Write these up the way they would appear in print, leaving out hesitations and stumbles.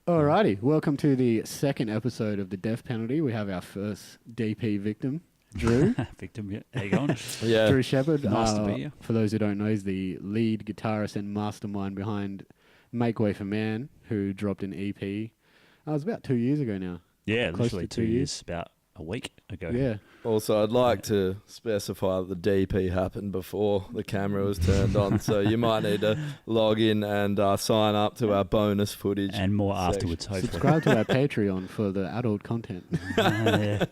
Alrighty, welcome to the second episode of the Death Penalty. We have our first DP victim, Drew. Victim, yeah. How you going? Yeah. Drew Shepherd. Nice to be here. For those who don't know, he's the lead guitarist and mastermind behind Make Way for Man, who dropped an EP. It was about 2 years ago now. Yeah, Close literally to 2 2 years, about a week ago. Yeah. Also, I'd like to specify that the DP happened before the camera was turned on, so you might need to log in and sign up to our bonus footage. And more section. afterwards, hopefully. Subscribe to our Patreon for the adult content. Yeah.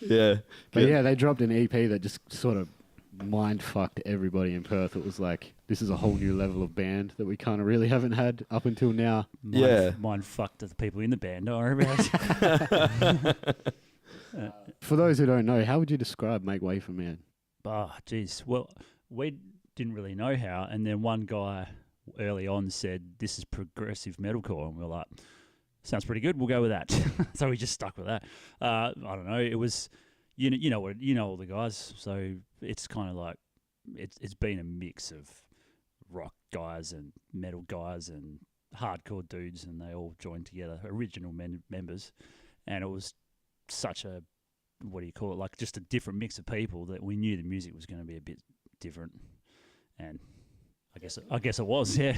Yeah. But yeah, they dropped an EP that just sort of mind-fucked everybody in Perth. It was like, this is a whole new level of band that we kind of really haven't had up until now. Mind fucked the people in the band. Don't worry about it. For those who don't know, how would you describe Make Way for Man? Oh, geez. Well, we didn't really know how, and then one guy early on said, this is progressive metalcore, and we were like, sounds pretty good, we'll go with that. So we just stuck with that. I don't know, it was, you know all the guys, so it's kind of like, it's been a mix of rock guys and metal guys and hardcore dudes, and they all joined together, original members, and it was such a, what do you call it, like just a different mix of people that we knew the music was going to be a bit different, and I guess it was, yeah.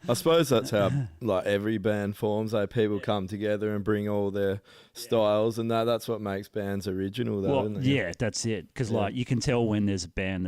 I suppose that's how like every band forms. Like people come together and bring all their styles, and that's what makes bands original, though. Well, isn't it? yeah, that's it. Because like you can tell when there's a band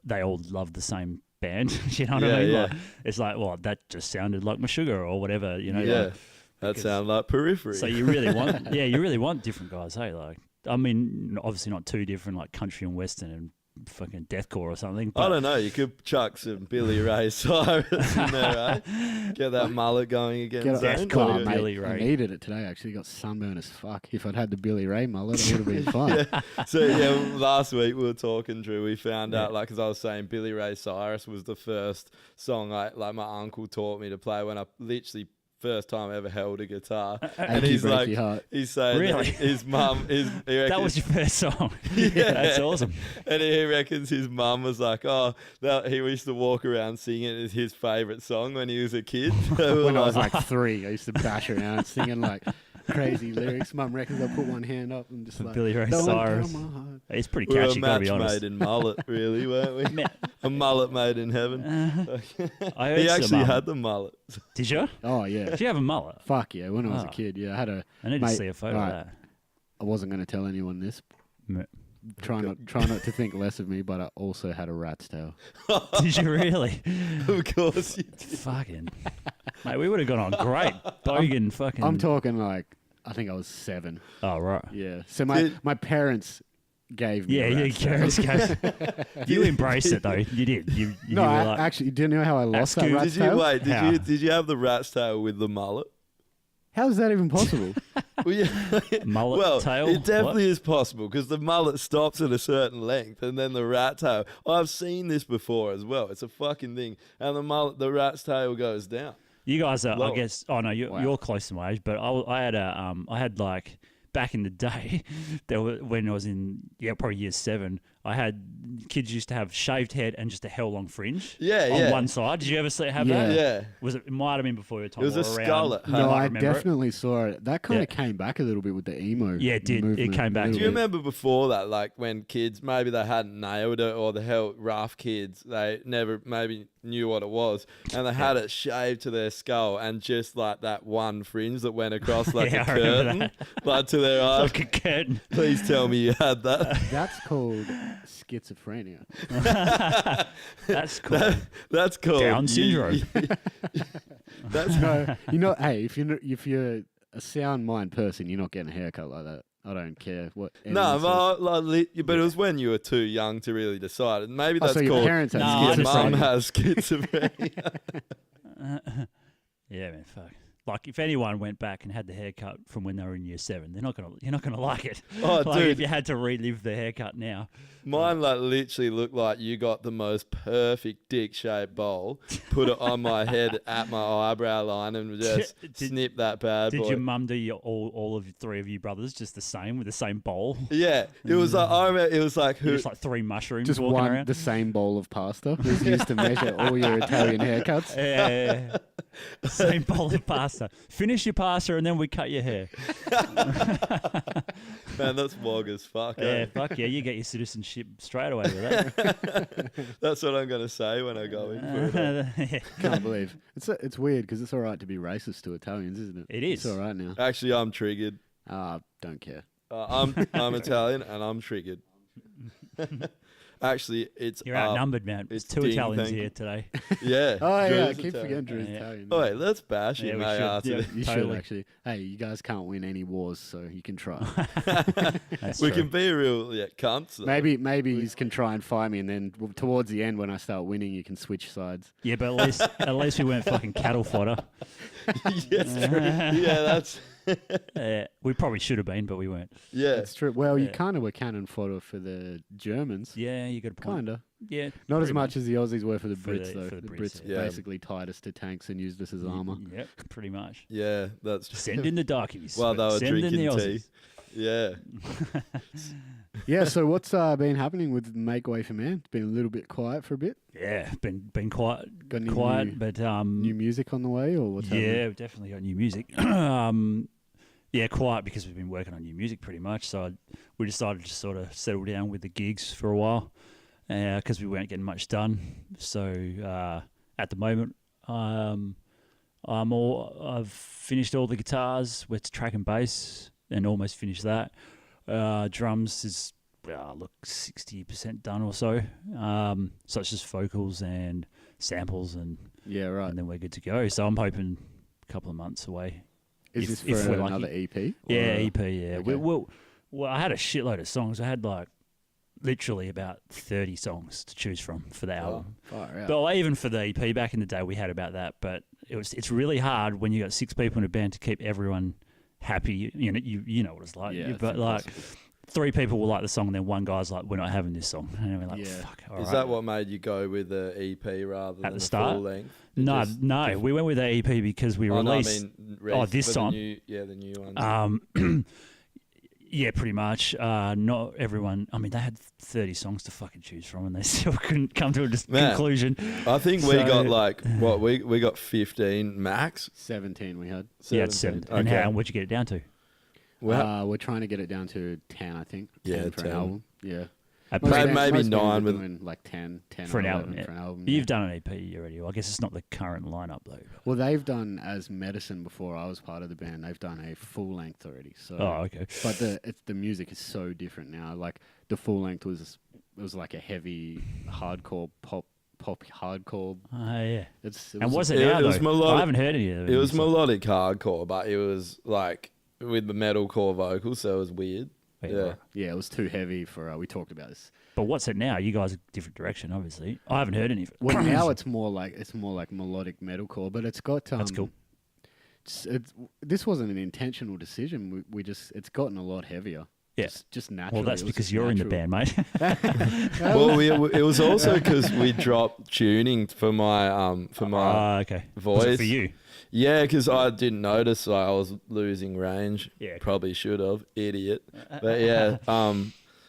they all love the same band. You know what I mean? Yeah. Like, it's like, well, that just sounded like my sugar or whatever. You know? Yeah. Like, That sounds like Periphery. so you really want, you really want different guys. Hey, like, I mean, obviously not too different, like country and western and fucking deathcore or something. But I don't know. You could chuck some Billy Ray Cyrus in there, right? Get that mullet going again. Get Zane. Deathcore, mate, Billy I Ray. needed it today, actually. Got sunburn as fuck. If I'd had the Billy Ray mullet, it would have been fine. So yeah, last week we were talking, Drew. We found out, like, because I was saying, Billy Ray Cyrus was the first song like my uncle taught me to play when I literally first time I ever held a guitar. And he's like, he's saying Really? his mum is. that was your first song. Yeah. That's awesome. And he reckons his mum was like, oh, he used to walk around singing it as his favourite song when he was a kid. So When I was like 3, I used to bash around singing like crazy lyrics. Mum reckons I put one hand up and just like, Billy Ray "Don't Cyrus. tell my heart." It's pretty we were catchy, a gotta be match honest. made in mullet, really, weren't we? A mullet made in heaven. I heard He some, actually had the mullet. Did you? Oh, yeah. Did you have a mullet? Fuck yeah. When I was a Oh. kid, yeah. I had a. I need to Mate, see a photo right. of I wasn't going to tell anyone this. that. Try not to think less of me, but I also had a rat's tail. Did you really? Of course you did. Fucking. Mate, we would have gone on great. Bogan fucking. I'm talking like, I think I was 7. Oh, right. Yeah. So my parents gave me Yeah, a you rat's tail. You embraced it, though. You did. You No, were I like, actually, do you know how I lost that Scoob, rat's Did you tail? wait? How? Did you have the rat's tail with the mullet? How is that even possible? Well, yeah. mullet Well, tail? it definitely What? is possible because the mullet stops at a certain length, and then the rat tail. I've seen this before as well. It's a fucking thing, and the rat's tail goes down. You guys are, Lower. I guess, oh no, Wow. you're close to my age, but I had like, back in the day, when I was in, probably year 7, I had, kids used to have shaved head and just a hell long fringe Yeah, on yeah. one side. Did you ever have Yeah. that? Yeah. It might have been before your time. It was or a around. scarlet. You No, might I remember it. definitely saw it. That kind Yeah. of came back a little bit with the emo. Yeah, it did. It movement came back. a Do little you bit. remember before that, like when kids, maybe they hadn't nailed it, or the hell rough kids, they never maybe knew what it was, and they had it shaved to their skull, and just like that one fringe that went across like Yeah, a I remember curtain, that. like to their eyes. Like a curtain. Please tell me you had that. That's called schizophrenia. That's cool. That's called Down syndrome. That's No, hey, if you're a sound mind person, you're not getting a haircut like that. I don't care what. no, anyone says. but it was when you were too young to really decide. And maybe Oh, that's so your called parents had No, I your just mum say- has schizophrenia. Yeah, man, fuck. Like, if anyone went back and had the haircut from when they were in year 7, you're not gonna like it. Oh, Like, dude. if you had to relive the haircut now. Mine like literally looked like you got the most perfect dick-shaped bowl, put it on my head at my eyebrow line, and just snip that bad boy. Did your mum do all of 3 of you brothers just the same with the same bowl? Yeah, it was like I remember. It was like Just like 3 mushrooms Just walking one, around. the same bowl of pasta was used to measure all your Italian haircuts. Yeah. Same bowl of pasta. Finish your pasta and then we cut your hair. Man, that's wog as fuck. Yeah, Eh? fuck yeah, you get your citizenship straight away with that. That's what I'm gonna say when I go in for it. Yeah. Can't believe it's weird because it's all right to be racist to Italians, isn't it? It is. It's all right now. Actually, I'm triggered. Don't care. I'm Italian and I'm triggered. Actually, it's You're outnumbered, man. There's it's 2 ding, Italians thank here you. today. Yeah. Oh yeah, I Drew's keep Italian. forgetting Drew's Yeah. Italian. Oh, wait, let's bash Yeah, him, we mate. should, after yeah. this. You Totally. should actually. Hey, you guys can't win any wars, so you can try. That's We true. can be real cunts. Though. maybe you can try and fight me, and then towards the end, when I start winning, you can switch sides. Yeah, but at least we weren't fucking cattle fodder. Yes, true. Yeah, that's We probably should have been, but we weren't. yeah. That's true. Well, you Yeah. kind of were cannon fodder for the Germans. Yeah, you got a point. Kinda. Yeah, Not as pretty much as the Aussies were for the For Brits, the- though. for The the Brits Brits, yeah. basically tied us to tanks and used us as armor. Yep, pretty much. Yeah, that's Send in the darkies. While they were Send in drinking the tea. Aussies. Yeah. Yeah, so what's been happening with Make Way for Man? It's been a little bit quiet for a bit. Yeah, been quiet, Got any quiet, new, but new music on the way, or what's happening? yeah, we've definitely got new music. Yeah, quiet because we've been working on new music pretty much. So we decided to sort of settle down with the gigs for a while because we weren't getting much done. So at the moment, I've finished all the guitars. We're track and bass and almost finished that. Drums is 60% done or so. So it's just vocals and samples and Yeah, right. then we're good to go. So I'm hoping a couple of months away. Is if- this if for we're another lucky. EP? Yeah, Or, EP. Yeah. okay. Well, I had a shitload of songs. I had like literally about 30 songs to choose from for the album. far out. But even for the EP back in the day, we had about that. But it's really hard when you got 6 people in a band to keep everyone happy. You know what it's like. Yeah, it's but like impossible. 3 people will like the song, and then one guy's like, "We're not having this song." And we're like, Yeah. "Fuck." all Is right. that what made you go with the EP rather than the the start? full length? No, Just no. diff- We went with the EP because we Oh, no, I released. mean, this for time? the new one. Yeah, pretty much. Not everyone. I mean, they had 30 songs to fucking choose from, and they still couldn't come to a Man. conclusion. I think we so- got like what we got 15 max. 17 we had. Yeah, it's 7. And Okay. how? What'd you get it down to? Well, We're trying to get it down to 10, I think. Yeah, 10 for 10. an album. Yeah. At Most Maybe- present- bands- maybe most bands 9 are with- doing like 10 For an 11 album, yeah. for an album. You've yeah. done an EP already. Well, I guess it's not the current lineup though. Well, they've done as Medicine before I was part of the band. They've done a full length already. So, Oh, okay. but the music is so different now. Like the full length was like a heavy hardcore pop hardcore. Yeah. It And was was it It now was though? melodic- I haven't heard any of it. it was melodic hardcore, but it was like with the metalcore vocals, so it was weird. Yeah. yeah, it was too heavy for. We talked about this. But what's it now? You guys are different direction, obviously. I haven't heard any of it. Well, now it's more like melodic metalcore, but it's got That's cool. This wasn't an intentional decision. We just it's gotten a lot heavier. Yeah. Just naturally. Well, that's It was because just you're in the natural. band, mate. Well, it was also because we dropped tuning for my Okay. Was it voice. for you? Yeah, because I didn't notice I was losing range. Yeah. Probably should have, idiot. But yeah,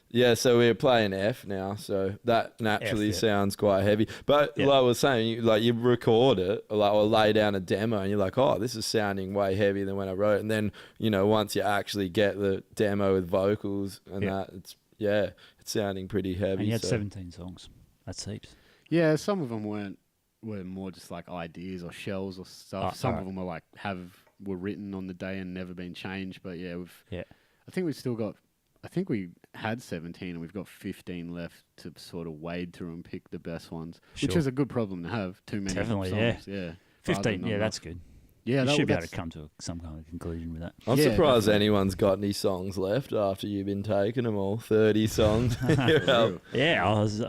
yeah. So we're playing F now, so that naturally yeah. sounds quite heavy. But Yeah. like I was saying, you record it, or lay down a demo, and you're like, oh, this is sounding way heavier than when I wrote it. And then once you actually get the demo with vocals and Yeah. that, it's sounding pretty heavy. And you had so. 17 songs. That's heaps. Yeah, some of them were more just like ideas or shells or stuff. Some of alright. them were like were written on the day and never been changed. But yeah, Yeah. I think we've still got. I think we had 17 and we've got 15 left to sort of wade through and pick the best ones, which Sure. is a good problem to have. Too many Definitely, songs. Yeah. 15. Yeah, that's good. Yeah, You that, should be able that's, to come to some kind of conclusion with that. I'm Yeah, surprised definitely. anyone's got any songs left after you've been taking them all. 30 songs. for real. Yeah, I was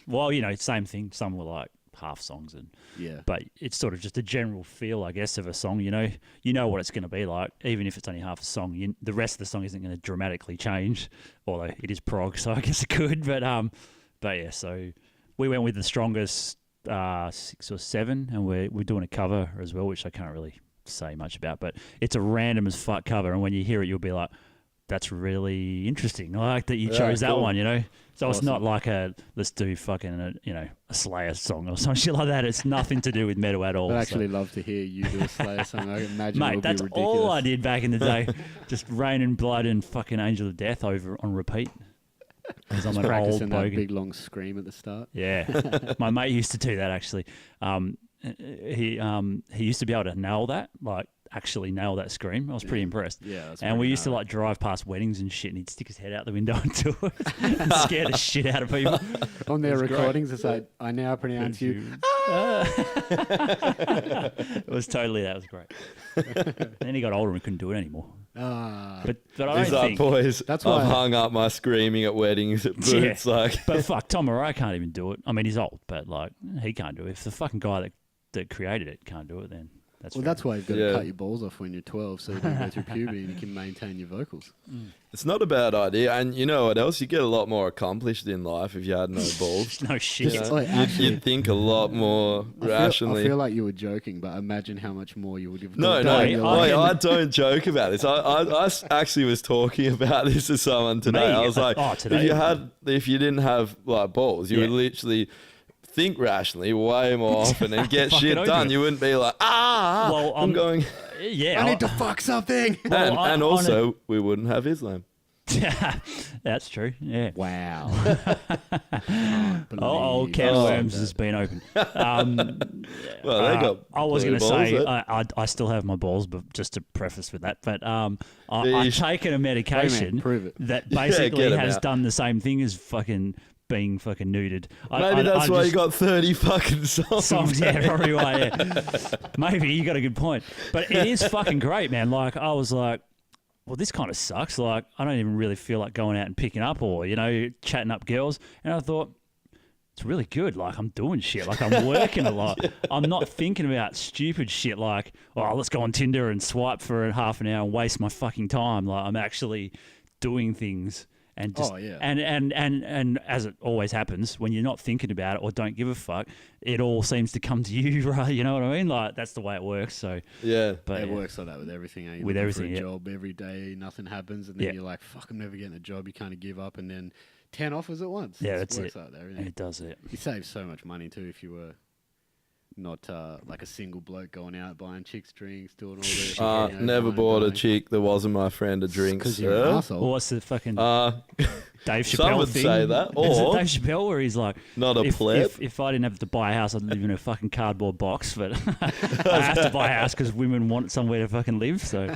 well, same thing. Some were like half songs and Yeah. but it's sort of just a general feel, I guess, of a song. You know what it's going to be like, even if it's only half a song. The rest of the song isn't going to dramatically change, although it is prog, so I guess it could. But yeah, so we went with the strongest 6 or 7, and we're doing a cover as well, which I can't really say much about, but it's a random as fuck cover, and when you hear it, you'll be like, that's really interesting. I like that you chose that one, So awesome. It's not like let's do fucking, a Slayer song or some shit like that. It's nothing to do with metal at all. I'd actually love to hear you do a Slayer song. I imagine it Mate, would that's be ridiculous. all I did back in the day. Just Rain and Blood and fucking Angel of Death over on repeat. Because I'm an old Practicing that bogan. big long scream at the start. Yeah. My mate used to do that, actually. He used to be able to nail that, like actually nail that scream. I was pretty impressed. Yeah, that's and we pretty used to gnarly. like drive past weddings and shit, and he'd stick his head out the window and do it and scare the shit out of people. On their It was great. recordings, it's like, I now pronounce you. It was totally that. It was great. Then he got older and couldn't do it anymore. Ah. But I He's don't like, think. boys, That's I've why- hung up my screaming at weddings at Yeah. Boots. Like, But fuck, Tom Murray can't even do it. I mean, he's old, but like he can't do it. If the fucking guy that created it can't do it, then that's Well, fair. that's why you've got Yeah. to cut your balls off when you're 12 so you don't go through puberty and you can maintain your vocals. it's not a bad idea. And you know what else? You get a lot more accomplished in life if you had no balls. no shit. Just Yeah. like, actually, You'd think a lot more I rationally. feel like you were joking, but imagine how much more you would have No, done no, in your I life. wait, can- I don't joke about this. I actually was talking about this to someone today. Me? I was like, Today? if you didn't have like balls, you Yeah. would literally think rationally way more often and get Fucking shit open done. it. You wouldn't be like, Well, I'm going. Yeah, I need to fuck something. Well, and on also, we wouldn't have Islam. That's true. Yeah. Wow. Oh, can of worms has been opened. Well, they got. I was going to blue say balls, I still have my balls, but just to preface with that, but I've Yeesh. taken a medication prove it. that Yeah, basically get 'em has out. done the same thing as fucking being fucking nuded. Maybe that's why you got 30 fucking songs. songs. Yeah, probably why. Yeah, maybe you got a good point, but it is fucking great, man. Like I was like, well, this kind of sucks. Like I don't even really feel like going out and picking up or chatting up girls, and I thought. It's really good. Like I'm doing shit. Like I'm working a lot. I'm not thinking about stupid shit like, oh, let's go on Tinder and swipe for half an hour and waste my fucking time. Like I'm actually doing things and just Oh, yeah. and as it always happens, when you're not thinking about it or don't give a fuck, it all seems to come to you, right? You know what I mean? Like that's the way it works. So, Yeah. but It yeah. works like that with everything. Eh? You're With looking for everything, a yeah. job every day, nothing happens, and then Yeah. you're like, "Fuck, I'm never getting a job." You kind of give up, and then 10 offers at once. Yeah, It that's works it. like that. And Everything. it does it. You save so much money too if you were not like a single bloke going out buying chicks drinks, doing all this. Never bought a chick that wasn't my friend a drink, because you're an sir. asshole. Well, what's the fucking Dave Chappelle some would thing? say that, Is it or Dave Chappelle where he's like, not a if, pleb. if I didn't have to buy a house, I'd live in a fucking cardboard box. But I have to buy a house because women want somewhere to fucking live. So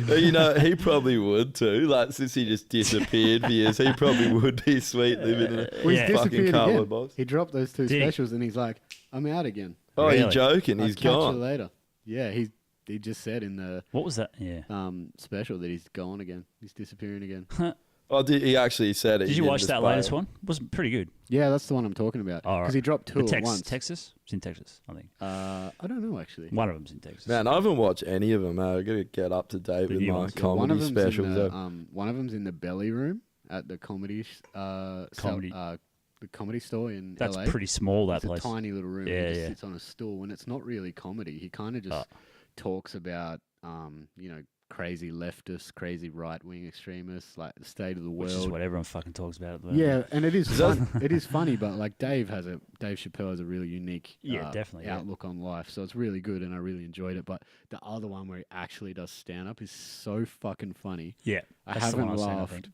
He probably would too. Like since he just disappeared for years, he probably would be sweet living in a Well, he's Yeah. fucking disappeared cardboard again. box. He dropped those 2 Did he? specials, and he's like, "I'm out again. Oh, Really? you're joking? I'll He's catch you gone. later." Yeah, he just said in the what was that? Yeah. special that he's gone again. He's disappearing again. Oh, he actually said it. Did He you didn't watch just that play latest it. one? It was pretty good. Yeah, that's the one I'm talking about. Oh, Because right. he dropped 2 The at once. Texas? It's in Texas, I think. I don't know actually. One of them's in Texas. Man, I haven't watched any of them. I got to get up to date The with new my ones. Yeah, one of comedy them's specials. in the, one of them's in the Belly Room at the comedy Comedy. the comedy store in That's LA. pretty small, that It's place. a tiny little room. Yeah, He just yeah. sits on a stool, and it's not really comedy. He kind of just talks about crazy leftists, crazy right wing extremists, like the state of the Which is world. what everyone fucking talks about at the moment. Yeah, and it is fun. It is funny, but like Dave Chappelle has a really unique Yeah, definitely, yeah. outlook on life. So it's really good, and I really enjoyed it. But the other one where he actually does stand up is so fucking funny. Yeah. I that's the one haven't was saying, I laughed think.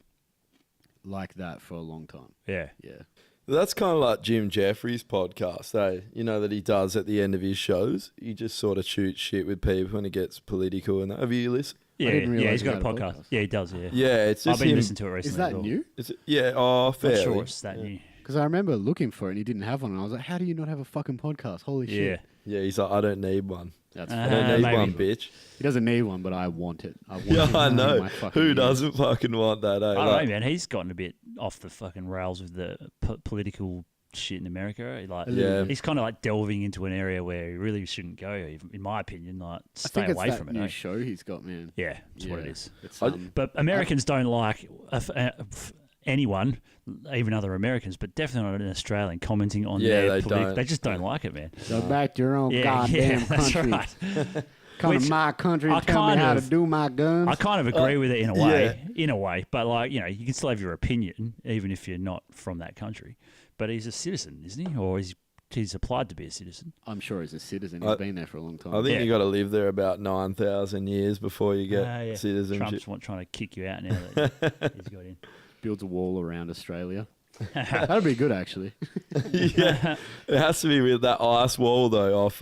like that for a long time. Yeah. Yeah. That's kind of like Jim Jeffries' podcast, eh? You know, that he does at the end of his shows. He just sort of shoots shit with people when it gets political. And that. Have you listened? Yeah, didn't yeah, realise he's he got a had a podcast. podcast. Yeah, he does, yeah. Yeah, it's I've just been him. listening to it recently. Is that as well. new? Is it? Yeah, oh, Not fairly. sure it's that Yeah. new. Because I remember looking for it and he didn't have one, and I was like, "How do you not have a fucking podcast? Holy Yeah. shit!" Yeah, he's like, I don't need one. That's I Uh, don't need maybe. one, bitch. He doesn't need one, but I want it. I want Yeah, it I in know. my fucking Who ears. doesn't fucking want that, eh? I don't Like, know, man. He's gotten a bit off the fucking rails with the political shit in America. Like, Yeah. he's kind of like delving into an area where he really shouldn't go. In my opinion, like stay away from it. New show he's got, man. Yeah, that's what it is. It's, But Americans don't like anyone, even other Americans, but definitely not an Australian commenting on their politics. They just don't like it, man. Go back to your own goddamn country. That's right. Come to my country and tell me how to do my guns. I kind of agree with it in a way, but like, you know, you can still have your opinion even if you're not from that country. But he's a citizen, isn't he? Or he's applied to be a citizen. I'm sure he's a citizen. He's been there for a long time. I think you got to live there about 9,000 years before you get citizenship. Trump's trying to kick you out now that he's got in. Builds a wall around Australia. That'd be good, actually. Yeah, it has to be with that ice wall though off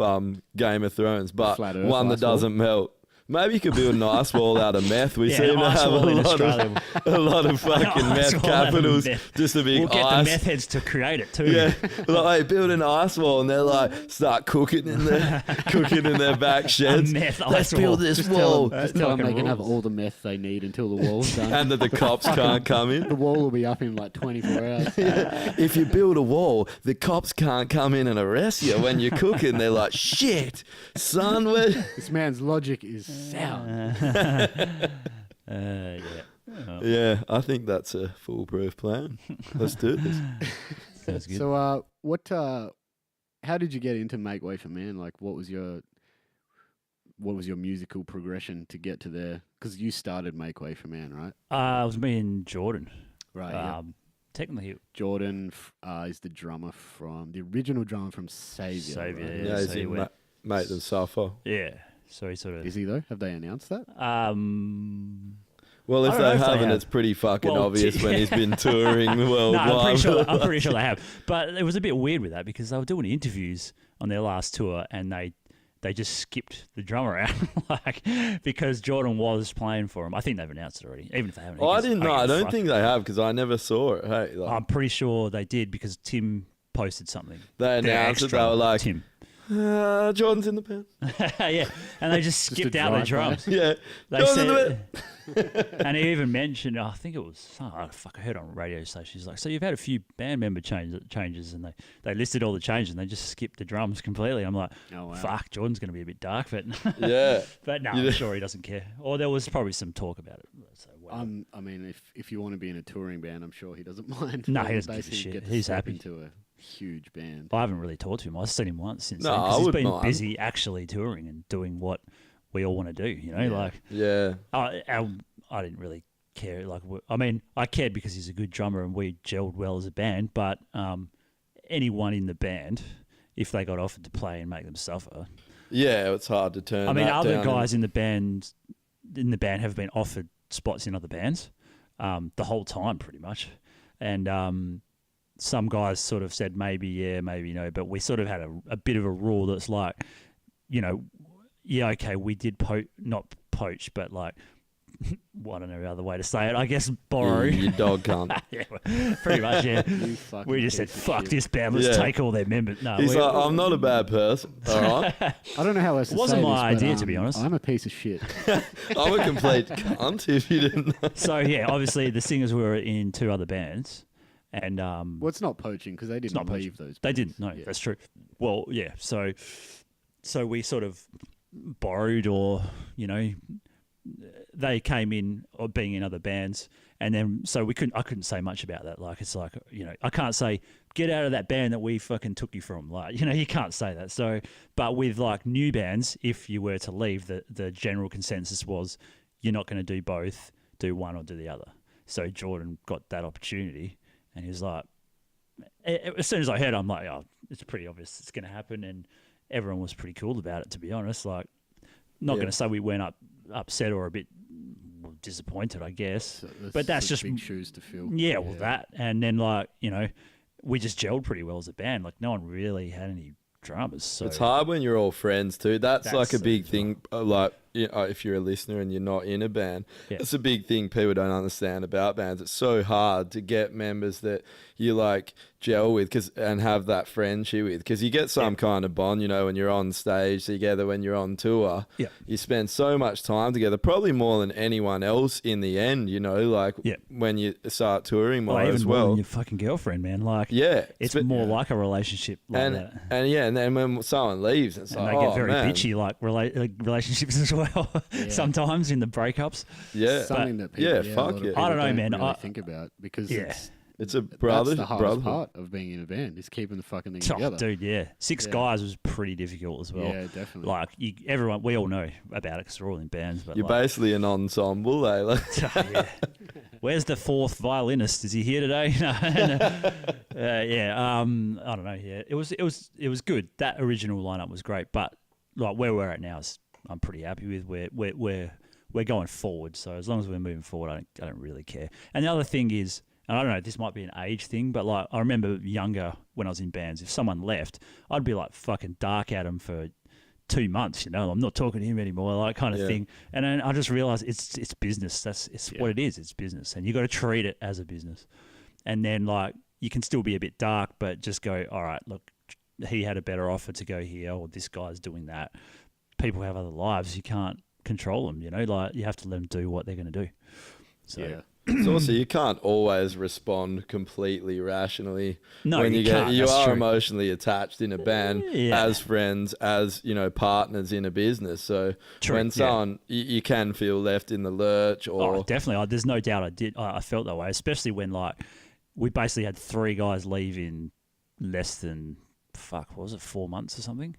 Game of Thrones, but one that doesn't melt. Maybe you could build an ice wall out of meth. We seem to have a lot of fucking meth capitals. Just a big we'll get ice. the meth heads to create it too. Yeah, like build an ice wall and they're like start cooking in their back sheds. Let's build this wall. Just tell them they can have all the meth they need until the wall's done. And that the cops can't come in. The wall will be up in like 24 hours. Yeah. If you build a wall, the cops can't come in and arrest you when you're cooking. They're like, shit, son. This man's logic is sound. Yeah, I think that's a foolproof plan. Let's do this. Sounds good. So, how did you get into Make Way for Man? Like, what was your musical progression to get to there? Because you started Make Way for Man, right? It was me and Jordan. Right. Technically, Jordan is the original drummer from Savior. Right? Yeah, he's in Make Them Suffer. Yeah. So he sort of... Is he though? Have they announced that? Well, if they haven't, it's pretty fucking obvious when he's been touring worldwide. No, I'm pretty sure they have. But it was a bit weird with that because they were doing interviews on their last tour and they just skipped the drummer out, like, because Jordan was playing for him. I think they've announced it already, even if they haven't. I didn't know. I don't think they have because I never saw it. Hey, like, I'm pretty sure they did because Tim posted something. They announced it. They were like, Tim. Jordan's in the band. Yeah, and they just skipped out the drums. Yeah, they said, and he even mentioned, I think it was, I heard on a radio station, he's like, so you've had a few band member changes, and they listed all the changes, and they just skipped the drums completely. I'm like, fuck, Jordan's going to be a bit dark, but yeah, but no, I'm sure he doesn't care. Or there was probably some talk about it. So I mean, if you want to be in a touring band, I'm sure he doesn't mind. No, he doesn't give a shit. He's happy into a huge band. I haven't really talked to him. I've seen him once since then. I he's been busy actually touring and doing what we all want to do. You know, I didn't really care. Like, I mean, I cared because he's a good drummer and we gelled well as a band. But anyone in the band, if they got offered to play and Make Them Suffer, yeah, it's hard to turn. I mean, other down guys in the band have been offered spots in other bands the whole time, pretty much, and some guys sort of said maybe yeah, maybe no, but we sort of had a bit of a rule that's like, you know, yeah, okay, we did not poach, but like, I don't know the other way to say it. I guess borrow. Your dog can't. Yeah, pretty much. Yeah. We just said, "Fuck this band. Let's take all their members." No, he's like, "I'm not a bad person." All right. I don't know how else. It wasn't my idea, to be honest. I'm a piece of shit. I'm a complete cunt. If you didn't know. So yeah, obviously the singers were in two other bands, and well, it's not poaching because they didn't leave those. They didn't. No, that's true. Well, yeah. So we sort of borrowed, or you know. They came in or being in other bands, and then so I couldn't say much about that. Like, it's like, you know, I can't say get out of that band that we fucking took you from. Like, you know, you can't say that. So, but with like new bands, if you were to leave, the general consensus was you're not going to do both, do one or do the other. So Jordan got that opportunity, and he was like, as soon as I heard it, I'm like, oh, it's pretty obvious it's going to happen, and everyone was pretty cool about it, to be honest. Like, not going to say we went upset or a bit disappointed, I guess. So but that's just big shoes to fill. Yeah, well, that, and then like, you know, we just gelled pretty well as a band. Like, no one really had any dramas. So it's hard when you're all friends too. That's like a big thing. Like, you know, if you're a listener and you're not in a band, it's a big thing people don't understand about bands. It's so hard to get members that you like gel with and have that friendship with, because you get some kind of bond, you know, when you're on stage together, when you're on tour. Yeah. You spend so much time together, probably more than anyone else in the end, you know, like when you start touring more even as more well. than your fucking girlfriend, man. Like, it's more like a relationship like that. And then when someone leaves, it's like, they get very man. bitchy, like relationships as well. Sometimes in the breakups. Yeah. Something that people, fuck yeah. I don't know, man. Really think about, because it's a that's the hardest brother. part of being in a band, is keeping the fucking thing Oh, together. dude, 6 guys was pretty difficult as well. Yeah, definitely. Like everyone, we all know about it because we're all in bands. But You're basically an ensemble, eh? Like, Where's the 4th violinist? Is he here today? I don't know. Yeah, it was good. That original lineup was great, but like where we're at now is I'm pretty happy with. We're going forward, so as long as we're moving forward, I don't really care. And the other thing is, and I don't know, this might be an age thing, but like I remember younger when I was in bands, if someone left, I'd be like fucking dark at them for 2 months, you know, I'm not talking to him anymore, like kind of thing. And then I just realized it's business. It's what it is. It's business, and you got to treat it as a business. And then like you can still be a bit dark, but just go, all right, look, he had a better offer to go here, or this guy's doing that. People have other lives. You can't control them, you know, like you have to let them do what they're going to do. So it's also, you can't always respond completely rationally. No, when you are true. emotionally attached in a band as friends, as, you know, partners in a business. So when someone you can feel left in the lurch, or definitely, there's no doubt I felt that way, especially when like we basically had 3 guys leave in less than 4 months or something.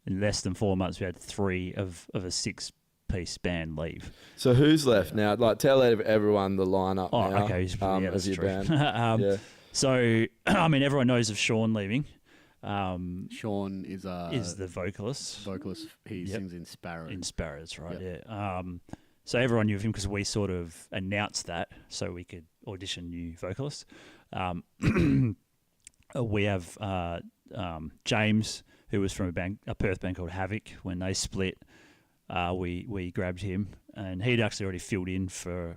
In less than 4 months, we had 3 of a 6-piece band leave. So who's left now? Like, tell everyone the lineup now. Okay, of your band. So, I mean, everyone knows of Sean leaving. Sean is the vocalist. He sings in Sparrow. In Sparrow, that's right. Yep. Yeah. So everyone knew of him because we sort of announced that so we could audition new vocalists. We have James, who was from a Perth band called Havoc. When they split, we grabbed him, and he'd actually already filled in for.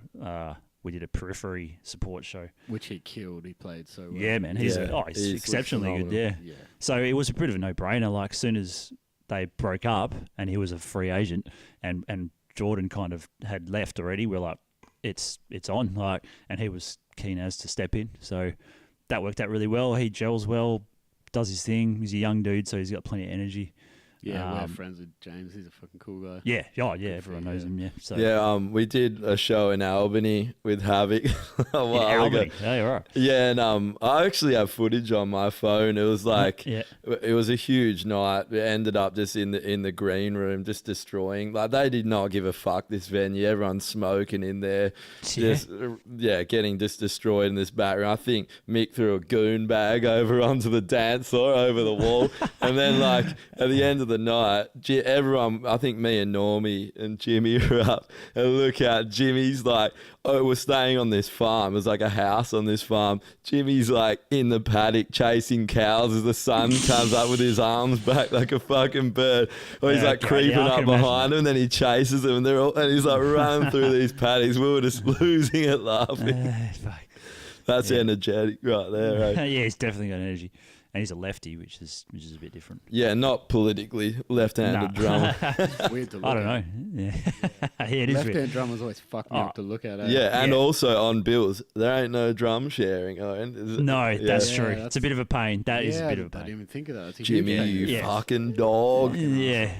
We did a periphery support show, which he killed. He played so well. Yeah, man, he's exceptionally good. Yeah. So it was a bit of a no-brainer. Like, as soon as they broke up, and he was a free agent, and Jordan kind of had left already, we're like, it's on. Like, and he was keen as to step in, so that worked out really well. He gels well, does his thing. He's a young dude, so he's got plenty of energy. Yeah, we're friends with James. He's a fucking cool guy. Yeah, everyone knows him. Yeah, so we did a show in Albany with Havoc a while ago. Yeah, you're right. Yeah, and I actually have footage on my phone. It was like it was a huge night. It ended up just in the green room, just destroying. Like, they did not give a fuck, this venue. Everyone's smoking in there, just getting just destroyed in this back room. I think Mick threw a goon bag over onto the dance floor, over the wall, and then like at the end of the night, everyone, I think me and Normie and Jimmy were up, and look out, Jimmy's like, we're staying on this farm. There's like a house on this farm. Jimmy's like in the paddock chasing cows as the sun comes up with his arms back like a fucking bird. Or he's like creeping up behind him, and then he chases them, and he's like running through these paddocks. We were just losing it laughing. That's energetic right there, right? Yeah, he's definitely got energy. And he's a lefty, which is a bit different. Yeah, not politically left-handed drummer. It's weird to look I don't know. Yeah, it is left-handed drummers always fuck me up to look at. Yeah, and also on bills, there ain't no drum sharing. No, that's true. It's a bit of a pain. That is a bit of a pain. I didn't even think of that. That's Jimmy, you fucking dog. Yeah.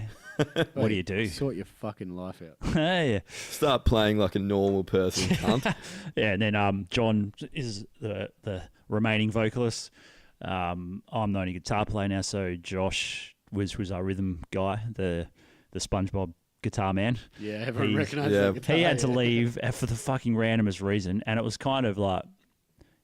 What do you do? Sort your fucking life out. Yeah. Start playing like a normal person, cunt. Yeah, and then John is the remaining vocalist. I'm the only guitar player now, so Josh was our rhythm guy, the SpongeBob guitar man. Yeah, everyone recognised that guitar. He had to leave for the fucking randomest reason, and it was kind of like,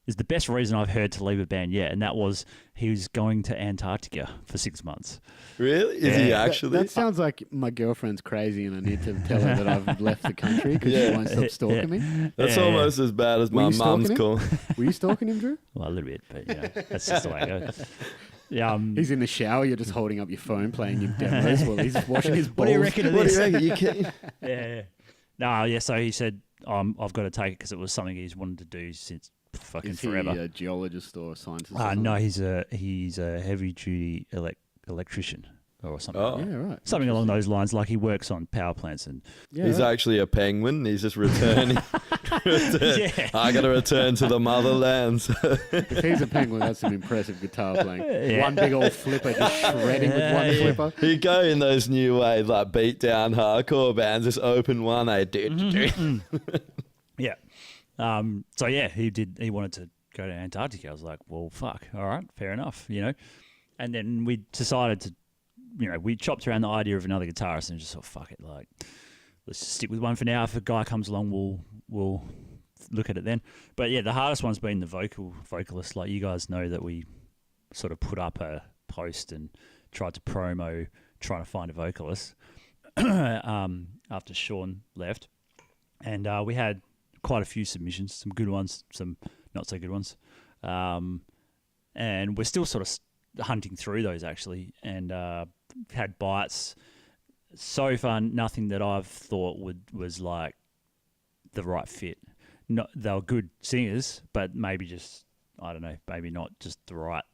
it's the best reason I've heard to leave a band yet, and that was he was going to Antarctica for 6 months. Really? Is he actually? That sounds like my girlfriend's crazy and I need to tell her that I've left the country because she won't stop stalking me. That's almost as bad as my mum's call. Were you stalking him, Drew? Well, a little bit, but that's just the way it goes. Yeah, he's in the shower, you're just holding up your phone playing your demos while he's washing his balls. What do you reckon of this? What do you reckon? Yeah. No, so he said, I've got to take it because it was something he's wanted to do since fucking Is he forever. a geologist or a scientist? or No, something? he's a heavy duty electrician or something. Oh. Yeah, right. Something along those lines. Like he works on power plants and Yeah, He's right. actually a penguin. He's just returning. Yeah. I got to return to the motherland. If he's a penguin, that's some impressive guitar playing. Yeah. One big old flipper just shredding with one Yeah. flipper. You go in those new wave, like beat down hardcore bands, just open one, Yeah. So yeah, he wanted to go to Antarctica. I was like, well, fuck. All right, fair enough, And then we decided to, we chopped around the idea of another guitarist and just thought, fuck it, like, let's just stick with one for now. If a guy comes along, we'll look at it then. But yeah, the hardest one's been the vocalist. Like, you guys know that we sort of put up a post and tried to promo trying to find a vocalist after Sean left. And we had quite a few submissions, some good ones, some not so good ones. And we're still sort of hunting through those, actually, and had bites. So far, nothing that I've thought was like the right fit. They were good singers, but maybe just, I don't know, maybe not just the right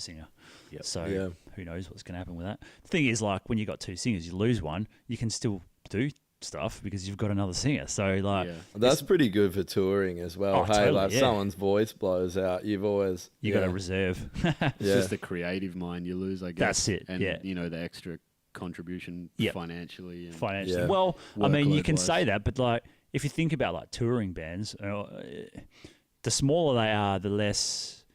singer. Yep. So who knows what's going to happen with that. The thing is, like, when you got two singers, you lose one, you can still do stuff because you've got another singer. So like, Yeah. That's pretty good for touring as well. Oh, hey, totally, like yeah. someone's voice blows out, you've always you got to reserve. It's just the creative mind you lose, I guess. That's it, And, yeah. the extra contribution Yep. financially. And Financially. Yeah. Well, I mean, you can Workload-wise. say that, but like, if you think about like touring bands, the smaller they are, the less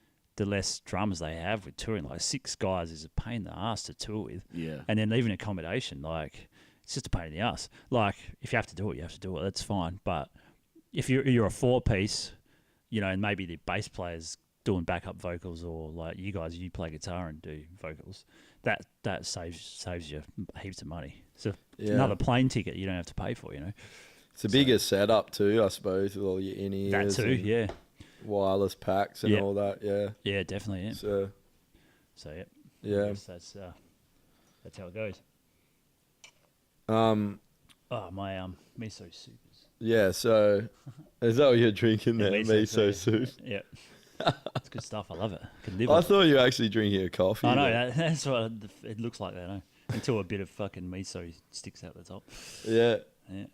drummers they have with touring. Like 6 guys is a pain in the ass to tour with, Yeah. and then even accommodation, like it's just a pain in the ass. Like if you have to do it, you have to do it. That's fine. But if you're a 4-piece, and maybe the bass player's doing backup vocals, or like you guys, you play guitar and do vocals, that saves you heaps of money. So another plane ticket you don't have to pay for, It's a bigger setup too, I suppose, with all your in-ears That too, and yeah. wireless packs and Yep. all that, yeah. Yeah, definitely, yeah. So, So I yeah. guess that's how it goes. Um, Oh, my miso supers. yeah, so, is that what you're drinking there? Miso soup? Yeah. It's good stuff. I love it. Can live I with it. thought you were actually drinking a coffee. I know, there. that's what it looks like, I know. Until a bit of fucking miso sticks out the top. Yeah. Yeah.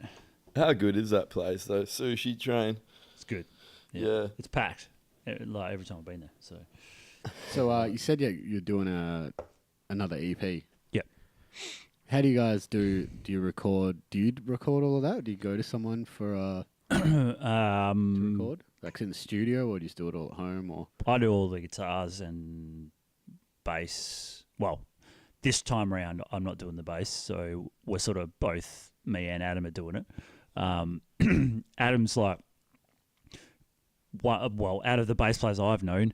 How good is that place, though? Sushi Train. It's good. Yeah. It's packed. Like every time I've been there. So you said you're doing another EP. Yep. How do you guys do? Do you record all of that? Do you go to someone for to record? Like in the studio, or do you just do it all at home? Or I do all the guitars and bass. Well, this time around, I'm not doing the bass, so we're sort of both, me and Adam are doing it. Adam's like, well, out of the bass players I've known,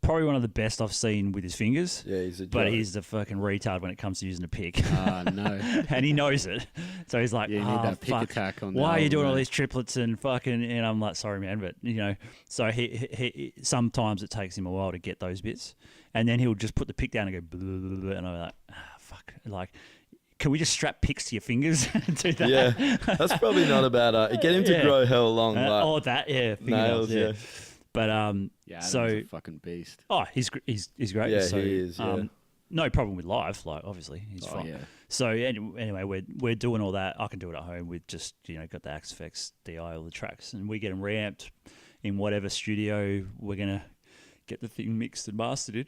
probably one of the best I've seen with his fingers. Yeah, he's a But joke. he's the fucking retard when it comes to using a pick. no, And he knows it. So he's like, yeah, you need that pick fuck. attack on. Why the are you doing album, all mate. these triplets and fucking? And I'm like, sorry, man, but so he sometimes it takes him a while to get those bits, and then he'll just put the pick down and go, blah, blah, blah, and I'm like, fuck, like, can we just strap picks to your fingers and do that? Yeah, that's probably not a bad idea. Get him to Yeah. grow hell long, like oh, that, yeah, fingernails, nails, yeah. But Yeah, Adam's so a fucking beast. oh, he's great. Yeah, so, he is, yeah. No problem with live, like obviously he's Oh fine. yeah, So anyway, we're doing all that. I can do it at home with just got the Axe Effects DI all the tracks, and we get them reamped in whatever studio we're gonna get the thing mixed and mastered in.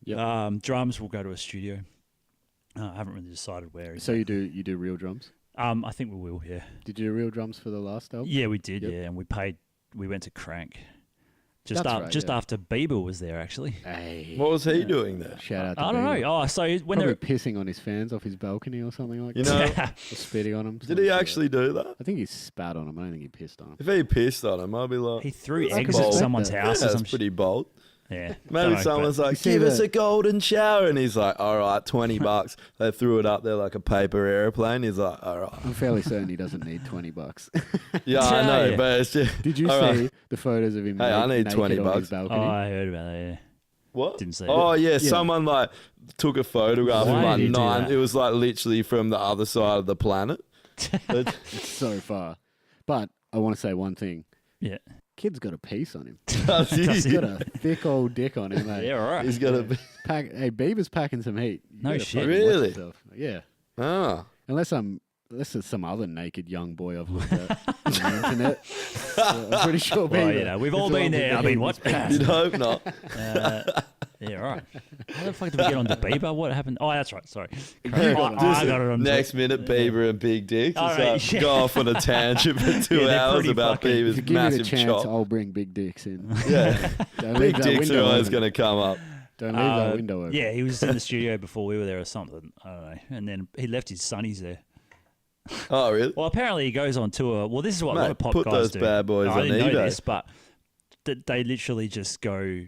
Yep. Drums will go to a studio. I haven't really decided where. So you do real drums? I think we will. Yeah. Did you do real drums for the last album? Yeah, we did. Yep. Yeah, and we went to Crank. That's right, yeah. After Bieber was there, actually. Hey, What was he doing there? shout out to I don't Bieber. know. Oh, so when Probably they're pissing on his fans off his balcony or something like You that. know, Or spitting on him. did he actually do that? I think he spat on him. I don't think he pissed on him. If he pissed on him, I'd be like, he threw That's eggs bold. at someone's Yeah, house yeah, or some that's pretty bold. Yeah. Maybe Dunno, someone's like, You see give us the- a golden shower. And he's like, all right, 20 bucks. They threw it up there like a paper airplane. He's like, all right. I'm fairly certain he doesn't need $20. Yeah, I know, Yeah. but it's just. Did you all see right. the photos of him? Hey, I need naked 20 on his bucks. Oh, balcony? I heard about that. Yeah. What? Didn't see Oh, it. yeah, someone like took a photograph Why of like did he do 9. that? It was like literally from the other side of the planet. It's so far. But I want to say one thing. Yeah. kid's got a piece on him. Does he? He's got a thick old dick on him, mate. Yeah, all right. He's got a. Hey, Biebers packing some heat. You No gotta shit. fucking watch Really? yourself. Yeah. Ah. Unless there's some other naked young boy I've looked at on the internet. I'm pretty sure. Well, Bieber you know, we've is all the one been with there. the I mean, heat. what? You'd hope not. Yeah, all right. How the fuck did we get on to Bieber? What happened? Oh, that's right. Sorry. You I just- got it on next minute, Bieber and Big Dick All just right, yeah. go off on a tangent for 2 Yeah, they're hours pretty about fucking- If you Bieber's give me the massive chance, chop. I'll bring big dicks in. Yeah, Don't leave Big that Dicks are window always open. going to come up. Don't leave that window open. Yeah, he was in the studio before we were there or something. I don't know. And then he left his sonnies there. Oh, really? Well, apparently he goes on tour. Well, this is what a lot Mate, of pop put guys those do. bad boys I on didn't know eBay. this, but they literally just go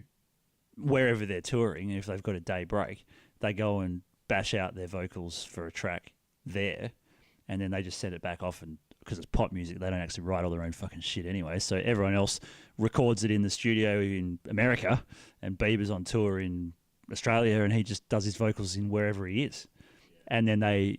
wherever they're touring. If they've got a day break, they go and bash out their vocals for a track there, and then they just send it back off. And because it's pop music, they don't actually write all their own fucking shit anyway. So everyone else records it in the studio in America, and Bieber's on tour in Australia, and he just does his vocals in wherever he is. And then they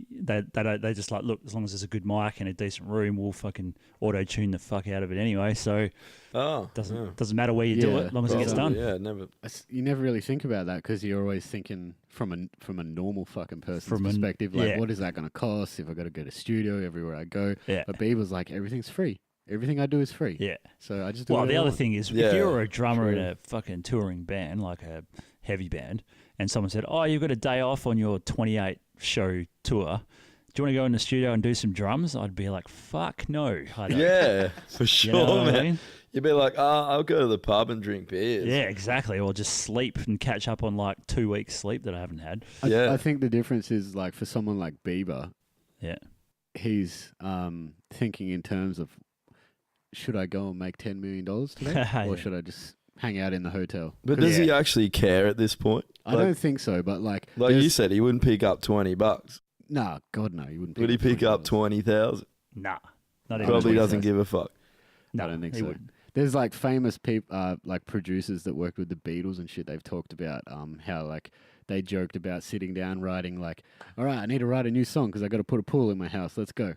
just like, look, as long as there's a good mic and a decent room, we'll fucking auto tune the fuck out of it anyway. So doesn't matter where you do it, as long as it gets done. Yeah, never. You never really think about that because you're always thinking from a normal fucking person's perspective. Like, what is that going to cost if I got to go to studio everywhere I go? Yeah. But Bieber's like, everything's free. Everything I do is free. Yeah. So I just do Well, whatever the I other want. thing is, Yeah, if you're a drummer in true. a fucking touring band, like a heavy band, and someone said, "Oh, you've got a day off on your 28 show tour. Do you want to go in the studio and do some drums?" I'd be like, "Fuck no." I don't. Yeah, for sure, You know what I man. mean? You'd be like, I'll go to the pub and drink beers. Yeah, exactly. Or just sleep and catch up on like 2 weeks sleep that I haven't had. Yeah. I think the difference is like for someone like Bieber, Yeah. he's thinking in terms of, should I go and make $10 million today, Yeah. or should I just hang out in the hotel? But 'Cause does he actually care at this point? I don't think so, but like Like you there's- said, he wouldn't pick up $20. nah, God no, you wouldn't. Would he pick up $20? 20,000? Nah. Not even Probably 20. doesn't give a fuck. No, I don't think he so. wouldn't. There's like famous people, like producers that worked with the Beatles and shit. They've talked about how like they joked about sitting down writing like, all right, I need to write a new song because I got to put a pool in my house. Let's go.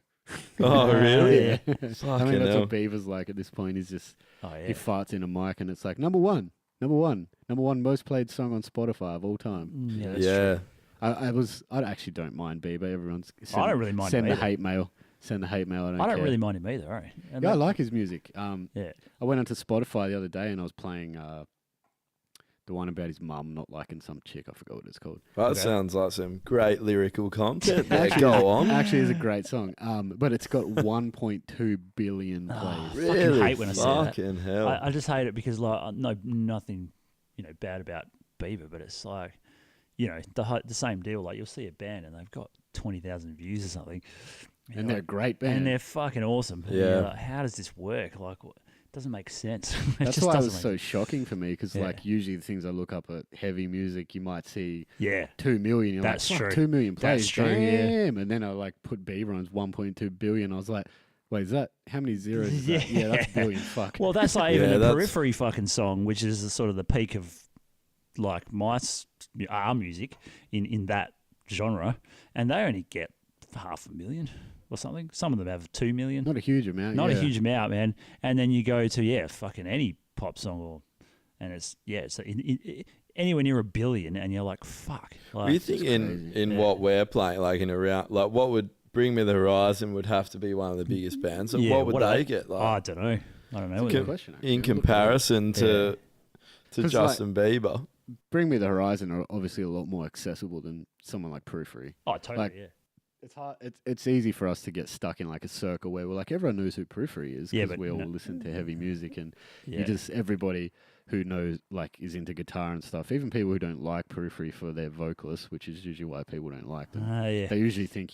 Oh, really? Yeah. I Fucking mean, that's hell. what Bieber's like at this point. He's just Oh, yeah. he farts in a mic and it's like number one most played song on Spotify of all time. Yeah, that's Yeah. true. I actually don't mind Bieber. Everyone's I don't really mind send him the either. hate mail. Send the hate mail. I I don't care. really mind him either, right? And Yeah, I that- like his music. Yeah. I went onto Spotify the other day and I was playing the one about his mum not liking some chick. I forgot what it's called. That Okay. sounds like some great lyrical content there. Actually- Go on. Actually, it's a great song. But it's got 1.2 billion plays. I fucking Really? hate when I see that. Fucking hell. I just hate it because like nothing, bad about Bieber, but it's like, the same deal. Like you'll see a band and they've got 20,000 views or something, And they're a great band. and they're fucking awesome. And Yeah. you're like, how does this work? Like, it doesn't make sense. It That's just why it doesn't was make so shocking for me because, Yeah. like, usually the things I look up at heavy music, you might see Yeah, 2 million. You're That's like, fuck, true. 2 million plays. That's true, yeah. Damn. And then I like put Bieber on 1.2 billion. I was like, wait, is that how many zeros? Is that? Yeah, that's Yeah. billion. Fuck. Well, that's like even Yeah, the that's- Periphery fucking song, which is the sort of the peak of like our music in that genre, and they only get 500,000 or something. Some of them have 2 million. Not a huge amount. Not yeah. a huge amount, man. And then you go to fucking any pop song, and it's anywhere near a billion, and you're like, fuck. Like, Do you think in Yeah. what we're playing, like in around, like what would Bring Me the Horizon would have to be one of the biggest bands? So Yeah, what would what are they they- get? I Like don't know. I don't know. Good question. actually. in Look at comparison to 'Cause, Justin Bieber? that. Bring Me the Horizon are obviously a lot more accessible than someone like Periphery. Oh, totally. like- Yeah. It's hard. It's easy for us to get stuck in like a circle where we're like everyone knows who Periphery is Yeah, because but we all no- listen to heavy music and Yeah. you just everybody who knows like is into guitar and stuff. Even people who don't like Periphery for their vocalists, which is usually why people don't like them. Yeah. They usually think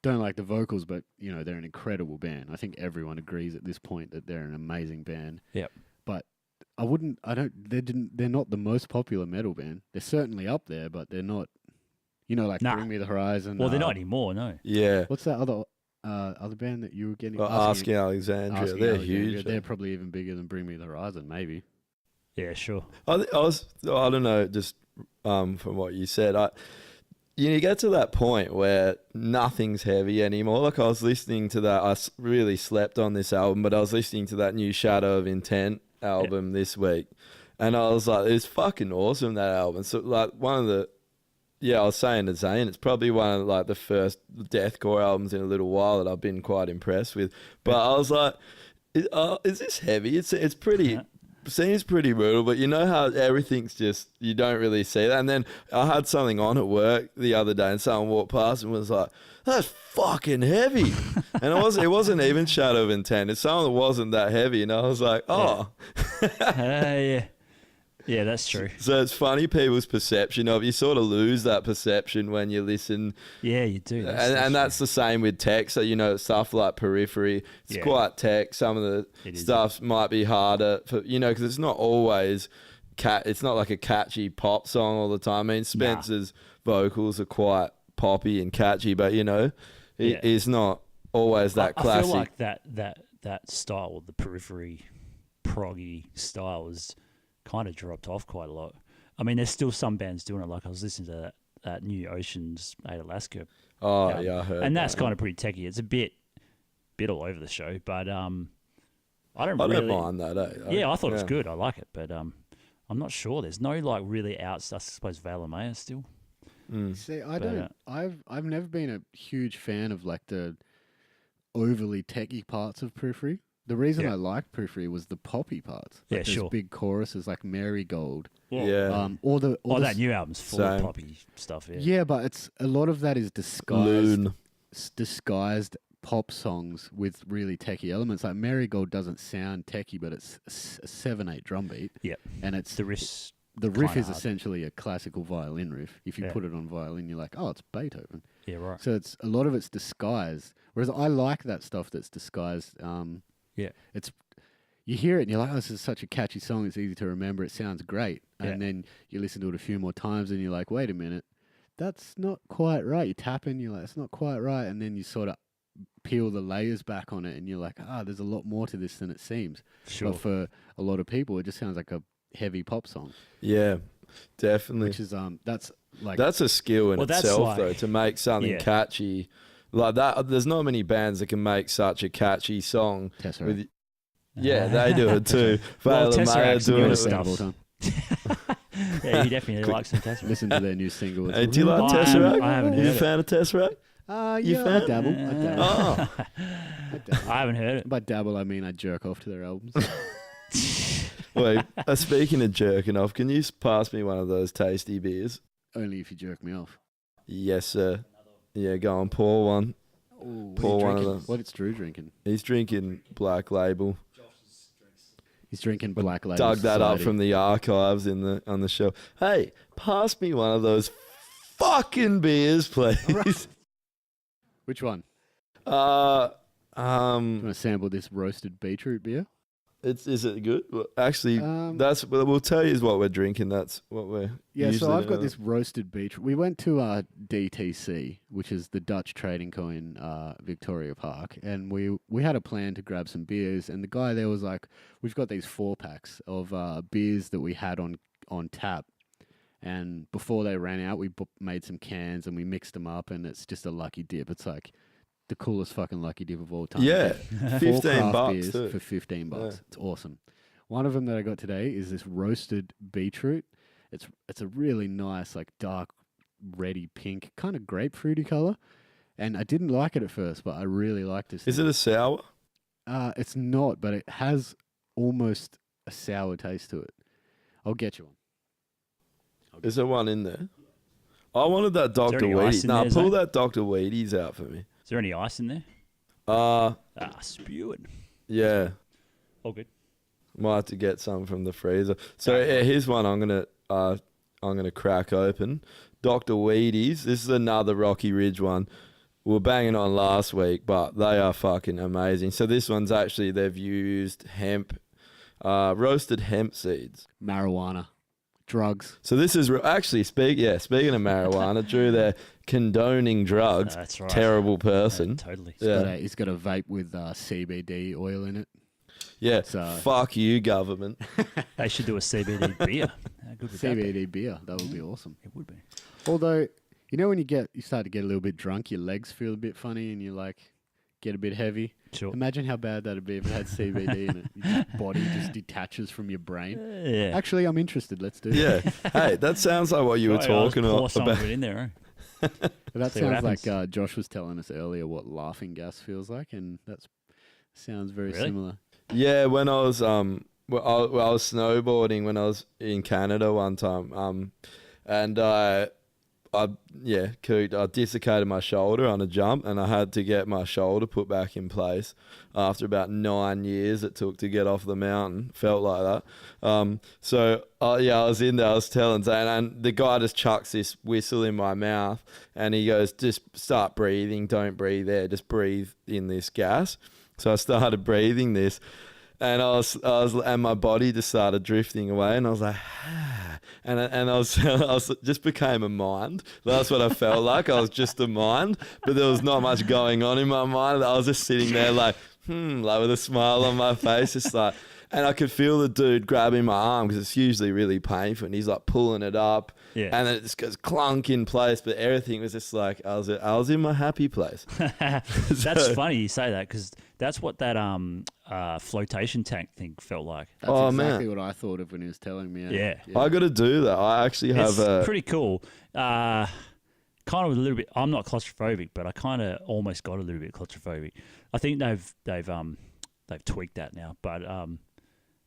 don't like the vocals, but they're an incredible band. I think everyone agrees at this point that they're an amazing band. Yep. But they're not the most popular metal band. They're certainly up there, but they're not. Like Nah. Bring Me the Horizon. Well, they're not anymore. No. Yeah. What's that other band that you were getting? Well, Asking Alexandria, Asking they're Alexandria. huge. They're probably even bigger than Bring Me the Horizon, maybe. Yeah. Sure. I don't know, just from what you said, you get to that point where nothing's heavy anymore. Like I was listening to that, really slept on this album, but I was listening to that new Shadow of Intent album this week, and I was like, it's fucking awesome, that album. So like one of the, I was saying to Zane, it's probably one of like the first deathcore albums in a little while that I've been quite impressed with. But I was like, is this heavy? It's pretty. Seems pretty brutal, but you know how everything's just, you don't really see that. And then I had something on at work the other day, and someone walked past and was like, "That's fucking heavy," and it wasn't even Shadow of Intent. It's something that wasn't that heavy, and I was like, "Oh, yeah, that's true." So it's funny, people's perception of, you sort of lose that perception when you listen. Yeah, you do. And that's the same with tech. So, stuff like Periphery, it's quite tech. Some of the stuff might be harder for, because it's not always it's not like a catchy pop song all the time. I mean, Spencer's vocals are quite poppy and catchy, but it's not always that classic. I feel like that style, the Periphery proggy style, is kind of dropped off quite a lot. I mean, there's still some bands doing it. Like I was listening to that new Ocean's 8 Alaska. Oh, yeah, I heard. And that's kind of pretty techy. It's a bit all over the show, but I don't mind that. I thought it was good. I like it, but I'm not sure. There's no like really I suppose Valemea still. See, I've never been a huge fan of like the overly techy parts of Periphery. The reason I liked Periphery was the poppy parts. Like those big choruses like Marigold. Yeah. Or that new album's full of poppy stuff. Yeah, but it's a lot of that is disguised pop songs with really techie elements. Like Marigold doesn't sound techie, but it's a 7/8 drum beat. Yeah. And it's the riff. The riff is essentially a classical violin riff. If you put it on violin, you're like, oh, it's Beethoven. Yeah, right. So a lot of it's disguised. Whereas I like that stuff that's disguised. You hear it and you're like, oh, this is such a catchy song. It's easy to remember. It sounds great. And then you listen to it a few more times and you're like, wait a minute, that's not quite right. You tap in, you're like, it's not quite right. And then you sort of peel the layers back on it and you're like, there's a lot more to this than it seems. Sure. But for a lot of people, it just sounds like a heavy pop song. Yeah, definitely. Which is, that's a skill in itself, though, to make something catchy. Like that, there's not many bands that can make such a catchy song. Tesseract. They do it too. Tesseract's doing new it stuff. all the time. Yeah, he definitely likes some Tesseract. Listen to their new single. Hey, do you like Tesseract? I haven't heard You it. a fan of Tesseract? I dabble. Oh. I haven't heard it. By dabble, I mean I jerk off to their albums. Wait, speaking of jerking off, can you pass me one of those tasty beers? Only if you jerk me off. Yes, sir. Yeah, go on, pour one. Ooh, Pour one of them. What's Drew drinking? He's drinking Black Label. He's drinking Black Label. Dug that up Society. from the archives on the show. Hey, pass me one of those fucking beers, please. Which one? You You want to sample this roasted beetroot beer? Is it good? Well, actually, we'll tell you what we're drinking. That's what we're So I've got this roasted beetroot. We went to DTC, which is the Dutch trading co in Victoria Park, and we had a plan to grab some beers. And the guy there was like, "We've got these 4-packs of beers that we had on tap, and before they ran out, we made some cans and we mixed them up, and it's just a lucky dip. It's like the coolest fucking lucky dip of all time. Yeah, 4 $15 craft beers too. for $15. Yeah. It's awesome. One of them that I got today is this roasted beetroot. It's a really nice, like dark, reddy pink, kind of grapefruity color. And I didn't like it at first, but I really like this. Is it a sour? It's not, but it has almost a sour taste to it. I'll get you one. Is there one in there? I wanted that there Dr. any ice Wheaties. in Nah, there, pull Zane? that Dr. Wheaties out for me. Is there any ice in there? Spewing. Yeah. All good. Might have to get some from the freezer. So here's one I'm gonna crack open. Dr. Wheaties. This is another Rocky Ridge one. We were banging on last week, but they are fucking amazing. So this one's actually, they've used hemp, roasted hemp seeds. Marijuana. Drugs. So this is actually speaking of marijuana, Drew, they're condoning drugs. That's right. Terrible person. Totally. Yeah. He's got a vape with CBD oil in it. Yeah. So- Fuck you, government. They should do a CBD beer. How good would that be? CBD beer. That would be awesome. It would be. Although, You know when you start to get a little bit drunk, your legs feel a bit funny, and you like get a bit heavy. Sure. Imagine how bad that'd be if it had CBD in it. Your body just detaches from your brain. Yeah. Actually, I'm interested. Let's do it. Yeah. Hey, that sounds like what you were talking Pour some about. of it in there. Eh? But that See what sounds like Josh was telling us earlier what laughing gas feels like, and that sounds very Really? similar. Yeah, when I was well, I was snowboarding when I was in Canada one time, and I cooked. I dislocated my shoulder on a jump, and I had to get my shoulder put back in place after about 9 years it took to get off the mountain. Felt like that. So I was in there. I was telling Zane, and the guy just chucks this whistle in my mouth, and he goes, "Just start breathing. Don't breathe there. Just breathe in this gas." So I started breathing this. And and my body just started drifting away, and I was like, and I was just became a mind. That's what I felt like. I was just a mind, but there was not much going on in my mind. I was just sitting there like with a smile on my face, just like, and I could feel the dude grabbing my arm because it's usually really painful, and he's like pulling it up, and then it just goes clunk in place. But everything was just like I was in my happy place. That's funny you say that because that's what that flotation tank thing felt like. That's Oh, exactly man. what I thought of when he was telling me. Yeah. I got to do that. I actually have It's pretty cool. Kind of a little bit. I'm not claustrophobic, but I kind of almost got a little bit claustrophobic. I think they've tweaked that now, but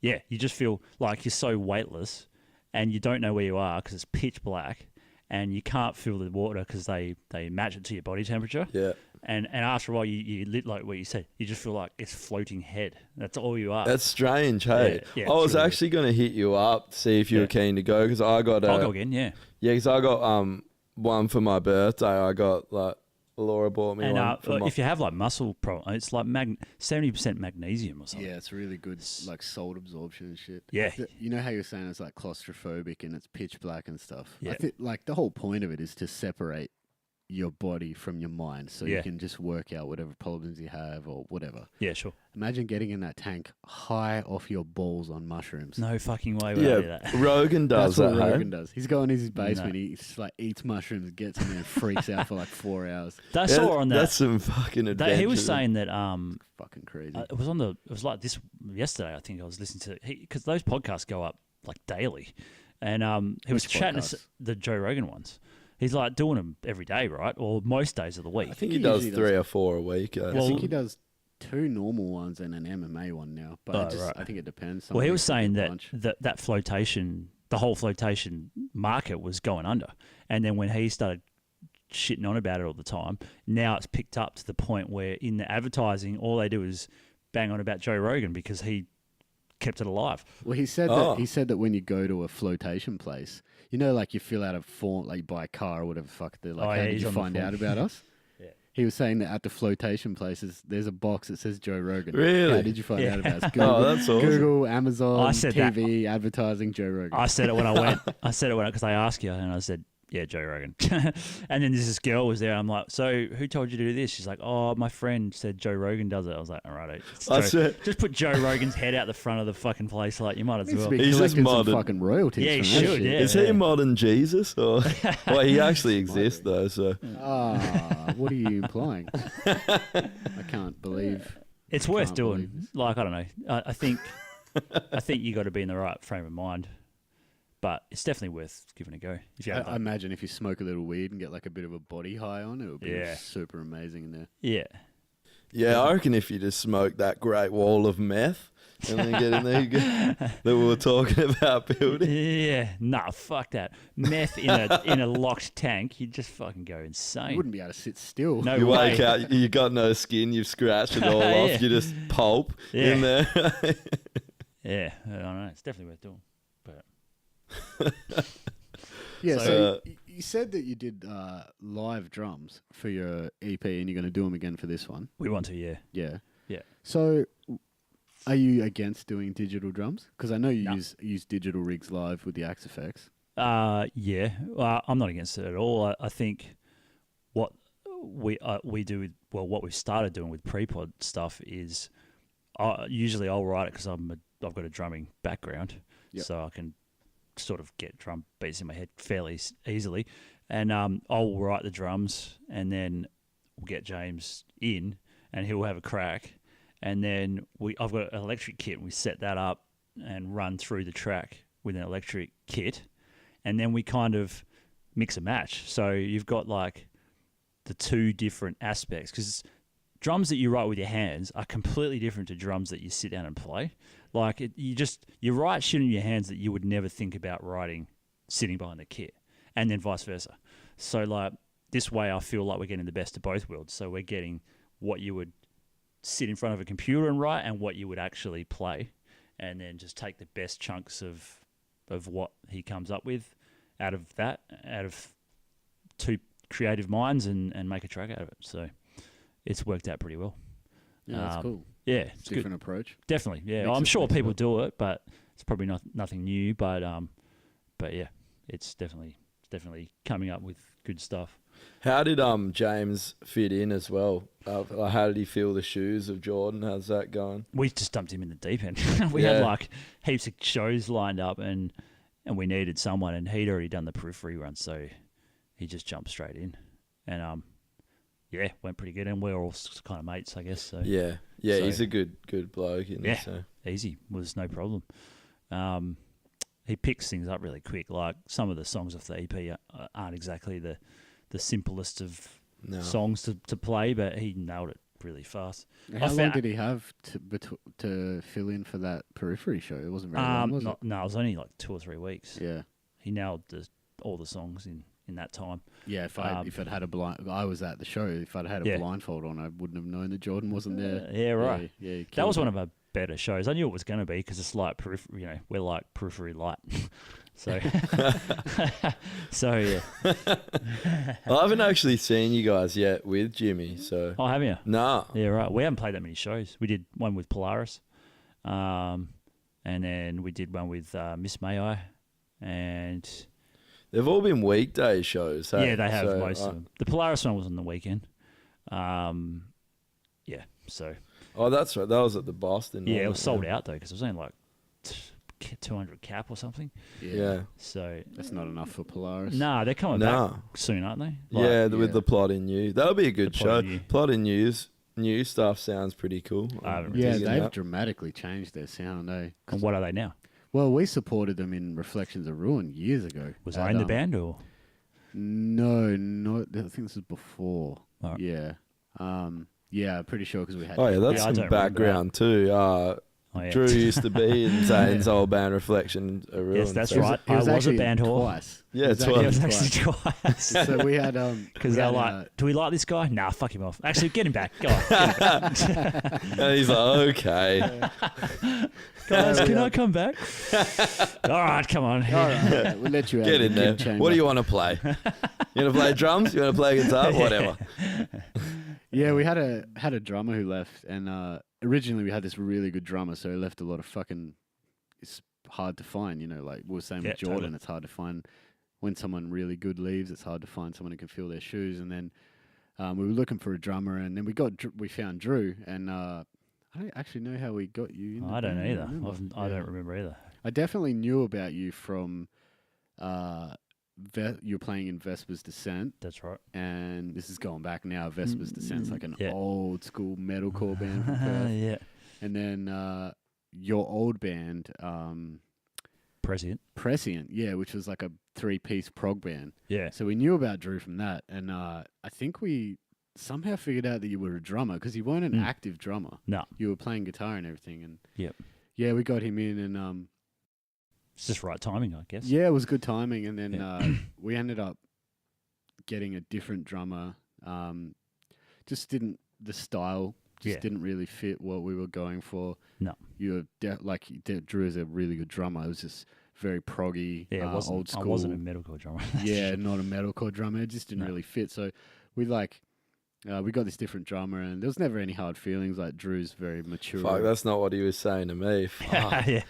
yeah, you just feel like you're so weightless, and you don't know where you are because it's pitch black, and you can't feel the water because they match it to your body temperature. Yeah. And after a while, you lit like what you said. You just feel like it's floating head. That's all you are. That's strange, hey. Yeah, I was it's really actually going to hit you up, see if you were keen to go, because I got I'll go again. Yeah. Yeah, because I got one for my birthday. I got like Laura bought me And one. For my, if you have like muscle problem, it's like 70% magnesium or something. Yeah, it's really good, like salt absorption and shit. Yeah. You know how you're saying it's like claustrophobic and it's pitch black and stuff? Yeah. I think like the whole point of it is to separate your body from your mind so you can just work out whatever problems you have or whatever. Yeah, sure. Imagine getting in that tank high off your balls on mushrooms. No fucking way would I do that. Rogan does That's that. what Hey? Rogan does. He's going in his basement. No. He just like eats mushrooms, gets in there, and freaks out for like 4 hours. I saw on that. That's some fucking adventure. He was saying that Fucking crazy. it was like this yesterday. I think I was listening to because those podcasts go up like daily, and he was Which chatting podcasts? the Joe Rogan ones. He's like doing them every day, right? Or most days of the week. I think He he does usually 3 does. or 4 a week. I well- think he does 2 normal ones and an MMA one now. But Oh, right. I think it depends. Some Well, he was weeks he'll do saying a that, bunch. that flotation, the whole flotation market was going under. And then when he started shitting on about it all the time, now it's picked up to the point where in the advertising, all they do is bang on about Joe Rogan because he kept it alive. Well, he said that when you go to a flotation place, you know, like you fill out a form, like you buy a car or whatever. Fuck, they're like, Oh, how yeah, did he's you on the find out form. about us? Yeah. He was saying that at the flotation places, there's a box that says Joe Rogan. Really? How did you find out about us? Oh, Google, that's awesome. Google, Amazon, I said that. TV, advertising, Joe Rogan. I said it when I went. Because I asked you, and I said, "Yeah, Joe Rogan." And then this girl was there. I'm like, "So who told you to do this?" She's like, "Oh, my friend said Joe Rogan does it." I was like, "All right, just put Joe Rogan's head out the front of the fucking place. Like you might as Needs well." to be He's just collecting some modern. fucking royalties. Yeah, he from that should, shit. yeah. Is he modern Jesus? Or well, he actually exists be. though. So Ah, what are you implying? I can't believe. It's I worth can't doing. believe this. Like I don't know. I think you got to be in the right frame of mind, but it's definitely worth giving it a go if you I, have I imagine if you smoke a little weed and get like a bit of a body high on, it would be Yeah. super amazing in there. Yeah. yeah, I reckon if you just smoke that great wall of meth and then get in there, you get, that we were talking about building. Yeah. Nah, fuck that. Meth in a locked tank, you'd just fucking go You insane. wouldn't be able to sit still. No You way. wake up, you got no skin, you've scratched it all Yeah. off, you just pulp in there. Yeah, I don't know. It's definitely worth doing. Yeah, So- so you said that you did live drums for your EP and you're going to do them again for this one. We want to, yeah. Yeah. Yeah. So are you against doing digital drums? Because I know you No. use digital rigs live with the Axe Effects. Yeah. I'm not against it at all. I think what we do with, well, what we've started doing with pre-pod stuff is usually I'll write it because I've got a drumming background, Yep. so I can sort of get drum beats in my head fairly easily. And I'll write the drums, and then we'll get James in, and he'll have a crack. And then I've got an electric kit, and we set that up and run through the track with an electric kit. And then we kind of mix and match. So you've got like the two different aspects, because drums that you write with your hands are completely different to drums that you sit down and play. Like you write shit in your hands that you would never think about writing sitting behind the kit, and then vice versa. So like this way, I feel like we're getting the best of both worlds. So we're getting what you would sit in front of a computer and write, and what you would actually play, and then just take the best chunks of what he comes up with out of two creative minds, and make a track out of it. So it's worked out pretty well. Yeah, that's cool. Yeah, it's Different good. approach. Definitely. Yeah, Makes I'm it- sure makes it people work. do it, but it's probably nothing new. But yeah, it's definitely coming up with good stuff. How did James fit in as well? Like, how did he feel the shoes of Jordan? How's that going? We just dumped him in the deep end. We Yeah. had like heaps of shows lined up, and we needed someone, and he'd already done the periphery run, so he just jumped straight in, and yeah, went pretty good, and we're all kind of mates, I guess. So Yeah, So- he's a good bloke. Isn't he? Yeah. So. easy, was no problem. He picks things up really quick. Like some of the songs off the EP aren't exactly the simplest of No. songs to play, but he nailed it really fast. How long found- did he have to fill in for that periphery show? It wasn't very long, was it? No, it was only like 2 or 3 weeks. Yeah. He nailed all the songs in that time. Yeah, if I'd had a blind, I was at the show. If I'd had a Yeah. blindfold on, I wouldn't have known that Jordan wasn't there. Yeah, right. Yeah, That was one of our better shows. I knew it was going to be, because it's like we're like periphery light. So, so yeah. I haven't actually seen you guys yet with Jimmy. So Oh, have you? nah. Yeah, right. We haven't played that many shows. We did one with Polaris, and then we did one with Miss May I, and They've all been weekday shows. Hey? yeah, they have So, most of them. The Polaris one was on the weekend. Yeah, so Oh, that's right. That was at the Boston. yeah, it wasn't was sold out though, because it was only like 200 cap or something. Yeah. So That's not enough for Polaris. nah, they're coming Nah. back soon, aren't they? Yeah, with yeah. the plot in you. That'll be a good The show. Plot in You. Plot in news. New stuff sounds pretty cool. I haven't I'm really Yeah, digging they've that. dramatically changed their sound, eh? And what are they now? Well, we supported them in Reflections of Ruin years ago. Was at, I in the band or? No, I think this was before. Alright. Yeah. Yeah, pretty sure because we had. Oh yeah, that's Yeah, I some don't remember background too. Oh, yeah. Drew used to be in Zane's old band Reflection of Ruin. Yes, that's so- right. It was I was a actually band whore. twice. Yeah, It was twice. Yeah, it was actually actually twice. So we had Because we they're had, like, do we like this guy? Nah, fuck him off. Actually, get him back. Go on. Get him back. And he's like, okay. Guys, can I come back? All right, come on. all right, we'll let you out Get of in the there. gig chamber. What do you want to play? You want to play drums? You want to play guitar? Whatever. Yeah, we had a drummer who left, and originally we had this really good drummer, so he left a lot of fucking. It's hard to find, like we were saying Yeah, with Jordan. totally. It's hard to find when someone really good leaves. It's hard to find someone who can fill their shoes. And then we were looking for a drummer, and then we found Drew, and I don't actually know how we got you. In the I don't band, either. remember. I Yeah. don't remember either. I definitely knew about you from. You're playing in Vesper's Descent, That's right. and this is going back now. Vesper's Descent's like an Yeah. old school metalcore band from Perth. Yeah. And then your old band, Prescient. Prescient, yeah, which was like a 3-piece prog band. Yeah. So we knew about Drew from that, and I think we somehow figured out that you were a drummer because you weren't an active drummer. No. You were playing guitar and everything, and Yep. yeah, we got him in, and It's just right timing, I guess. yeah, it was good timing. And then Yeah. we ended up getting a different drummer. Just didn't the style. Just Yeah. didn't really fit what we were going for. No. You were Drew is a really good drummer. It was just very proggy, Yeah, it wasn't, old school. I wasn't a metalcore drummer. Yeah, not a metalcore drummer. It just didn't No. really fit. So we we got this different drummer, and there was never any hard feelings. Like Drew's very mature. Fuck, that's not what he was saying to me. Fuck. Yeah.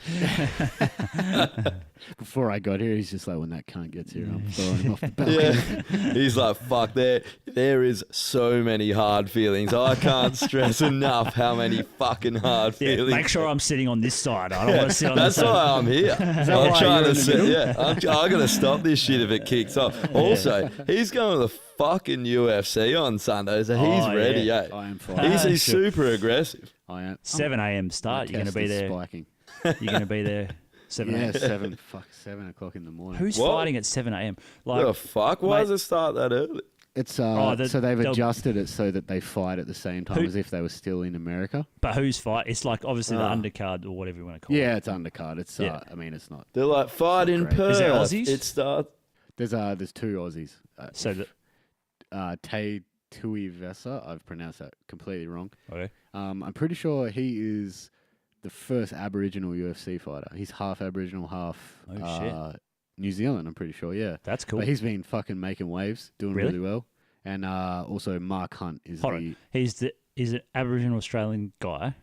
Before I got here, he's just like, when that cunt gets here, I'm throwing him off the balcony. Yeah. He's like, fuck, there is so many hard feelings. I can't stress enough how many fucking hard Yeah, feelings. make sure I'm sitting on this side. I don't want to sit on That's this side. why I'm here. I'm why trying you're to in the sit. middle? Yeah, I'm going to stop this shit if it kicks off. Also, he's going to the fucking UFC on Sunday, so he's Oh, ready. yeah. Eh? I am fine. He's Sure. super aggressive. I am. 7 a.m. My start. You're going to test be is there. Spiking. You're going to be there 7 Yeah, a.m. 7 o'clock in the morning. Who's What? fighting at 7 a.m.? What the Like, fuck? Why mate- does it start that early? It's Oh, so they've they'll- adjusted it so that they fight at the same time Who- as if they were still in America. but who's fight? It's like obviously the Ah. undercard or whatever you want to call it. Yeah, it's undercard. It's Yeah. I mean, it's not. They're like, fight in great. Perth. Is there Aussies? It starts. There's 2 Aussies. So Tay Tuivasa, I've pronounced that completely wrong. okay. I'm pretty sure he is the first Aboriginal UFC fighter. He's half Aboriginal, half Oh, shit. New Zealand. I'm pretty sure. Yeah, That's cool. but he's been fucking making waves, doing Really? really well. And also Mark Hunt is Hold on. He's an Aboriginal Australian guy.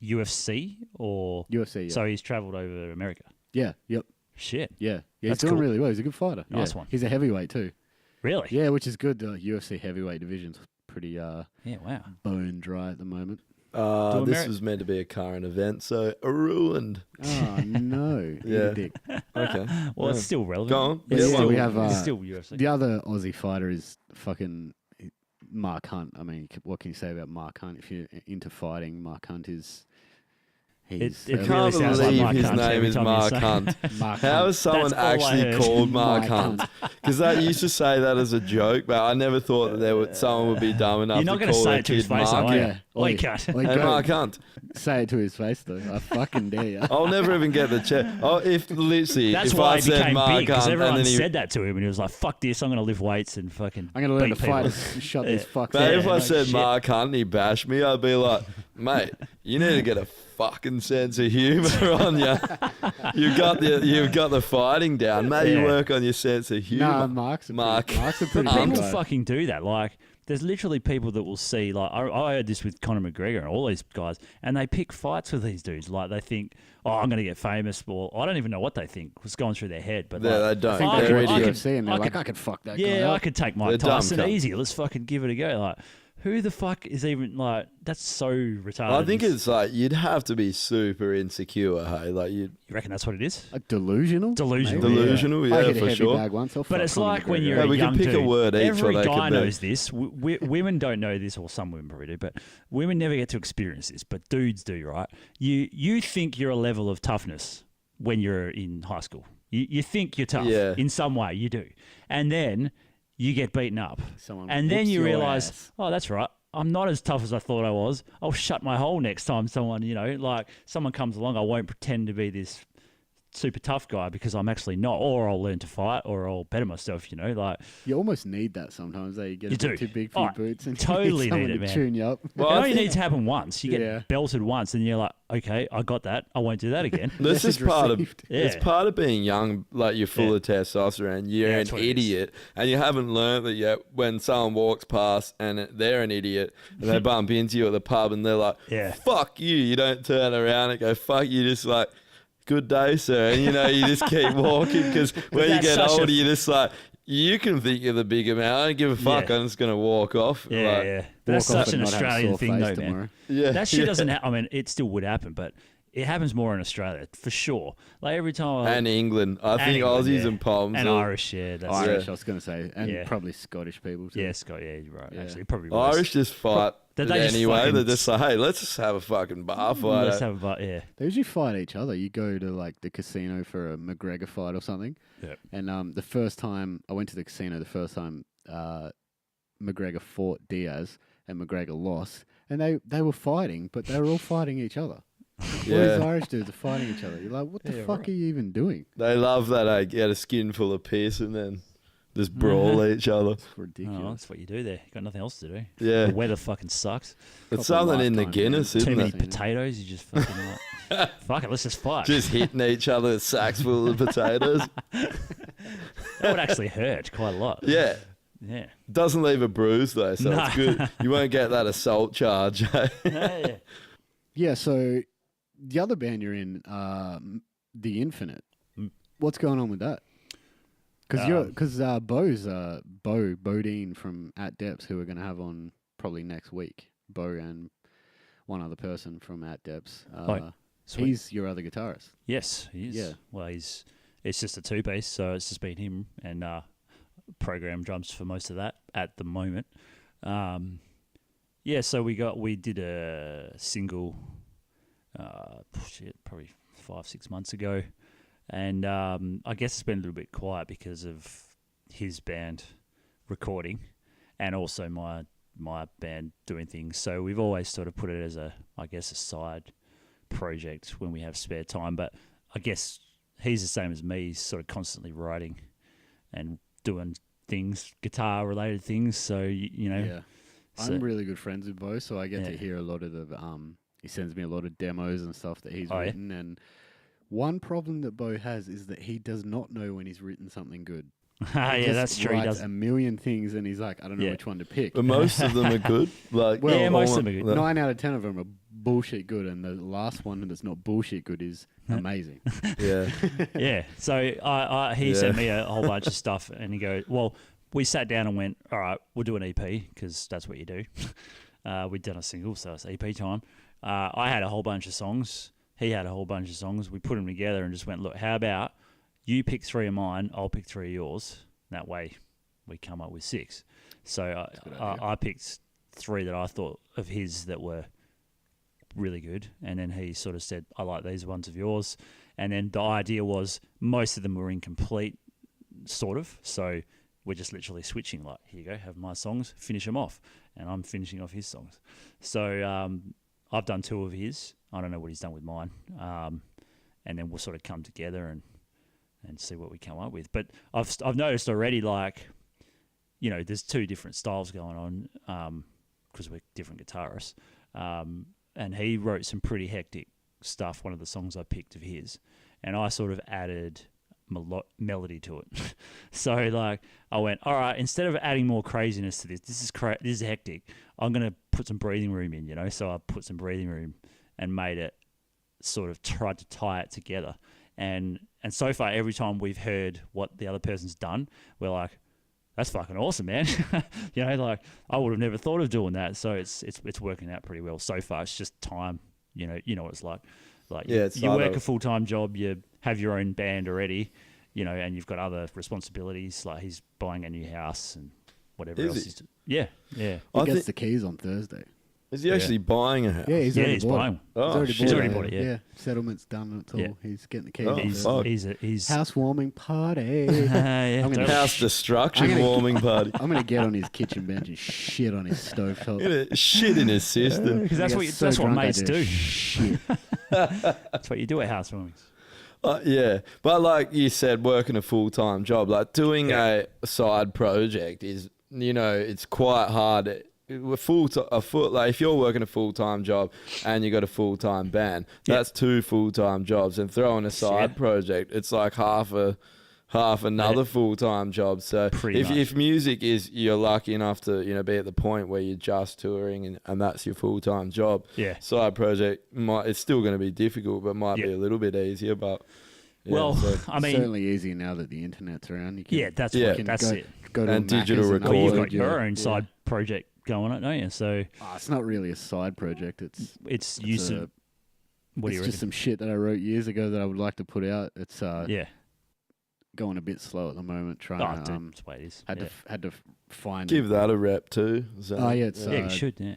UFC or UFC. Yeah. so he's travelled over America. yeah. Yep. Shit. Yeah. He's That's doing cool. really well. He's a good fighter. Nice yeah. one. He's a heavyweight too. Really? Yeah, which is good. The UFC heavyweight division's pretty Yeah. Wow. bone dry at the moment. Do This Ameri- was meant to be a current event, so ruined. Oh no. Eat a Yeah. dick. Okay. Well, it's Yeah. still relevant. Go on. It's Yeah, still, well, we have, it's uh, still UFC. The other Aussie fighter is fucking Mark Hunt. I mean, what can you say about Mark Hunt? If you're into fighting, Mark Hunt is. He's It I really can't sounds like believe Mark his Hunt name every is time you Mark say it. Hunt. Mark How Hunt. is someone That's all I actually heard. called Mark Mark Hunt? Because I used to say that as a joke, but I never thought that someone would be dumb enough You're not to going to call say their it to his kid face, Mark. are you? Yeah. Oi, Oi. cunt. Oi, Hey, go. Mark Hunt. Say it to his face though. I fucking dare you. I'll never even get the check. Oh, if literally, That's if why I he said became Mark big because Hunt and everyone then he, said that to him, and he was like, "Fuck this! I'm going to lift weights and fucking." I'm gonna learn to beat people." fight and shut these fucks but up. if I no said shit. Mark Hunt and he bashed me, I'd be like, mate, you need to get a fucking sense of humour on you. You've got the fighting down. Maybe Yeah. work on your sense of humour. Nah, Mark's a pretty But good people guy. fucking do that. Like, there's literally people that will see. Like, I heard this with Conor McGregor and all these guys, and they pick fights with these dudes. Like, they think, "Oh, I'm going to get famous." Well, I don't even know what they think was going through their head. But Yeah, like, they don't. if I They're could- idiots. I could- UFC and they're I like, could- I could fuck that guy Yeah, I up. could take They're Mike dumb Tyson cunts. easy. Let's fucking give it a go. Like, who the fuck is even like? That's so retarded. I think it's like you'd have to be super insecure, hey? Like You reckon that's what it is? Delusional? Delusional. Maybe. Delusional, I yeah, hit a for heavy sure. bag once. I'll But fuck it's Conor like when McGregor. you're Yeah, a we young can pick a dude. word each Every or they guy could be. knows this. Women don't know this, or some women probably do, but women never get to experience this. But dudes do, right? You think you're a level of toughness when you're in high school. You think you're tough Yeah. in some way. You do, and then you get beaten up, Someone and then whoops you your realize, ass. oh, that's right. I'm not as tough as I thought I was. I'll shut my hole next time someone, like someone comes along. I won't pretend to be this super tough guy because I'm actually not, or I'll learn to fight, or I'll better myself. Like You almost need that sometimes. You get You a do. bit too big for Oh, your boots and totally you need someone need it, to man. tune you up. Well, it I only think needs to happen once. You get Yeah. belted once, and you're like, okay, I got that. I won't do that again. this is Message part of received. it's Yeah. part of being young. Like you're full Yeah. of testosterone. You're Yeah, an that's what it is. idiot, and you haven't learned that yet. When someone walks past and they're an idiot, and they bump into you at the pub, and they're like, Yeah. "Fuck you!" You don't turn around and go, "Fuck you!" Just like, "Good day, sir," and you just keep walking because when you that's get such a- older, you're just like. You can think you're the bigger man. I don't give a fuck. Yeah. I'm just gonna walk off. Yeah, Like, yeah. But that's Walk off such an and not have a Australian sore thing, face though, man. tomorrow. Yeah, That shit yeah. doesn't. I mean, it still would happen, but it happens more in Australia for sure. Like every time, And England. I think England, Aussies yeah. and Poms. and are- Irish, yeah, that's Irish, Yeah. I was going to say. And Yeah. probably Scottish people too. yeah, Scott, yeah, you're right. Yeah. Actually, probably worse. Irish just fight Did they just anyway. fucking They're just like, hey, let's just have a fucking bar fight. Let's have a but yeah. They usually fight each other. You go to like the casino for a McGregor fight or something. Yep. And the first time I went to the casino, McGregor fought Diaz and McGregor lost. And they were fighting, but they were all fighting each other. All these Yeah. Irish dudes are fighting each other. You're like, what the Yeah, fuck right. are you even doing? They love that they get a skin full of piss and then just brawl each other. It's Oh, ridiculous. that's what you do there. You got nothing else to do. Yeah. The weather fucking sucks. It's Proper something in the lifetime, Guinness, man. Too isn't many it? potatoes. You just fucking like, fuck it. Let's just fight. Just hitting each other with sacks full of potatoes. That would actually hurt quite a lot. Yeah. Yeah. Doesn't leave a bruise though, so No. it's good. You won't get that assault charge. Yeah. Yeah, so the other band you're in, The Infinite. Mm. What's going on with that? Because Bo's Bodine from At Depths, who we're going to have on probably next week. Bo and one other person from At Depths. Sweet. He's your other guitarist. Yes, he is. Yeah. Well, it's just a 2-piece, so it's just been him and program drums for most of that at the moment. Yeah, so we did a single, probably 5-6 months ago, and I guess it's been a little bit quiet because of his band recording, and also my band doing things. So we've always sort of put it as a side project when we have spare time. But I guess he's the same as me. He's sort of constantly writing and doing things, guitar related things. So you know. Yeah. I'm really good friends with Bo, so I get to hear a lot of the. He sends me a lot of demos and stuff that he's written. Yeah? And one problem that Bo has is that he does not know when he's written something good. Yeah, that's true. He does a million things, and he's like, I don't know which one to pick. But most of them are good. Like, well, most of them are good. 9 out of 10 of them are bullshit good, and the last one that's not bullshit good is amazing. Yeah. Yeah. So he sent me a whole bunch of stuff, and he goes, well, we sat down and went, all right, we'll do an EP because that's what you do. We'd done a single, so it's EP time. I had a whole bunch of songs. He had a whole bunch of songs. We put them together and just went, look, how about you pick 3 of mine, I'll pick 3 of yours. That way we come up with 6. So I picked 3 that I thought of his that were really good. And then he sort of said, I like these ones of yours. And then the idea was most of them were incomplete, sort of. So we're just literally switching, like, here you go, have my songs, finish them off. And I'm finishing off his songs. So I've done 2 of his. I don't know what he's done with mine. And then we'll sort of come together and see what we come up with. But I've noticed already, like, you know, there's 2 different styles going on because we're different guitarists. And he wrote some pretty hectic stuff, one of the songs I picked of his. And I sort of added melody to it. So, like, I went, all right, instead of adding more craziness to this is hectic, I'm going to put some breathing room in, you know? So I put some breathing room and made it, sort of tried to tie it together. And so far, every time we've heard what the other person's done, we're like, that's fucking awesome, man. You know, like, I would have never thought of doing that. So it's working out pretty well so far. It's just time, you know what it's like. Like, you work a full-time job, you have your own band already, you know, and you've got other responsibilities, like he's buying a new house and whatever else he's doing. Yeah. He gets the keys on Thursday. Is he actually buying a house? Yeah, he's buying. He's already bought it. Yeah, settlement's done. It's all. Yeah. He's getting the keys. He's housewarming party. House destruction warming party. I'm gonna get on his kitchen bench and shit on his stovetop. Shit in his system. Because that's what mates do. Shit. That's what you do at housewarmings. Yeah, but like you said, working a full-time job, like doing a side project is, you know, it's quite hard. Like if you're working a full-time job and you got a full-time band, that's 2 full-time jobs, and throwing a side project, it's like half another full-time job. So if music is, you're lucky enough to, you know, be at the point where you're just touring and that's your full-time job. Yeah. Side project it's still going to be difficult, but might be a little bit easier. But I mean, certainly easier now that the internet's around. You can, that's it. Go to digital recording. Well, you've got your own side project going on, don't you? So it's not really a side project. It's using. What do you reckon? Just some shit that I wrote years ago that I would like to put out. It's going a bit slow at the moment. Trying to that's the way it is. Had to find. Give that a rep too. It's you should. Yeah.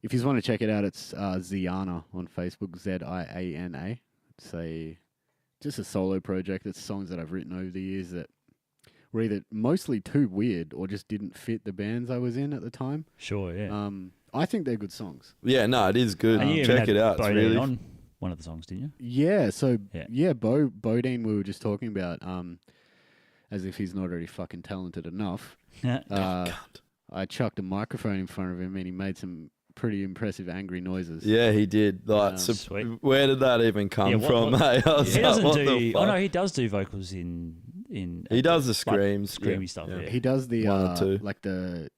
If you want to check it out, it's Ziana on Facebook. ZIANA. It's just a solo project. It's songs that I've written over the years that were either mostly too weird or just didn't fit the bands I was in at the time. Sure, yeah. I think they're good songs. Yeah, no, it is good. Check it out. It's really on one of the songs, didn't you? Yeah, so Bodine we were just talking about, as if he's not already fucking talented enough. I chucked a microphone in front of him and he made some pretty impressive angry noises. Yeah, he did. Like, sweet. Where did that even come from? Hey, he doesn't do. Oh no, he does do vocals in in. He does the like, screams. screamy stuff. Yeah. Yeah. He does the One or two. like the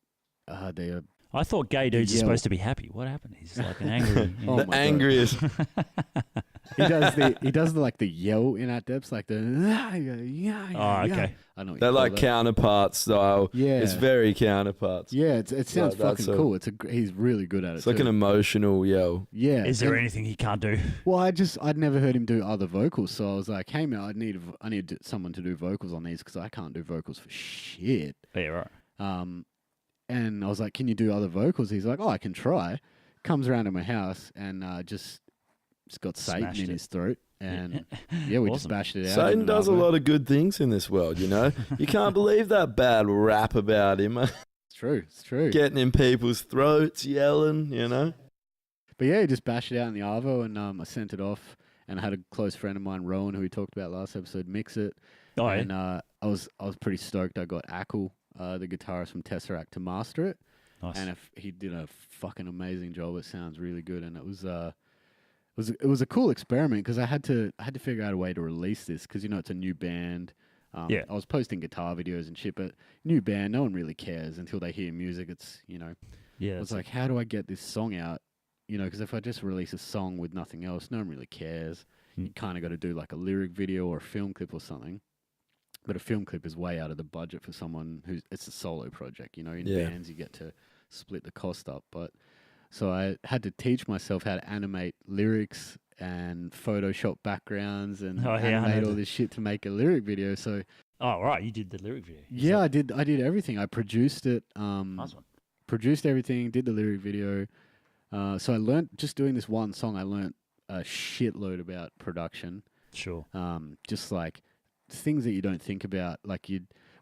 I thought gay dudes are yell. supposed to be happy. What happened? He's like an angry. Oh The my God. angriest. he does the like the yell in At Depths, like the Oh, okay. I know what They're you call like that. counterpart style. Yeah. It's very counterparts. Yeah, it sounds Like, fucking cool. He's really good at it. It's like too. an emotional yell. Yeah. Is there and- anything he can't do? Well, I'd never heard him do other vocals, so I was like, hey man, I need someone to do vocals on these because I can't do vocals for shit. Yeah, right. And I was like, can you do other vocals? He's like, oh, I can try. Comes around to my house and just got Satan Smashed in it. his throat. And yeah, we just Awesome. bashed it out. Satan in an does a arvo. lot of good things in this world, you know? You can't believe that bad rap about him. It's true. It's true. Getting in people's throats, yelling, you know? But yeah, he just bashed it out in the Arvo, and I sent it off. And I had a close friend of mine, Rowan, who we talked about last episode, mix it. Oh, yeah. And I was pretty stoked. I got Ackle, the guitarist from Tesseract, to master it. Nice. And he did a fucking amazing job. It sounds really good, and it was a cool experiment because I had to figure out a way to release this because it's a new band. Yeah. I was posting guitar videos and shit, but new band, no one really cares until they hear music. It's yeah. I was like, how do I get this song out? Because if I just release a song with nothing else, no one really cares. You kind of got to do like a lyric video or a film clip or something. But a film clip is way out of the budget for someone it's a solo project. In Yeah. bands, you get to split the cost up. But so I had to teach myself how to animate lyrics and Photoshop backgrounds and Oh, yeah, I animate know all that. this shit to make a lyric video. So Oh, right. You did the lyric video. yeah, I did everything. I produced it. Nice one. Produced everything, did the lyric video. So I learned, just doing this one song, I learned a shitload about production. Sure. Just like things that you don't think about. Like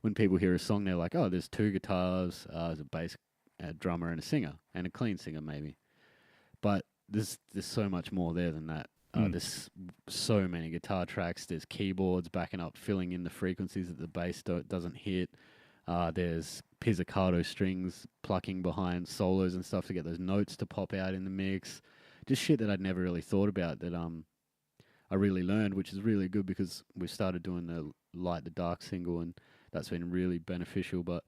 when people hear a song, they're like, oh, there's two guitars, there's a bass, a drummer, and a singer, and a clean singer maybe. But there's so much more there than that. There's so many guitar tracks. There's keyboards backing up, filling in the frequencies that the bass doesn't hit. There's pizzicato strings plucking behind solos and stuff to get those notes to pop out in the mix. Just shit that I'd never really thought about that I really learned, which is really good because we started doing the Light the Dark single and that's been really beneficial. But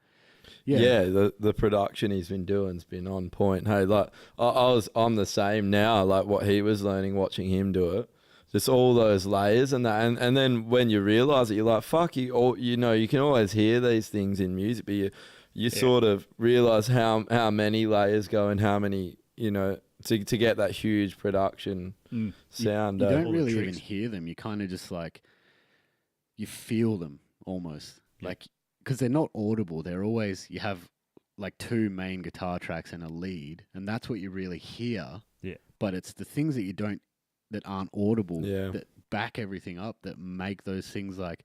yeah, the production he's been doing's been on point. Hey, like I'm the same now. Like what he was learning, watching him do it, just all those layers and that, and then when you realize it, you're like, fuck you. You can always hear these things in music, but you sort of realize how many layers go and how many to get that huge production sound. you don't all the really even tricks. hear them. You kind of just like you feel them almost like. Because they're not audible. They're always, you have like two main guitar tracks and a lead, and that's what you really hear. Yeah. But it's the things that aren't audible Yeah. that back everything up, that make those things like,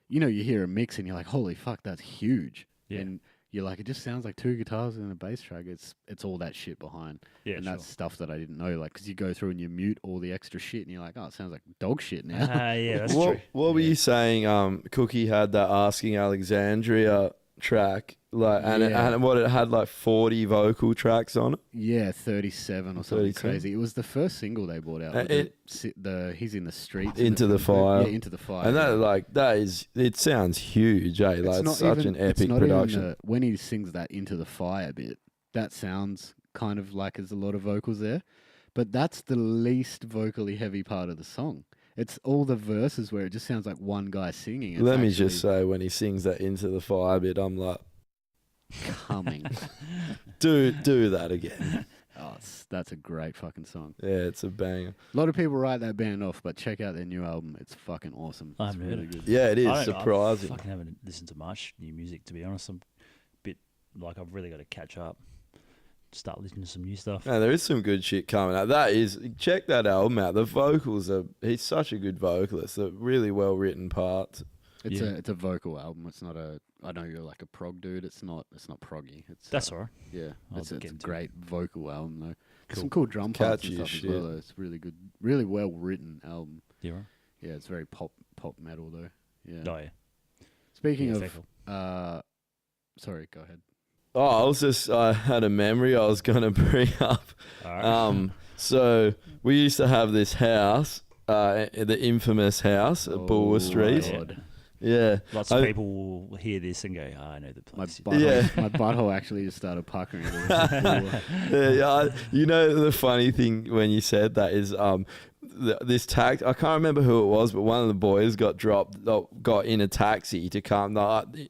you hear a mix and you're like, holy fuck, that's huge. Yeah. And you're like, it just sounds like two guitars and a bass track. It's all that shit behind. Yeah, and sure. that's stuff that I didn't know. Like, because you go through and you mute all the extra shit and you're like, oh, it sounds like dog shit now. Yeah, that's what true. What were you saying? Cookie had that Asking Alexandria track, like, and Yeah. it had like 40 vocal tracks on it. Yeah, 37 or something 37. crazy. It was the first single they brought out. And with the He's in the Streets. Into the Fire. Yeah, Into the Fire. And yeah. it sounds huge, eh? Like it's such an it's epic not even production. when he sings that Into the Fire bit, that sounds kind of like there's a lot of vocals there. But that's the least vocally heavy part of the song. It's all the verses where it just sounds like one guy singing. It's Let me just actually say, when he sings that Into the Fire bit, I'm like, coming. do that again. Oh, that's a great fucking song. Yeah, it's a banger. A lot of people write that band off, but check out their new album. It's fucking awesome. I It's haven't heard really it. good. Yeah, it is I surprising. fucking haven't listened to much new music, to be honest. I'm a bit like I've really got to catch up, start listening to some new stuff. No, there is some good shit coming out. Check that album out. The vocals he's such a good vocalist. The really well written parts. It's a vocal album. It's not I know you're like a prog dude. It's not proggy. That's all right. Yeah, I'll it's a get into it. great vocal album though. Cool. Some cool drum parts and Catchy stuff as as shit. well. Though. It's really good, really well written album. Yeah, right. Yeah, it's very pop metal though. Yeah. Oh, yeah. Speaking Yeah, of, fair call. sorry, go ahead. Oh, I had a memory I was going to bring up. All right. So we used to have this house, the infamous house at Bulwer Street. God. Yeah. Lots of people will hear this and go, I know the My place. butthole actually just started puckering. You know, the funny thing when you said that is this taxi, I can't remember who it was, but one of the boys got in a taxi to come quite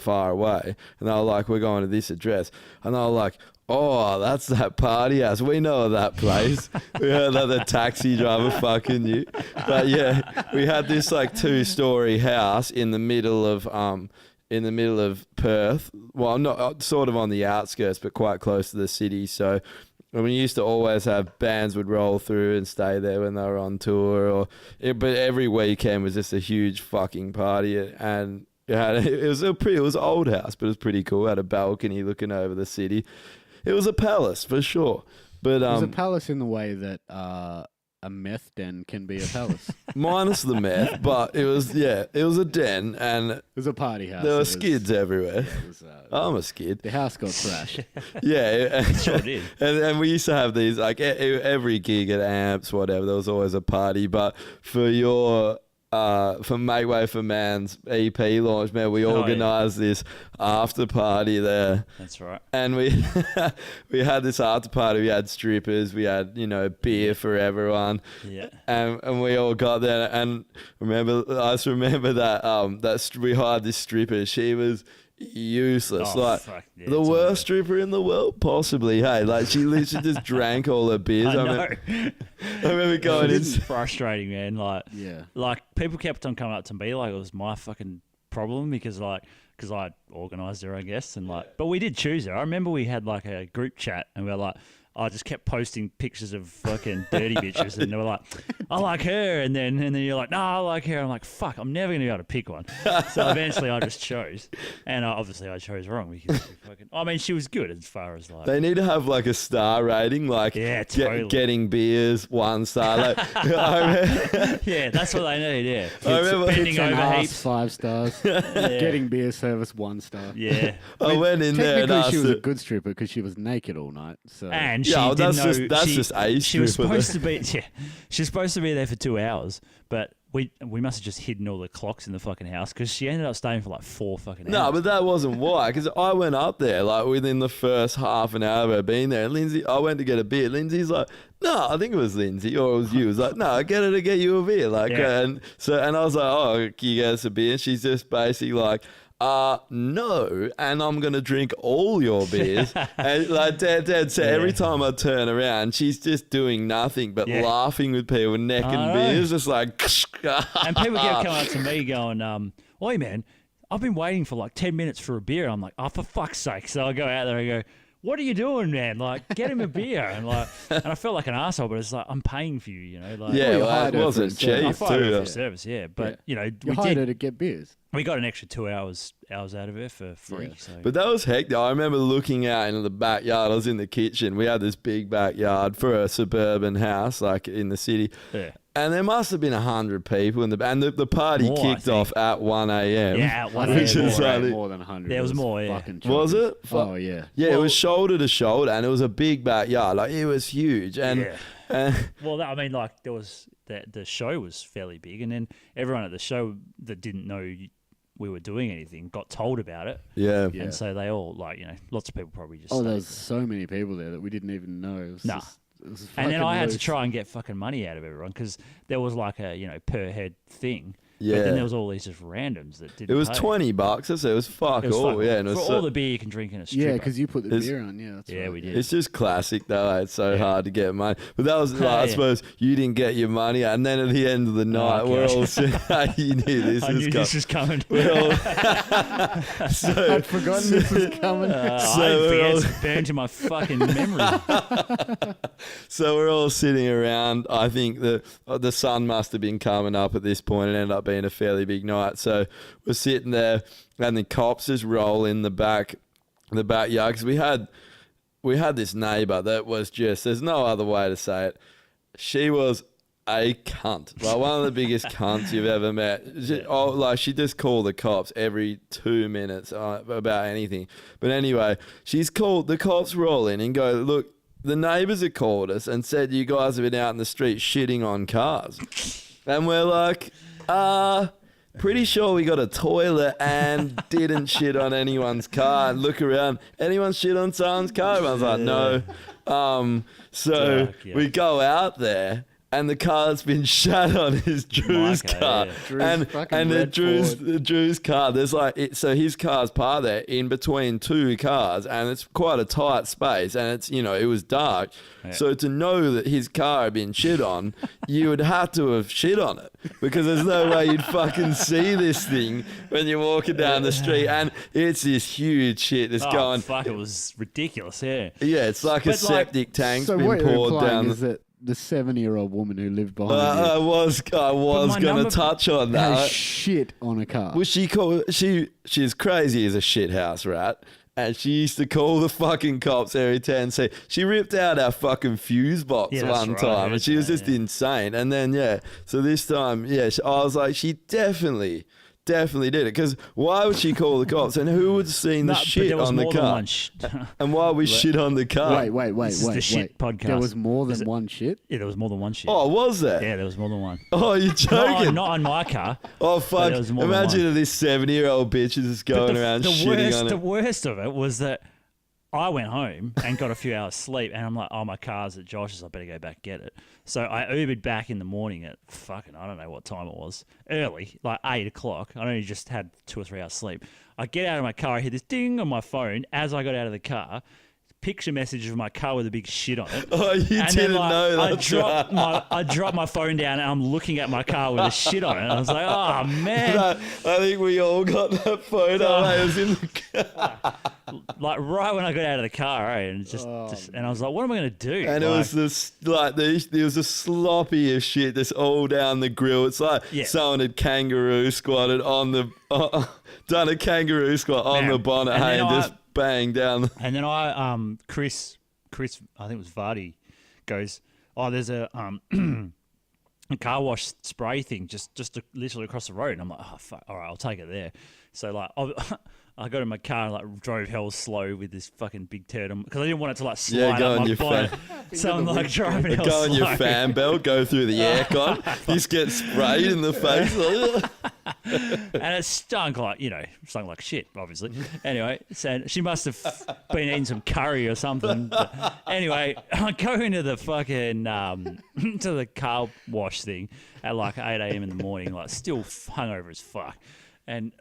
far away, and they were like, we're going to this address, and they were like, oh, that's that party house. We know that place. We heard that the taxi driver fucking knew. But yeah, we had this like 2-story house in the middle of Perth. Well, not sort of on the outskirts, but quite close to the city. So we used to always have bands would roll through and stay there when they were on tour, but every weekend was just a huge fucking party. And it was an old house, but it was pretty cool. It had a balcony looking over the city. It was a palace for sure, but it was a palace in the way that a meth den can be a palace. Minus the meth, but it was a den, and it was a party house. There were skids everywhere. Yeah, I'm a skid. The house got trashed. Yeah, Sure did. And we used to have these like every gig at Amps, whatever. There was always a party, but for Make Way for Man's EP launch, man, we organised this after party there. That's right. And we had this after party. We had strippers. We had beer for everyone. Yeah. And we all got there. And I just remember that we hired this stripper. She was useless, the worst stripper in the world, possibly. Hey, like she literally just drank all her beers. I remember going in. It's frustrating, man. Like people kept on coming up to me like it was my fucking problem because I organised her, I guess, but we did choose her. I remember we had like a group chat and we were like, I just kept posting pictures of fucking dirty bitches, and they were like, I like her, and then you're like, no, I like her. I'm like, fuck, I'm never gonna be able to pick one. So eventually, I just chose, and obviously, I chose wrong because she was good as far as like. They need to have like a star rating, like totally. Getting beers 1 star. Like, yeah, that's what they need. Yeah, I remember bending over heaps, 5 stars. Getting beer service 1 star. Yeah, I went in there and asked she was a good stripper because she was naked all night. So and that's just a she was supposed to be she was supposed to be there for 2 hours, but we must have just hidden all the clocks in the fucking house because she ended up staying for like 4 fucking hours. No, but that wasn't why, because I went up there like within the first half an hour of her being there, and I went to get a beer. Lindsay's like, no, I think it was Lindsay or it was you. It was like, no, I get her to get you a beer. And I was like, oh, can you get us a beer? And she's just basically like, no, and I'm gonna drink all your beers. And like Dad said, every time I turn around, she's just doing nothing but laughing with people, necking beers, just like. And people kept coming up to me going, "Oi, man, I've been waiting for like 10 minutes for a beer." I'm like, "Oh, for fuck's sake!" So I go out there and I go, what are you doing, man? Like, get him a beer. And I felt like an asshole, but it's like, I'm paying for you, Like, it wasn't cheap I fired her too. for service, but you we hired her to get beers. We got an extra 2 hours out of her for free. Yeah. So. But that was hectic. I remember looking out into the backyard. I was in the kitchen. We had this big backyard for a suburban house, like in the city. Yeah. And there must have been 100 people and the party kicked off at 1 a.m. Yeah, at 1 a.m. More than 100. There was more, yeah. Was it? Oh, yeah. Yeah, it was shoulder to shoulder, and it was a big backyard. Like, it was huge. And well, I mean, like, there was the show was fairly big, and then everyone at the show that didn't know we were doing anything got told about it. Yeah. And so they all, like, lots of people probably just. Oh, there was so many people there that we didn't even know. And then I had to try and get fucking money out of everyone because there was like a per head thing. Yeah. But then there was all these just randoms that didn't. It was pay. $20. So it was fuck all. Yeah. And it was for all the beer you can drink in a stripper. Yeah, because you put the beer on. Yeah, that's right. We did. It's just classic though. It's so hard to get money. But that was like, I suppose you didn't get your money, and then at the end of the night, we're all saying, "You knew this this was coming." I'd forgotten this was coming. It's burned to my fucking memory. So we're all sitting around. I think the sun must have been coming up at this point. It ended up being a fairly big night. So we're sitting there, and the cops just roll in the backyard because we had this neighbour that was just, there's no other way to say it. She was a cunt, like one of the biggest cunts you've ever met. She just called the cops every 2 minutes about anything. But anyway, the cops roll in and go, look, the neighbours have called us and said you guys have been out in the street shitting on cars. And we're like, pretty sure we got a toilet and didn't shit on anyone's car. And look around, anyone shit on someone's car? I was like, no. So we go out there. And the car's been shat on is Drew's car. Yeah. Drew's car, there's so his car's parked there in between two cars, and it's quite a tight space, and it's, it was dark. Yeah. So to know that his car had been shit on, you would have to have shit on it, because there's no way you'd fucking see this thing when you're walking down the street, and it's this huge shit that's going. Fuck, it was ridiculous, yeah. Yeah, it's like a septic tank's so been what poured you're down. Is that the 70-year-old woman who lived behind I was going to touch on that. Has shit on a car. Well, she's crazy as a shit house rat, and she used to call the fucking cops every time and say she ripped out our fucking fuse box one time, and she was just insane. And then so this time, I was like, she definitely did it, because why would she call the cops, and who would have seen the shit on the car? And why we shit on the car? Wait. This is the shit podcast. There was more than one shit? Yeah, there was more than one shit. Oh, was there? Yeah, there was more than one. Oh, you're joking? Not on my car. Oh, fuck. Imagine if this 70-year-old bitch is just going around shitting on it. The worst of it was that I went home and got a few hours sleep, and I'm like, oh, my car's at Josh's, I better go back and get it. So I Ubered back in the morning at I don't know what time it was, early, like 8 o'clock. I only just had 2 or 3 hours sleep. I get out of my car, I hear this ding on my phone as I got out of the car, picture message of my car with a big shit on it. Oh, you and didn't then, know that. I dropped my phone down and I'm looking at my car with a shit on it. And I was like, oh, man. I think we all got that photo. It was in the car. Like right when I got out of the car, and and I was like, what am I going to do? And it was this, there was a sloppiest shit that's all down the grill. It's like someone had kangaroo squatted on the, done a kangaroo squat on the bonnet, and just bang down. And then Chris, I think it was Vardy, goes, oh, there's a car wash spray thing just literally across the road. And I'm like, oh, fuck, all right, I'll take it there. So like, I got in my car and like drove hell slow with this fucking big turd because I didn't want it to like slide up my bonnet. So I'm like driving hell slow. Go on your fan belt, go through the aircon, just get sprayed in the face. And it stunk like shit, obviously. Anyway, so she must have been eating some curry or something. But anyway, I go into the fucking to the car wash thing at like 8 a.m. in the morning, like still hungover as fuck. And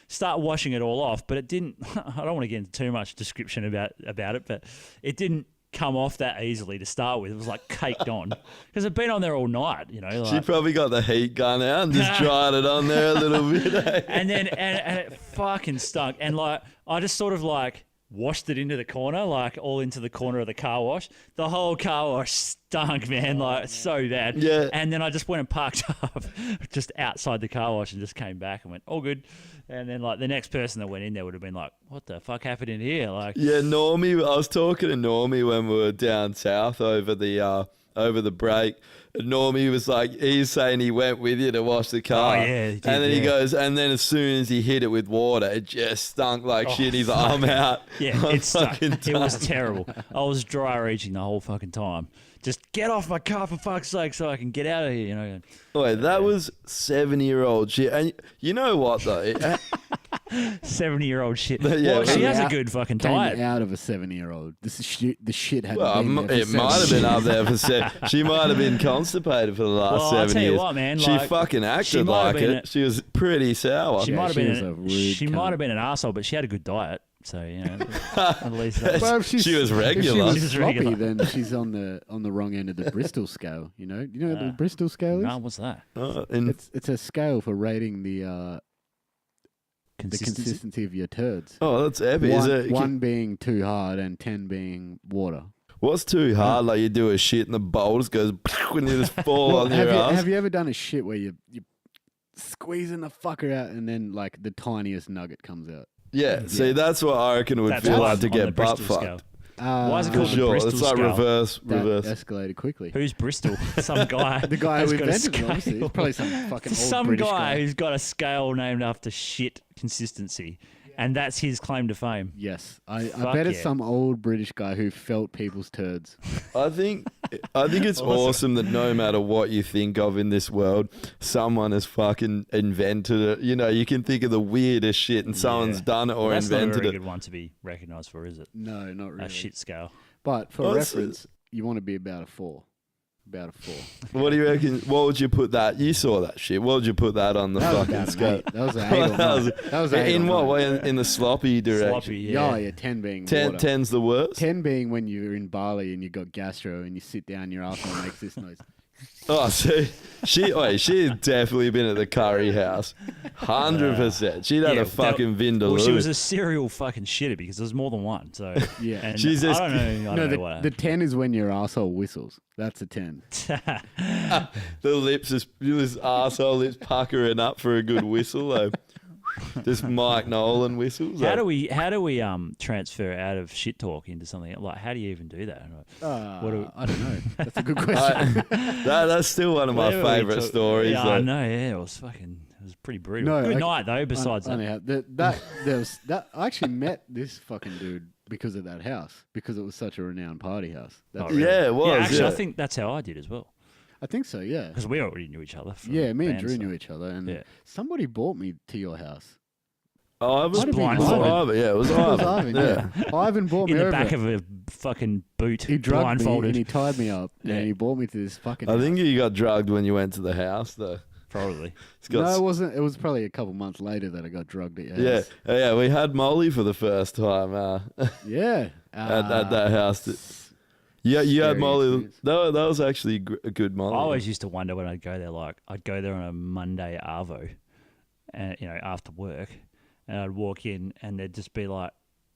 start washing it all off, but it didn't. I don't want to get into too much description about it, but it didn't come off that easily to start with. It was like caked on because it'd been on there all night. Like, she probably got the heat gun out and just dried it on there a little bit. Eh? And then and it fucking stunk. And like I just sort of like washed it into the corner, like all into the corner of the car wash. The whole car wash stunk, man, like so bad. Yeah. And then I just went and parked up just outside the car wash and just came back and went, all good. And then like the next person that went in there would have been like, what the fuck happened in here? Like, yeah, Normie, I was talking to Normie when we were down south over the break. Normie was like, he's saying he went with you to wash the car. Oh, yeah. He did, and then he goes, and then as soon as he hit it with water, it just stunk like shit. He's like, I'm out. Yeah, it stunk. It was terrible. I was dry reaching the whole fucking time. Just get off my car for fuck's sake so I can get out of here, Wait, that was 70-year-old shit. And you know what, though? 70-year-old shit. Yeah, well, she has a good fucking diet. Came out of a 70-year-old. The shit had been there. It might have been up there for She might have been constipated for the last 7 years. I'll tell you what, man. She fucking acted like it. She was pretty sour. She might have been an arsehole, but she had a good diet. So, at least that well, she was regular. If she was sloppy, then she's on the wrong end of the Bristol scale. You know what the Bristol scale is? No, what's that? It's a scale for rating the consistency of your turds. Oh, that's epic. One being too hard and 10 being water. What's too hard? Like you do a shit and the bowl just goes and you just fall on your ass. Have you ever done a shit where you squeezing the fucker out and then like the tiniest nugget comes out? Yeah, see, that's what I reckon it would feel like to get butt fucked. Why is it called the Bristol It's like scale? reverse. Escalated quickly. Who's Bristol? Some guy. The guy who has got a invented it, scale. obviously. He's probably some fucking old Some British guy who's got a scale named after shit consistency. And that's his claim to fame. Yes. I bet it's some old British guy who felt people's turds. I think I think it's awesome that no matter what you think of in this world, someone has fucking invented it. You know, you can think of the weirdest shit and someone's done it or that's invented not a very it. good one to be recognised for, is it? No, not really. A shit scale. But for Oh, reference, you want to be about a 4. About a 4. What do you reckon? What would you put that? You saw that shit. What would you put that on the That was fucking about an scale? 8. That was an 8 or 9. That was an 8 In or what 9. way? In the sloppy direction. Sloppy, Yeah, yeah. yeah, 10 being 10, water. 10's the worst. 10 being when you're in Bali and you got gastro and you sit down, your arsehole makes this noise. Oh, so she had definitely been at the curry house. 100%. She'd had Yeah, a fucking vindaloo. Well, she was a serial fucking shitter because there's more than one. So Yeah. and She's just- I don't know. I No, don't know what. the 10 is when your arsehole whistles. That's a 10. The lips, his arsehole lips puckering up for a good whistle. Though. Just Mike Nolan whistles. how do we transfer out of shit talk into something like? How do you even do that? I don't know. That's a good question. That's still one of my Where were we favourite talk- stories. Yeah, though. I know. Yeah, it was pretty brutal. No, Good okay. night though. Besides that, Anyhow, I actually met this fucking dude because of that house, because it was such a renowned party house. That's really? Yeah, it was. yeah, actually, yeah. I think that's how I did as well I think so, yeah. because we already knew each other. From Yeah, me and band Drew stuff. knew each other, and Yeah. somebody brought me to your house. Oh, it was Might have been blindfolded. Ivan. Yeah, it was It was Ivan. Ivan, yeah. Ivan brought me In the over. back of a fucking boot, He drugged me blindfolded. and he tied me up, Yeah. and he brought me to this fucking I house. think you got drugged when you went to the house, though. Probably. It's got No, it wasn't. It was probably a couple months later that I got drugged at your yeah, house. yeah. We had Molly for the first time Yeah. at that house. Yeah, you had Scary Molly. experience. That was actually a good Molly. I always used to wonder when I'd go there. Like I'd go there on a Monday arvo, and after work, and I'd walk in, and there'd just be like,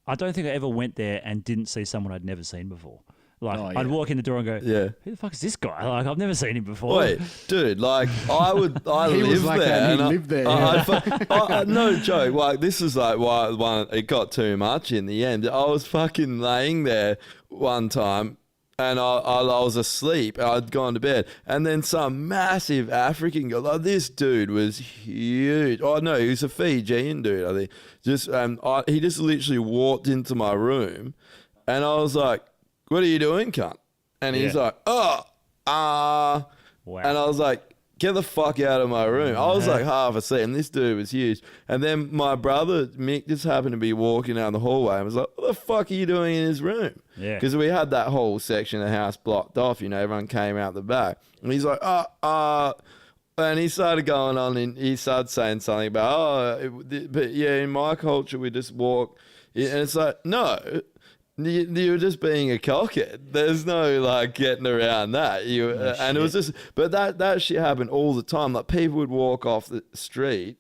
I don't think I ever went there and didn't see someone I'd never seen before. Like Oh, I'd yeah. walk in the door and go, Yeah. who the fuck is this guy? Like I've never seen him before. Wait, dude, like I He lived was like there. that, and he I- lived there, no joke. Like this is like why one it got too much in the end. I was fucking laying there one time. And I was asleep. I'd gone to bed, and then some massive African guy. Like this dude was huge. Oh no, he was a Fijian dude. I think he just literally walked into my room, and I was like, "What are you doing, cunt?" And he's Yeah. like, Wow. and I was like, get the fuck out of my room. I was like half asleep, and this dude was huge. And then my brother, Mick, just happened to be walking down the hallway and was like, what the fuck are you doing in his room? Yeah. Because we had that whole section of the house blocked off, everyone came out the back. And he's like, and he started going on, and he started saying something about, but yeah, in my culture, we just walk. And it's like, no. You're just being a cockhead. There's no like getting around that. And it was just, but that shit happened all the time. Like people would walk off the street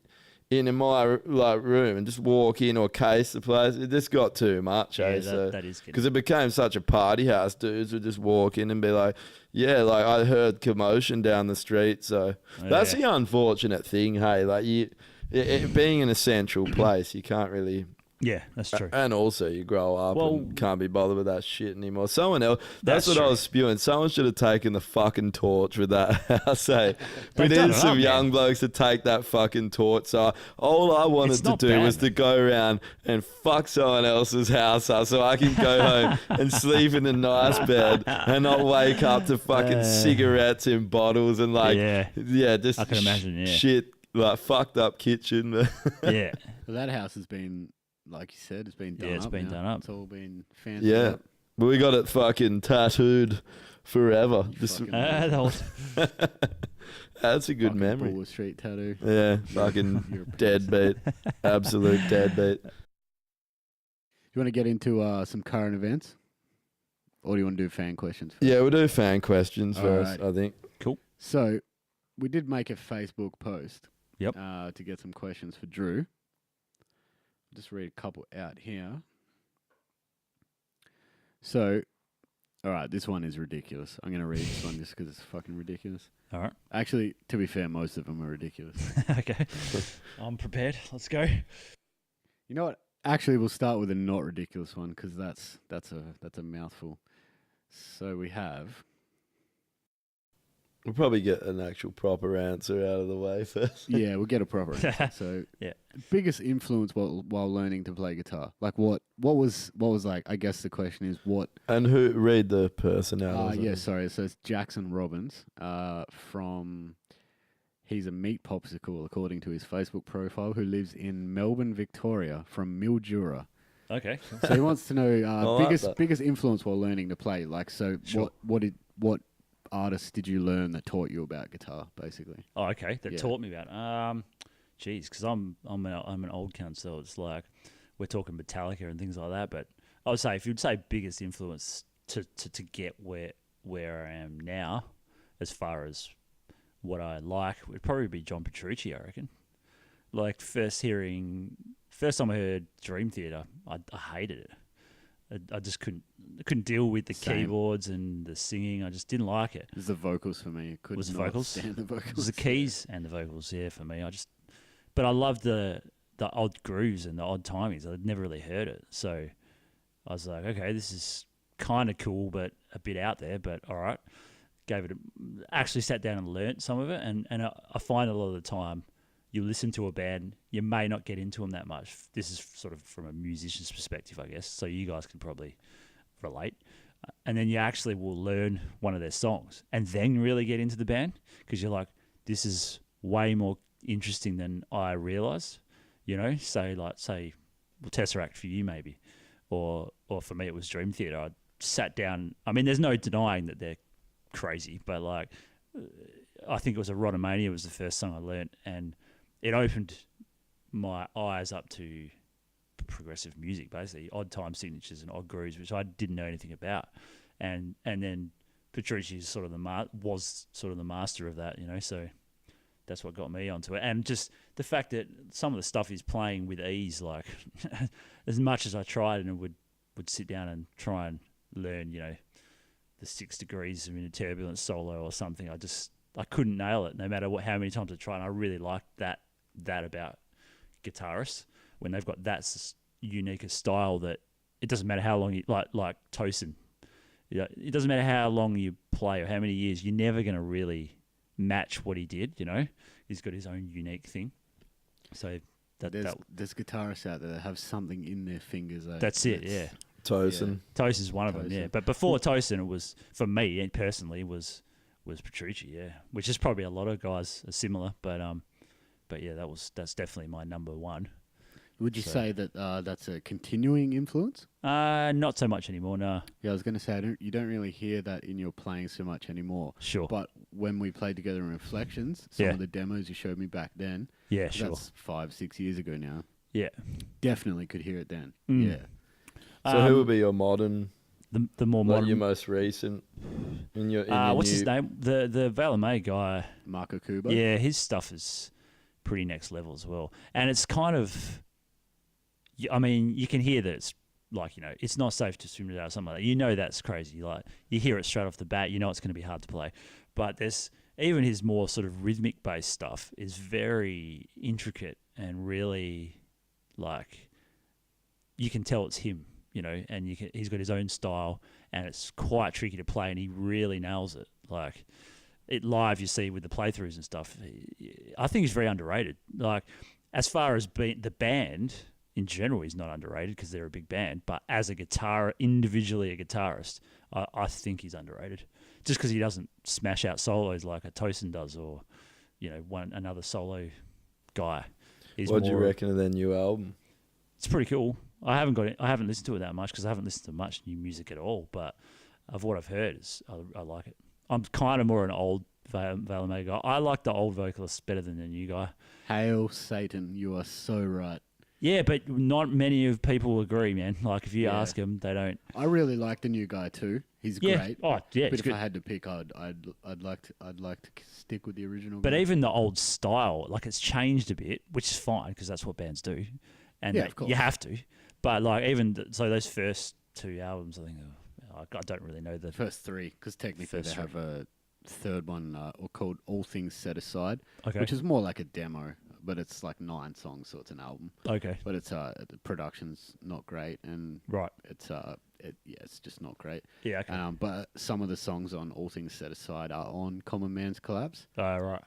in my like room and just walk in or case the place. It just got too much. Yeah, So, that is good. because it became such a party house. Dudes would just walk in and be like, yeah, like I heard commotion down the street. So that's yeah. the unfortunate thing. Hey, like being in a central place, you can't really. Yeah, that's true. And also, you grow up and can't be bothered with that shit anymore. Someone else, that's what I true. was spewing. Someone should have taken the fucking torch with that house. We They've done needed it some up, young man. blokes to take that fucking torch. So all I wanted It's to not do bad, was to go around and fuck someone else's house up so I can go home and sleep in a nice bed and not wake up to fucking cigarettes in bottles and like, Yeah. just I can imagine, yeah. shit, like fucked up kitchen. Yeah. Well, that house has been, like you said, it's been done up. It's been now. done up. It's all been fancy. Yeah. up. But we got it fucking tattooed forever. Just fucking- that's a good Fucking memory. Buller Street tattoo. Yeah, You're fucking a deadbeat. Absolute deadbeat. You want to get into some current events? Or do you want to do fan questions first? Yeah, we'll do fan questions first, Alright. I think. So, we did make a Facebook post Yep. to get some questions for Drew. Just read a couple out here. So, all right, this one is ridiculous. I'm going to read this one just because it's fucking ridiculous. All right. Actually, to be fair, most of them are ridiculous. Okay. I'm prepared. Let's go. You know what? Actually, we'll start with a not ridiculous one because that's a mouthful. So we have, We'll probably get an actual proper answer out of the way first. Yeah, we'll get a proper answer. So, Yeah. biggest influence while learning to play guitar. Like what was like? I guess the question is what. And who read the person out? Yeah, sorry. So it's Jackson Robbins. From he's a meat popsicle according to his Facebook profile, who lives in Melbourne, Victoria, from Mildura. Okay. So he wants to know like biggest influence while learning to play. Like, so Sure. what artists did you learn that taught you about guitar, basically? Oh, okay. That Yeah. taught me about. Geez, because I'm an old cunt, so it's like we're talking Metallica and things like that. But I would say if you'd say biggest influence to get where I am now, as far as what I like, would probably be John Petrucci, I reckon. Like first time I heard Dream Theater, I hated it. I just couldn't deal with the Same. keyboards and the singing. I just didn't like it. It was the vocals for me. Could Was the not vocals? stand the vocals. It was the keys and the vocals, yeah, for me. But I loved the odd grooves and the odd timings. I'd never really heard it, so I was like, okay, this is kind of cool, but a bit out there. But all right, actually sat down and learnt some of it, and I find a lot of the time you listen to a band, you may not get into them that much. This is sort of from a musician's perspective, I guess, so you guys can probably relate. And then you actually will learn one of their songs and then really get into the band because you're like, this is way more interesting than I realise, you know? Say, Tesseract for you maybe, or for me it was Dream Theater. I sat down, I mean, there's no denying that they're crazy, but like, I think it was Erotomania was the first song I learnt, and it opened my eyes up to progressive music, basically odd time signatures and odd grooves, which I didn't know anything about, and then Petrucci is sort of was sort of the master of that, you know. So that's what got me onto it, and just the fact that some of the stuff he's playing with ease, like as much as I tried and would sit down and try and learn, you know, the 6 degrees of a turbulence solo or something, I couldn't nail it no matter how many times I tried. And I really liked that about guitarists when they've got that unique a style that it doesn't matter how long you like Tosin. You know, it doesn't matter how long you play or how many years, you're never going to really match what he did. You know, he's got his own unique thing. So there's guitarists out there that have something in their fingers. That's it. Yeah, Tosin. Tosin is one of them. Yeah, but before Tosin, it was for me personally was Petrucci. Yeah, which is probably a lot of guys are similar, but yeah, that's definitely my number one. Would you say that that's a continuing influence? Not so much anymore, no. Yeah, I was going to say, you don't really hear that in your playing so much anymore. Sure. But when we played together in Reflections, some of the demos you showed me back then, yeah, sure. That's 5-6 years ago now. Yeah. Definitely could hear it then. Mm. Yeah. So who would be your modern, the more modern, your most recent, in your what's his name? The Valame guy. Marco Kubo? Yeah, his stuff is pretty next level as well. And it's kind of, I mean, you can hear that it's like, you know, it's not safe to swim without something like that. You know that's crazy. Like, you hear it straight off the bat, you know it's going to be hard to play. But there's, even his more sort of rhythmic-based stuff is very intricate and really, like, you can tell it's him, you know, and he's got his own style, and it's quite tricky to play, and he really nails it. Like, it live, you see with the playthroughs and stuff. I think he's very underrated. Like, as far as the band in general, he's not underrated because they're a big band. But as a individually a guitarist, I think he's underrated. Just because he doesn't smash out solos like a Tosin does, or, you know, another solo guy. What do you reckon of their new album? It's pretty cool. I haven't listened to it that much because I haven't listened to much new music at all. But of what I've heard, I like it. I'm kind of more an old Valame guy. I like the old vocalist better than the new guy. Hail Satan, you are so right. Yeah, but not many of people agree, man. Like, if you ask them, they don't. I really like the new guy too. He's great. Oh, yeah. But if I had to pick, I'd like to stick with the original. But guy. even the old style, like, it's changed a bit, which is fine because that's what bands do, and of course. you have to. But like, so those first 2 albums, I think I don't really know the first 3, because technically they have a third one called All Things Set Aside, which is more like a demo, but it's like 9 songs, so it's an album. Okay. But it's the production's not great, and right. it's it's just not great. Yeah, okay. But some of the songs on All Things Set Aside are on Common Man's Collapse. Oh, right.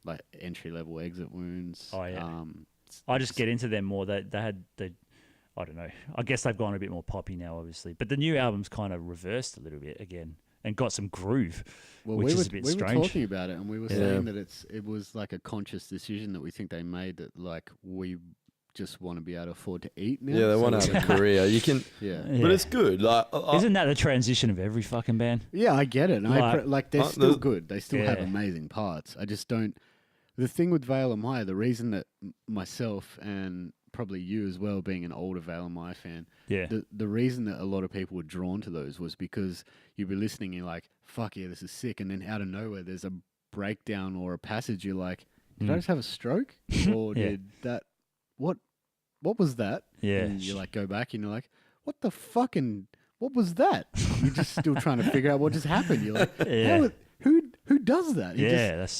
Like Entry Level Exit Wounds. Oh, yeah. I just get into them more. They I don't know. I guess they've gone a bit more poppy now, obviously. But the new album's kind of reversed a little bit again and got some groove, which is a bit strange. We were talking about it, and we were saying that it was like a conscious decision that we think they made, that like we just want to be able to afford to eat now. Yeah, they want to have a career. You can, but it's good. Like, isn't that the transition of every fucking band? Yeah, I get it. Like they're still good. They still have amazing parts. I just don't. The thing with Veil of Maya, the reason that myself and probably you as well, being an older Veil of Maya fan, the reason that a lot of people were drawn to those was because you'd be listening and you're like, fuck yeah, this is sick. And then out of nowhere, there's a breakdown or a passage. You're like, did I just have a stroke? Or did that, what was that? Yeah. And you like go back and you're like, what was that? You're just still trying to figure out what just happened. You're like, who does that?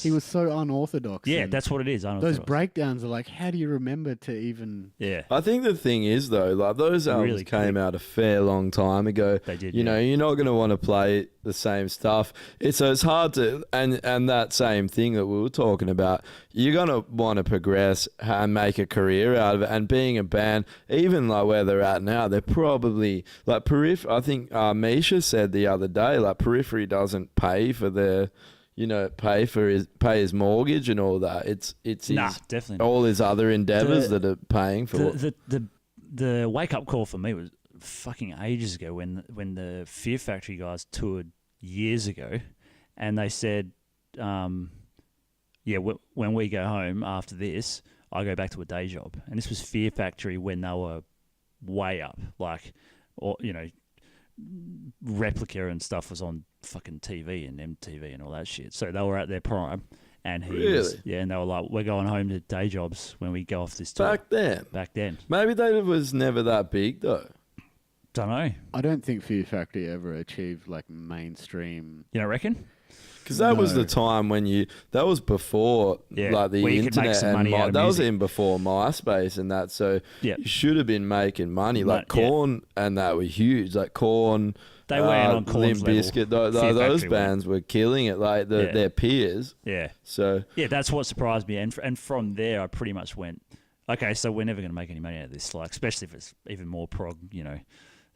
He was so unorthodox. Yeah, that's what it is. Those breakdowns are like, how do you remember to even? Yeah, I think the thing is though, like those albums really came out a fair long time ago. They did. You know, you're not going to want to play the same stuff. It's hard to, and that same thing that we were talking about. You're going to want to progress and make a career out of it. And being a band, even like where they're at now, they're probably like I think Misha said the other day, like Periphery doesn't pay for their. Pay his mortgage and all that. It's definitely all his other endeavors that are paying for it. The wake up call for me was fucking ages ago when the Fear Factory guys toured years ago, and they said, when we go home after this, I go back to a day job, and this was Fear Factory when they were way up, like, or Replica and stuff was on fucking TV and MTV and all that shit. So they were at their prime, and and they were like, we're going home to day jobs when we go off this tour. Back then. Maybe they was never that big though. Don't know. I don't think Fear Factory ever achieved like mainstream. You don't reckon? Because that was the time when that was before like the internet and that was even before MySpace and that. So you should have been making money. Like Korn and that were huge. Like Korn, they went on Korn's Limp Bizkit. Those bands were killing it. Like their peers. Yeah. So that's what surprised me. And from there, I pretty much went, okay, so we're never going to make any money out of this. Like, especially if it's even more prog,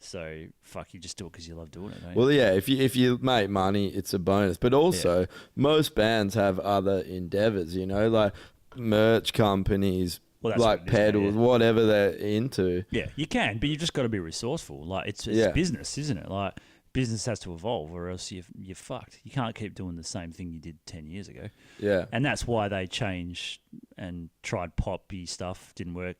So fuck, you just do it because you love doing it. Don't you? Well, yeah, if you make money, it's a bonus. But also, most bands have other endeavors. Like merch companies, like pedals, whatever they're into. Yeah, you can, but you just got to be resourceful. Like it's business, isn't it? Like business has to evolve, or else you're fucked. You can't keep doing the same thing you did 10 years ago. Yeah, and that's why they changed and tried poppy stuff. Didn't work.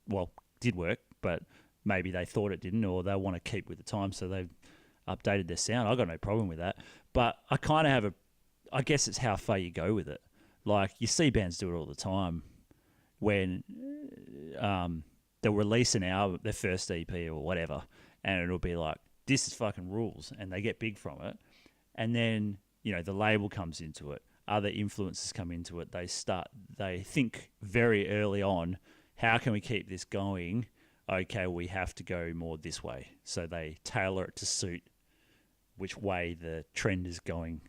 Well, did work, but maybe they thought it didn't, or they want to keep with the time, so they've updated their sound. I got no problem with that, but I kind of have I guess it's how far you go with it. Like you see bands do it all the time when they'll release an album, their first EP or whatever, and it'll be like, this is fucking rules, and they get big from it, and then the label comes into it, other influences come into it. They think very early on, how can we keep this going? Okay, we have to go more this way. So they tailor it to suit which way the trend is going,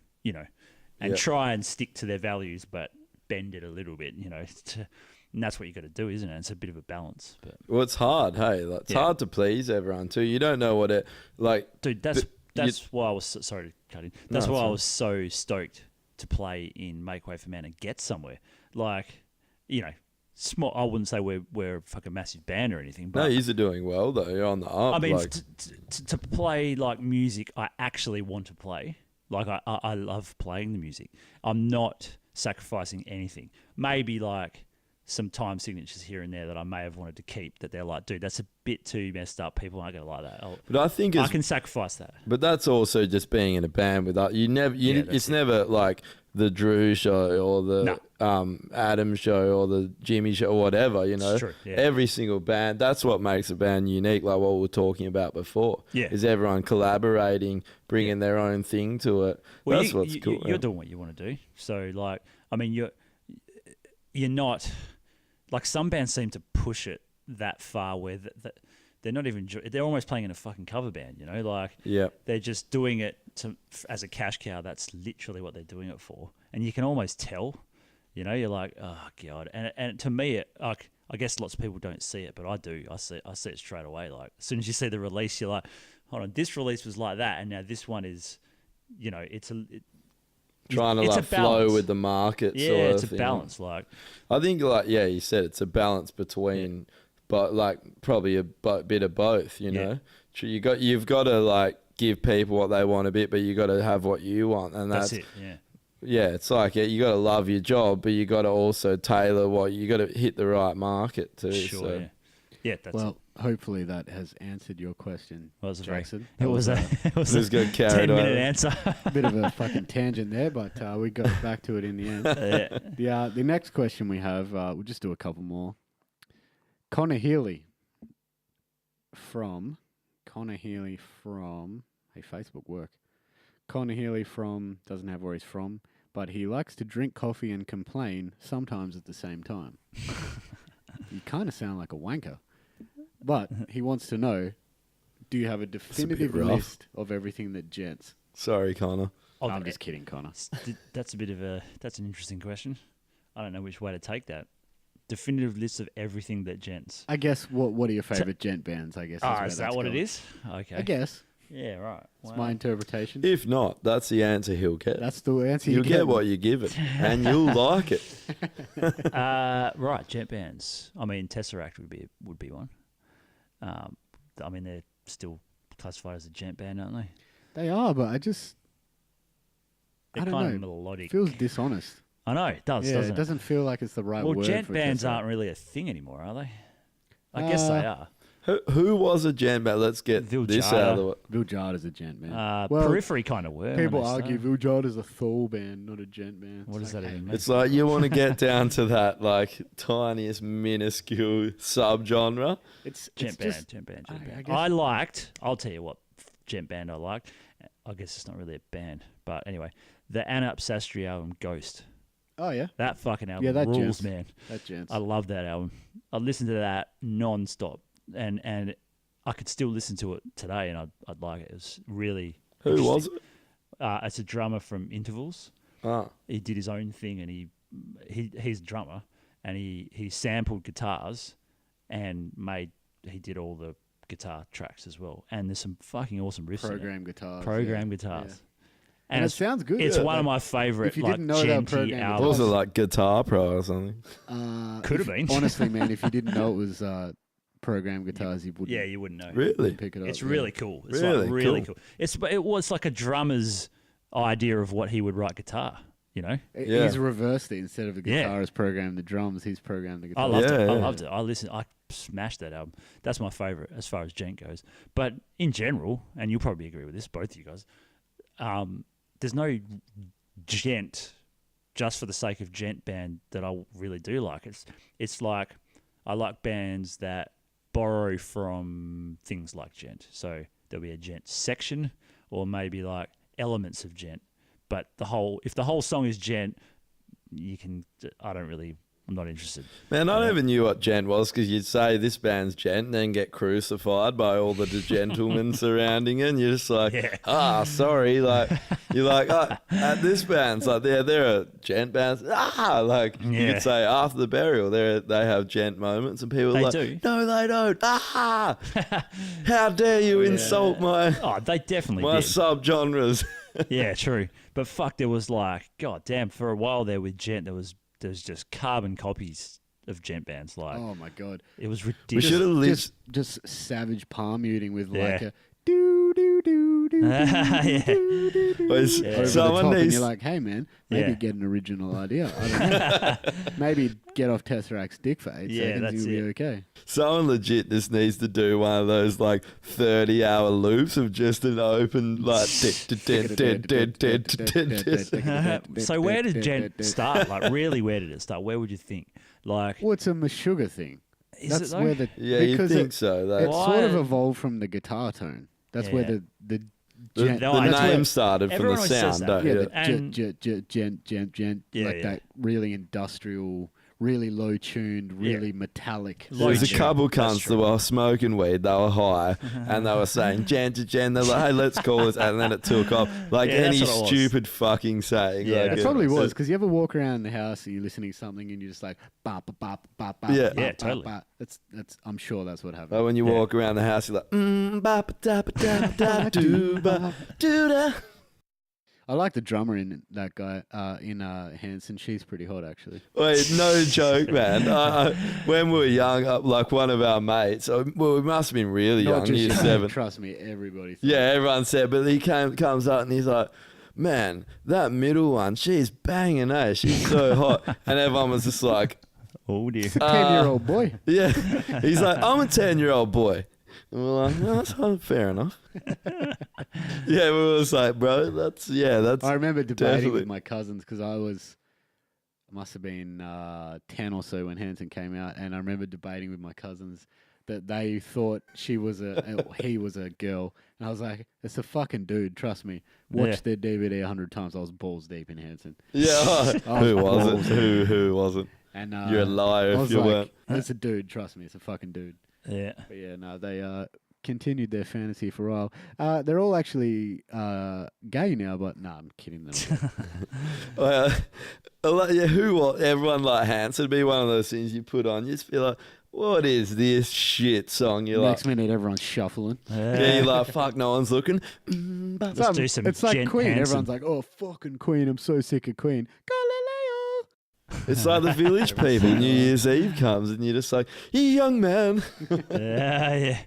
and try and stick to their values, but bend it a little bit, and that's what you got to do, isn't it? It's a bit of a balance. But well, it's hard, hey. Like, it's hard to please everyone too. You don't know what it like. Dude, that's why I was sorry to cut in. That's why I was so stoked to play in Make Way for Man and get somewhere. Like, small. I wouldn't say we're a fucking massive band or anything. But no, you're doing well though. You're on the up. I mean, to play like music, I actually want to play. Like I love playing the music. I'm not sacrificing anything. Maybe like some time signatures here and there that I may have wanted to keep. That they're like, dude, that's a bit too messed up. People aren't going to like that. But I think I can sacrifice that. But that's also just being in a band with that. It's never like the Drew show or the Adam show or the Jimmy show or whatever, It's true, yeah. Every single band, that's what makes a band unique, like what we were talking about before. Yeah. Is everyone collaborating, bringing their own thing to it. Well, that's what's cool. You're doing what you want to do. So, like, I mean, you're not... Like, some bands seem to push it that far where they're not even. They're almost playing in a fucking cover band. You know, like they're just doing it as a cash cow. That's literally what they're doing it for, and you can almost tell. You know, you're like, oh god, and to me, like, I guess lots of people don't see it, but I do. I see it straight away. Like, as soon as you see the release, you're like, hold on, this release was like that, and now this one is, you know, trying to like flow with the market. Yeah, sort it's of, a balance. Like, I think, like, you said it's a balance between, but like probably a bit of both. You know, you've got to like give people what they want a bit, but you got to have what you want, and that's it. Yeah. Yeah, it's like you got to love your job, but you got to also tailor what you got to hit the right market too. Sure. So. Yeah. That's well, hopefully that has answered your question, Jackson. It was a good 10-minute answer. A bit of a fucking tangent there, but we got back to it in the end. The next question we have, we'll just do a couple more. Connor Healy from hey, Facebook work. Connor Healy doesn't have where he's from, but he likes to drink coffee and complain sometimes at the same time. You kind of sound like a wanker. But he wants to know, do you have a definitive list of everything that gents? Sorry, Connor. I'm just kidding, Connor. That's an interesting question. I don't know which way to take that. Definitive list of everything that gents. I guess, what are your favourite gent bands, I guess? Is that what it is? Okay. I guess. Yeah, right. It's my interpretation. If not, that's the answer he'll get. That's the answer you'll get. What you give it, and you'll like it. Right, gent bands. I mean, Tesseract would be one. I mean, they're still classified as a gent band, aren't they? They are, but they're I don't kind know. of melodic. It feels dishonest. I know, it does, doesn't it? It doesn't feel like it's the right word. Well, gent for bands Tesseract. aren't really a thing anymore, are they? I guess they are. Who was a gent band? Let's get this out of the way. Vildjarda's a gent band. Periphery kind of were. People argue Vildjarda's a Thul band, not a gent band. What does that even mean? It's like you want to get down to that like tiniest minuscule subgenre. It's gent just, band. I'll tell you what gent band I liked. I guess it's not really a band, but anyway, the Anup Sastry album Ghost. Oh yeah, that fucking album rules, man. That gents. I love that album. I listened to that non-stop, and I could still listen to it today, and I'd like it. It was really. Who was it? It's a drummer from Intervals. He did his own thing, and he's a drummer, and he sampled guitars, and he did all the guitar tracks as well. And there's some fucking awesome riffs. Program guitars. Guitars. Yeah. And it sounds good. It's one of my favourite. If you didn't know that program, albums. Was it like Guitar Pro or something? Could have been. Honestly, man, if you didn't know it was program guitars, you wouldn't. Yeah, you wouldn't know. Really? Pick it up. It's really cool. It's really cool. It was like a drummer's idea of what he would write guitar. You know, he's reversed it. Instead of a guitarist programmed the drums, he's programmed the guitar. I loved it. I smashed that album. That's my favorite as far as gent goes. But in general, and you'll probably agree with this, both of you guys. There's no gent just for the sake of gent band that I really do like. It's like I like bands that borrow from things like gent. So there'll be a gent section or maybe like elements of gent. But if the whole song is gent, I'm not interested. Man, I never knew what gent was because you'd say this band's gent and then get crucified by all the gentlemen surrounding it. And you're just like, sorry. Like, you're like, this band's like, they're a gent band. You could say after the burial, they have gent moments and people are like, do. No, they don't. How dare you insult my they definitely my did. subgenres. Yeah, true. But fuck, there was like, god damn, for a while there with gent, there was just carbon copies of gent bands. Like, oh my god, it was We ridiculous. should have just savage palm muting with like a do do do do do do do over the top, and you're like, hey man, maybe get an original idea. I don't know. Maybe get off Tesseract's dick for 8 seconds, you'll be okay. Someone legit just needs to do one of those like 30-hour loops of just an open like. So where did gent start? Like, really, where did it start? Where would you think? Like, well, it's a Meshuggah thing. That's where the you think so? It sort of evolved from the guitar tone. That's where the name started from the sound. Gent, like that really industrial really low tuned, really metallic. There was a True. couple That's cunts that true. were smoking weed, they were high, and they were saying, Jan to Jan, they're like, hey, let's call this, and then it took off. Like Yeah, any that's what it was. stupid fucking saying. Yeah, like It probably was, because you ever walk around the house and you're listening to something and you're just like, ba ba ba ba ba. Yeah. ba, Yeah, ba, totally. ba. That's. I'm sure that's what happened. Like when you Yeah. walk around the house, you're like, ba ba da ba da ba da do ba do da. I like the drummer in that guy in Hanson. She's pretty hot, actually. Wait, no joke, man. When we were young, like one of our mates, well, we must have been really Not young, just year you, 7. Trust me, everybody. thought- Yeah, everyone said, but he comes up and he's like, man, that middle one, she's banging, eh? She's so hot. And everyone was just like, Oh dear. 10-year-old boy. yeah. He's like, I'm a 10-year-old boy. And we're like, no, that's fair enough. Yeah, we were just like, bro, that's. I remember debating definitely- with my cousins because I must have been 10 or so when Hanson came out, and I remember debating with my cousins that they thought he was a girl, and I was like, it's a fucking dude. Trust me. Watched their DVD 100 times. I was balls deep in Hanson. Yeah. Who was it? Who wasn't? And You're a liar I if was you like, weren't. it's a dude. Trust me, it's a fucking dude. Yeah. But yeah, no, they continued their fantasy for a while. They're all actually gay now, but no, I'm kidding them. Everyone like Hans. It'd be one of those things you put on. You just feel like, what is this shit song? You're Next like, minute, everyone's shuffling. yeah, you're like, fuck, no one's looking. Let's do some It's like Gent Queen. Hanson. Everyone's like, oh, fucking Queen. I'm so sick of Queen. Galileo. It's like the village people. New Year's Eve comes and you're just like, you young man. Yeah.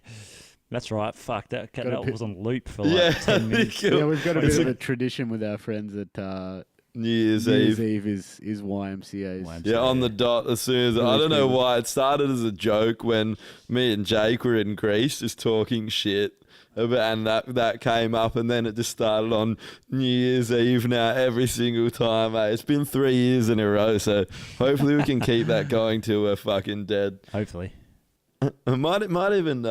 That's right. Fuck, that Gotta was on loop for like Yeah, 10 minutes. Yeah, we've got a It's bit of a- a tradition with our friends that New Year's New Year's Eve. Eve is YMCA's. YMCA. Yeah, on the dot as soon as I don't know why it started as a joke when me and Jake were in Greece just talking shit. And that came up, and then it just started on New Year's Eve now every single time. It's been 3 years in a row, so hopefully we can keep that going till we're fucking dead. Hopefully. I might even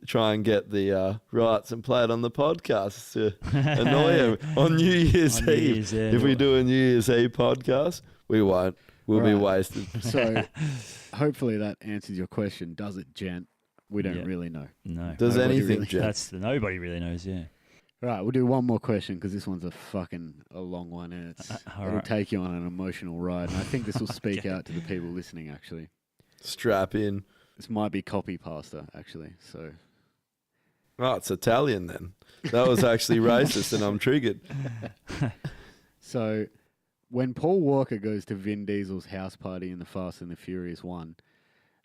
try and get the rights and play it on the podcast to annoy him on New Year's On New Eve. Year's, yeah. If we do a New Year's Eve podcast, we won't. We'll be Right. wasted. So hopefully that answers your question. Does it, gent? We don't Yeah. really know. No. Does Nobody anything, really- Jeff? Nobody really knows, yeah. Right, we'll do one more question because this one's a long one, and all it'll right. take you on an emotional ride. And I think this will speak Okay. out to the people listening. Actually, Strap in. this might be copy pasta. Actually, so Oh, it's Italian then. That was actually racist, and I'm triggered. So, when Paul Walker goes to Vin Diesel's house party in the Fast and the Furious 1,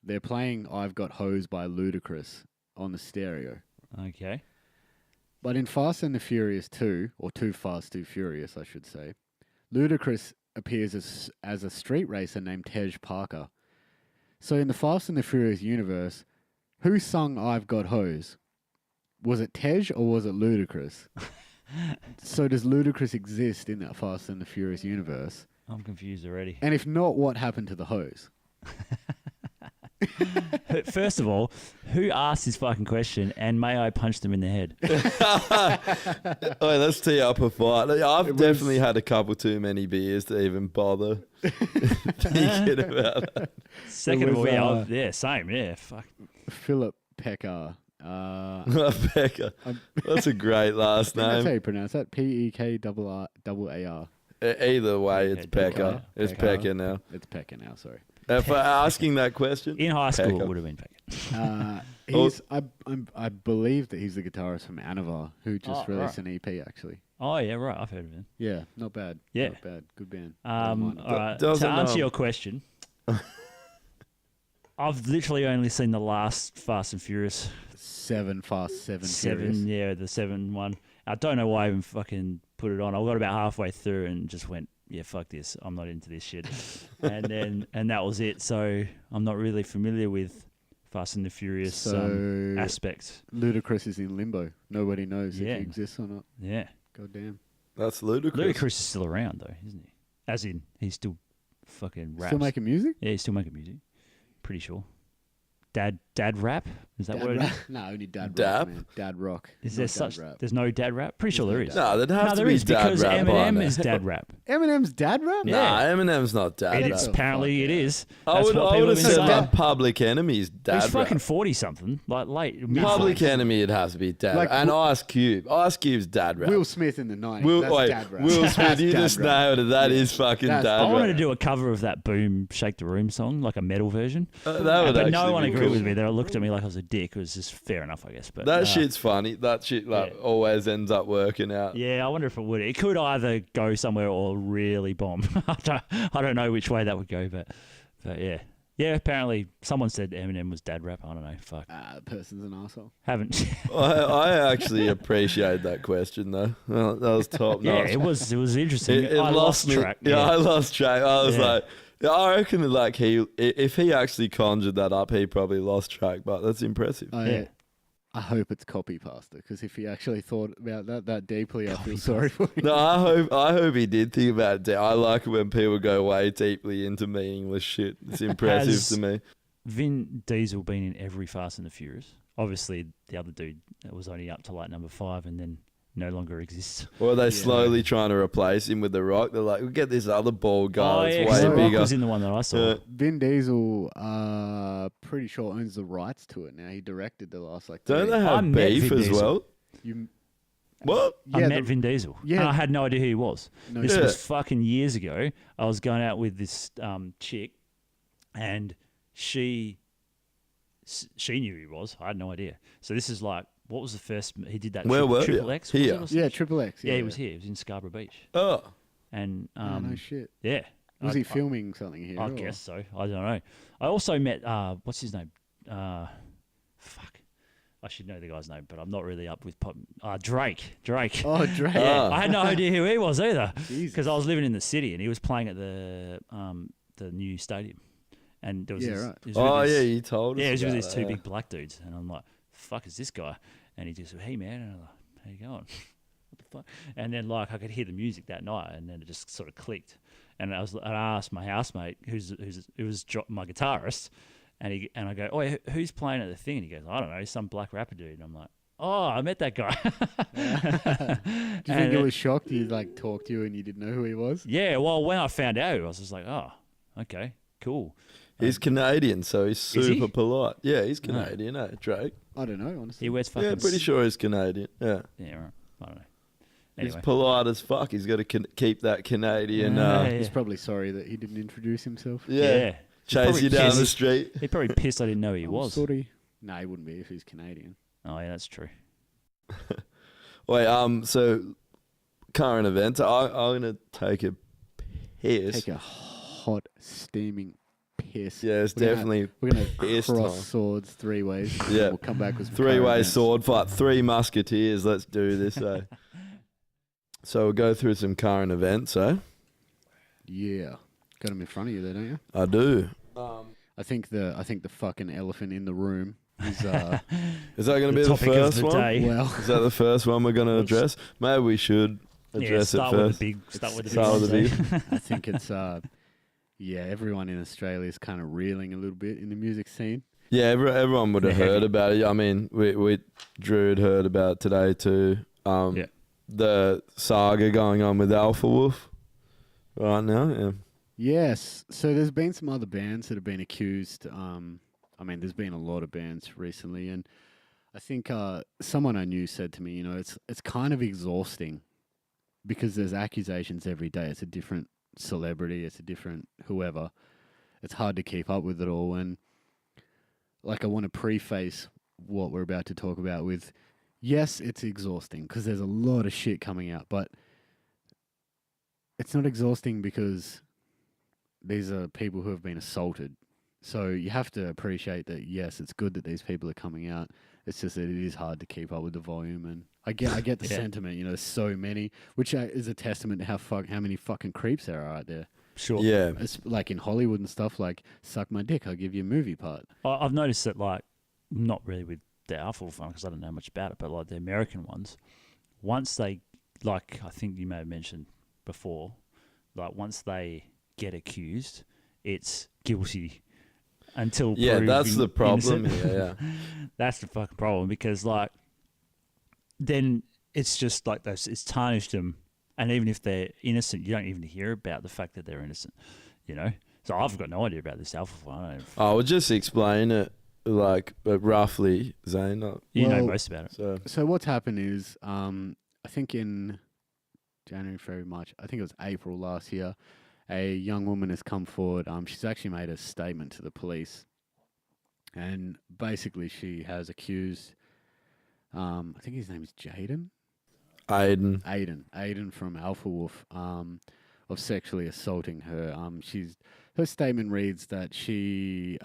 they're playing I've Got Hosed by Ludacris on the stereo. Okay. But in Fast and the Furious 2, or Too Fast, Too Furious, I should say, Ludacris appears as a street racer named Tej Parker. So in the Fast and the Furious universe, who sung I've Got Hosed? Was it Tej or was it Ludacris? So does Ludacris exist in that Fast and the Furious universe? I'm confused already. And if not, what happened to the hose? First of all, who asked this fucking question, and may I punch them in the head? Oh, let's tee up a fight. I've definitely had a couple too many beers to even bother thinking about it. Second of was, all, yeah, same, yeah, fuck. Philip Pecker. Becca. That's a great last That's how name. you pronounce that. P-E-K-R-R-A-R. Either way, it's Pekka. Pekka. It's Pekka now. It's Pecker now, sorry. For asking that question, In high school, Pekka. it would have been fucking. I believe that he's the guitarist from Anavar, who just released an EP, actually. Oh, yeah, right, I've heard of him. Yeah, not bad. Yeah. Not bad. Good band. All Don't mind it. right, doesn't to answer know. your question, I've literally only seen the last Fast and Furious. 7 Fast, 7 Seven, Furious. yeah, the 7 one. I don't know why I even fucking put it on. I got about halfway through and just went, yeah, fuck this. I'm not into this shit. and that was it. So I'm not really familiar with Fast and the Furious So aspects. Ludacris is in limbo. Nobody knows Yeah. if he exists or not. Yeah. God damn. that's ludicrous. Ludacris is still around though, isn't he? As in, he's still fucking raps. Still making music? Yeah, he's still making music. Pretty sure. Dad dad rap? Is that Dad what it rap? is? No, only dad Dap? rock, man. Dad rock. Is not there dad such? rap. There's no dad rap. Pretty sure There's there no is. No, there'd have No, to there be is dad because rap by Eminem now. is dad rap. Eminem's dad rap? Yeah. Nah, Eminem's not dad It rap. is the apparently fuck it out. is. I That's would, what I people would have have been said saying. that Public Enemy's dad He's rap. fucking 40 something, like late. mid- Public Enemy, it has to be dad Like rap. And Will- Ice Cube. Ice Cube's dad rap. Will Smith in the 90s. Will, That's wait, dad rap. Will Smith, That's you dad just rap. nailed it. That Yeah. is fucking That's- dad I rap. wanted to do a cover of that Boom Shake the Room song, like a metal version. That would But actually no one be agreed cool. with me. They looked at me like I was a dick. It was just fair enough, I guess. But That shit's funny. That shit Yeah. always ends up working out. yeah, I wonder if it would. It could either go somewhere or really bomb. I don't know which way that would go, but yeah. Yeah, apparently someone said Eminem was dad rap. I don't know. Fuck. The person's an asshole. Haven't. I actually appreciate that question though. Well, that was top yeah, notch. it was interesting. It I lost me. track. Yeah, I lost track. I was Yeah. like, yeah, I reckon that like if he actually conjured that up, he probably lost track. But that's impressive. Yeah. I hope it's copy pasta because if he actually thought about that deeply, I feel sorry for him. No, I hope he did think about it. I like it when people go way deeply into meaningless shit. It's impressive Has- to me. Vin Diesel been in every Fast and the Furious. Obviously, the other dude was only up to like number 5 and then no longer exists. Or are they Yeah. slowly trying to replace him with The Rock? They're like, we'll get this other bald guy that's 'cause way The Rock bigger. was in the one that I saw. Yeah. Vin Diesel, pretty sure owns the rights to it now. He directed the last like. Don't 3. they I have met beef Vin as Diesel. well? You, What? I yeah, met Vin Diesel. yeah. And I had no idea who he was. no, This Yeah. was fucking years ago. I was going out with this chick, and she knew who he was. I had no idea. So this is like, what was the first? He did that. Where were you? Triple X. was it Here. or something? Yeah, Triple X. Yeah, he was here. He was in Scarborough Beach, Oh. and Oh, no shit. yeah. Was I- he filming something here? I or- guess so. I don't know. I also met what's his name? Fuck. I should know the guy's name, but I'm not really up with pop. Drake. Oh, Drake. Yeah, Ah. I had no idea who he was either, Jesus. because I was living in the city and he was playing at the new stadium, and there was Yeah, this, right. he was with Oh, this- yeah, you told us. yeah, he was with about these that, two yeah. big black dudes, and I'm like, "Fuck is this guy?" And he just said, "Hey man," and I'm like, "How you going?" What the fuck? And then like I could hear the music that night, and then it just sort of clicked. And I asked my housemate, who was my guitarist, and I go, "Oh, who's playing at the thing?" And he goes, "I don't know, some black rapper dude." And I'm like, "Oh, I met that guy." Do you think it was shocked he like talked to you and you didn't know who he was? Yeah, well, when I found out, I was just like, "Oh, okay, cool." He's Canadian, so he's he? super polite. Yeah, he's Canadian, Drake. I don't know, honestly. He wears fucking. Yeah, pretty sure he's Canadian. Yeah. Yeah, right. I don't know. He's Anyway, polite as fuck. He's got to keep that Canadian. Yeah. He's probably sorry that he didn't introduce himself. yeah. Chase probably you down the pissed. street. He probably pissed I didn't know who he I'm was. Sorry. No, he wouldn't be if he's Canadian. Oh yeah, that's true. Wait, so current events. I'm gonna take a piss. Take a hot, steaming piss. Yeah, it's We're gonna- definitely We're going to Piss cross time. swords 3 ways. and Yeah. We'll come back with some three-way current events. sword fight. 3 musketeers. Let's do this. So we'll go through some current events. Yeah. Got him in front of you there, don't you? I do. I think the fucking elephant in the room is Is that going to The be the topic of first the one? day. well. Is that the first one we're going to address? Maybe we should Yeah, address it start with first. the big. Start with the Start with the big. big. ones, eh? I think it's yeah, everyone in Australia is kind of reeling a little bit in the music scene. Yeah, everyone would have Yeah. heard about it. I mean, we Drew had heard about it today too. Yeah. The saga going on with Alpha Wolf right now. Yeah. Yes. So there's been some other bands that have been accused. I mean, there's been a lot of bands recently, and I think someone I knew said to me, it's kind of exhausting because there's accusations every day. It's a different celebrity. It's a different whoever. It's hard to keep up with it all. And like, I want to preface what we're about to talk about with, yes, it's exhausting because there's a lot of shit coming out, but it's not exhausting because these are people who have been assaulted. So you have to appreciate that, yes, it's good that these people are coming out. It's just that it is hard to keep up with the volume. And I get the Yeah. sentiment, there's so many, which is a testament to how many fucking creeps there are out there. Sure. Yeah. It's like in Hollywood and stuff, like, suck my dick, I'll give you a movie part. I've noticed that, like, not really with the Alpha one because I don't know much about it, but like the American ones, once they, like, I think you may have mentioned before, like once they get accused, it's guilty until Yeah, that's proven the problem innocent. here. Yeah. That's the fucking problem, because like then it's just like this, it's tarnished them, and even if they're innocent, you don't even hear about the fact that they're innocent, you know. So I've got no idea about this Alpha one. I don't I will just explain it like roughly, Zane. you know Well, most about it. So what's happened is, I think in January, February, March, I think it was April last year, a young woman has come forward. She's actually made a statement to the police, and basically she has accused, I think his name is Aiden from Alpha Wolf, of sexually assaulting her. Her statement reads that she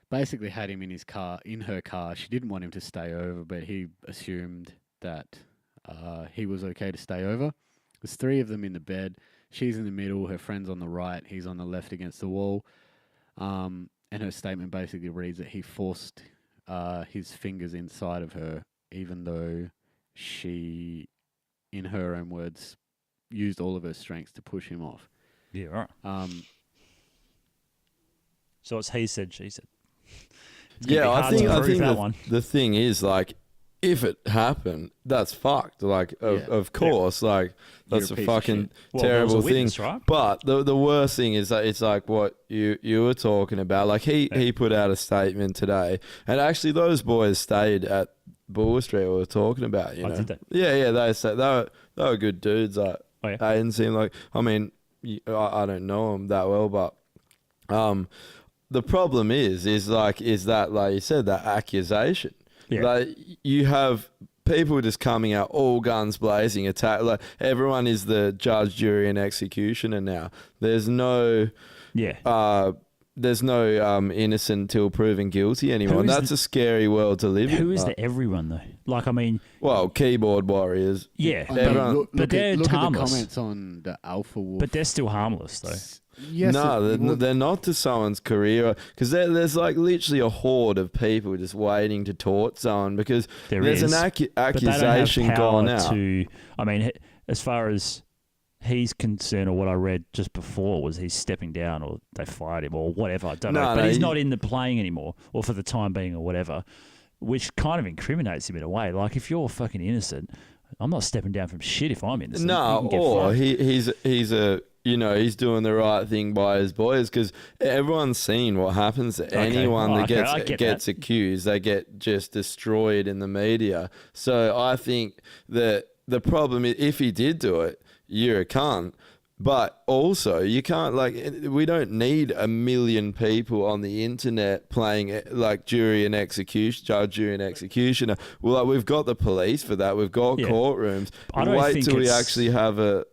basically had him in her car. She didn't want him to stay over, but he assumed that he was okay to stay over. There's 3 of them in the bed. She's in the middle. Her friend's on the right. He's on the left against the wall. And her statement basically reads that he forced his fingers inside of her, even though she, in her own words, used all of her strength to push him off. Yeah, right. So it's he said, she said. It's gonna be I hard to think prove that one. the thing is, like, if it happened, that's fucked. Like, of course, like, that's You're a a piece of fucking shit. Well, there was a terrible thing. witness, right? But the worst thing is that it's like what you were talking about. Like, he put out a statement today, and actually those boys stayed at Bull Street we were talking about, you know. Did they? Yeah, they said they were good dudes. Like, Oh, yeah. they didn't seem like. I mean, I don't know them that well, but the problem is that, like you said, that accusation. Yeah. Like, you have people just coming out all guns blazing, attack. Like, everyone is the judge, jury, and executioner now. There's no. Yeah. There's no innocent till proven guilty anymore. And that's a scary world to live in. Who is like, the everyone though? Like, I mean, well, keyboard warriors. yeah, Everyone- but they're look at the harmless. comments on the Alpha Wolf. But they're still harmless though. Yes, No, they're not to someone's career, because there's like literally a horde of people just waiting to taunt someone, because there's is, an but they don't have accusation power gone out. I mean, as far as he's concerned, or what I read just before was he's stepping down, or they fired him, or whatever. I don't know. But he's not in the playing anymore, or for the time being, or whatever, which kind of incriminates him in a way. Like, if you're fucking innocent, I'm not stepping down from shit if I'm innocent. No, or he's he's doing the right thing by his boys, because everyone's seen what happens to anyone that gets accused. They get just destroyed in the media. So I think that the problem is, if he did do it, you're a cunt. But also, you can't, like, we don't need 1 million people on the internet playing like judge, jury, and executioner. Well, like, we've got the police for that. We've got courtrooms. Wait till we actually have a,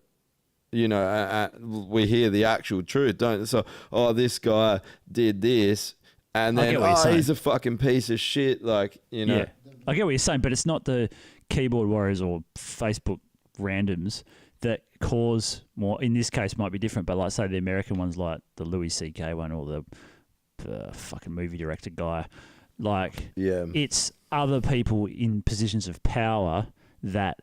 we hear the actual truth, don't? So, this guy did this, and then he's a fucking piece of shit. Like, Yeah, I get what you're saying, but it's not the keyboard warriors or Facebook randoms that cause more. In this case, might be different, but like, say the American ones, like the Louis C.K. one, or the fucking movie director guy, like, it's other people in positions of power that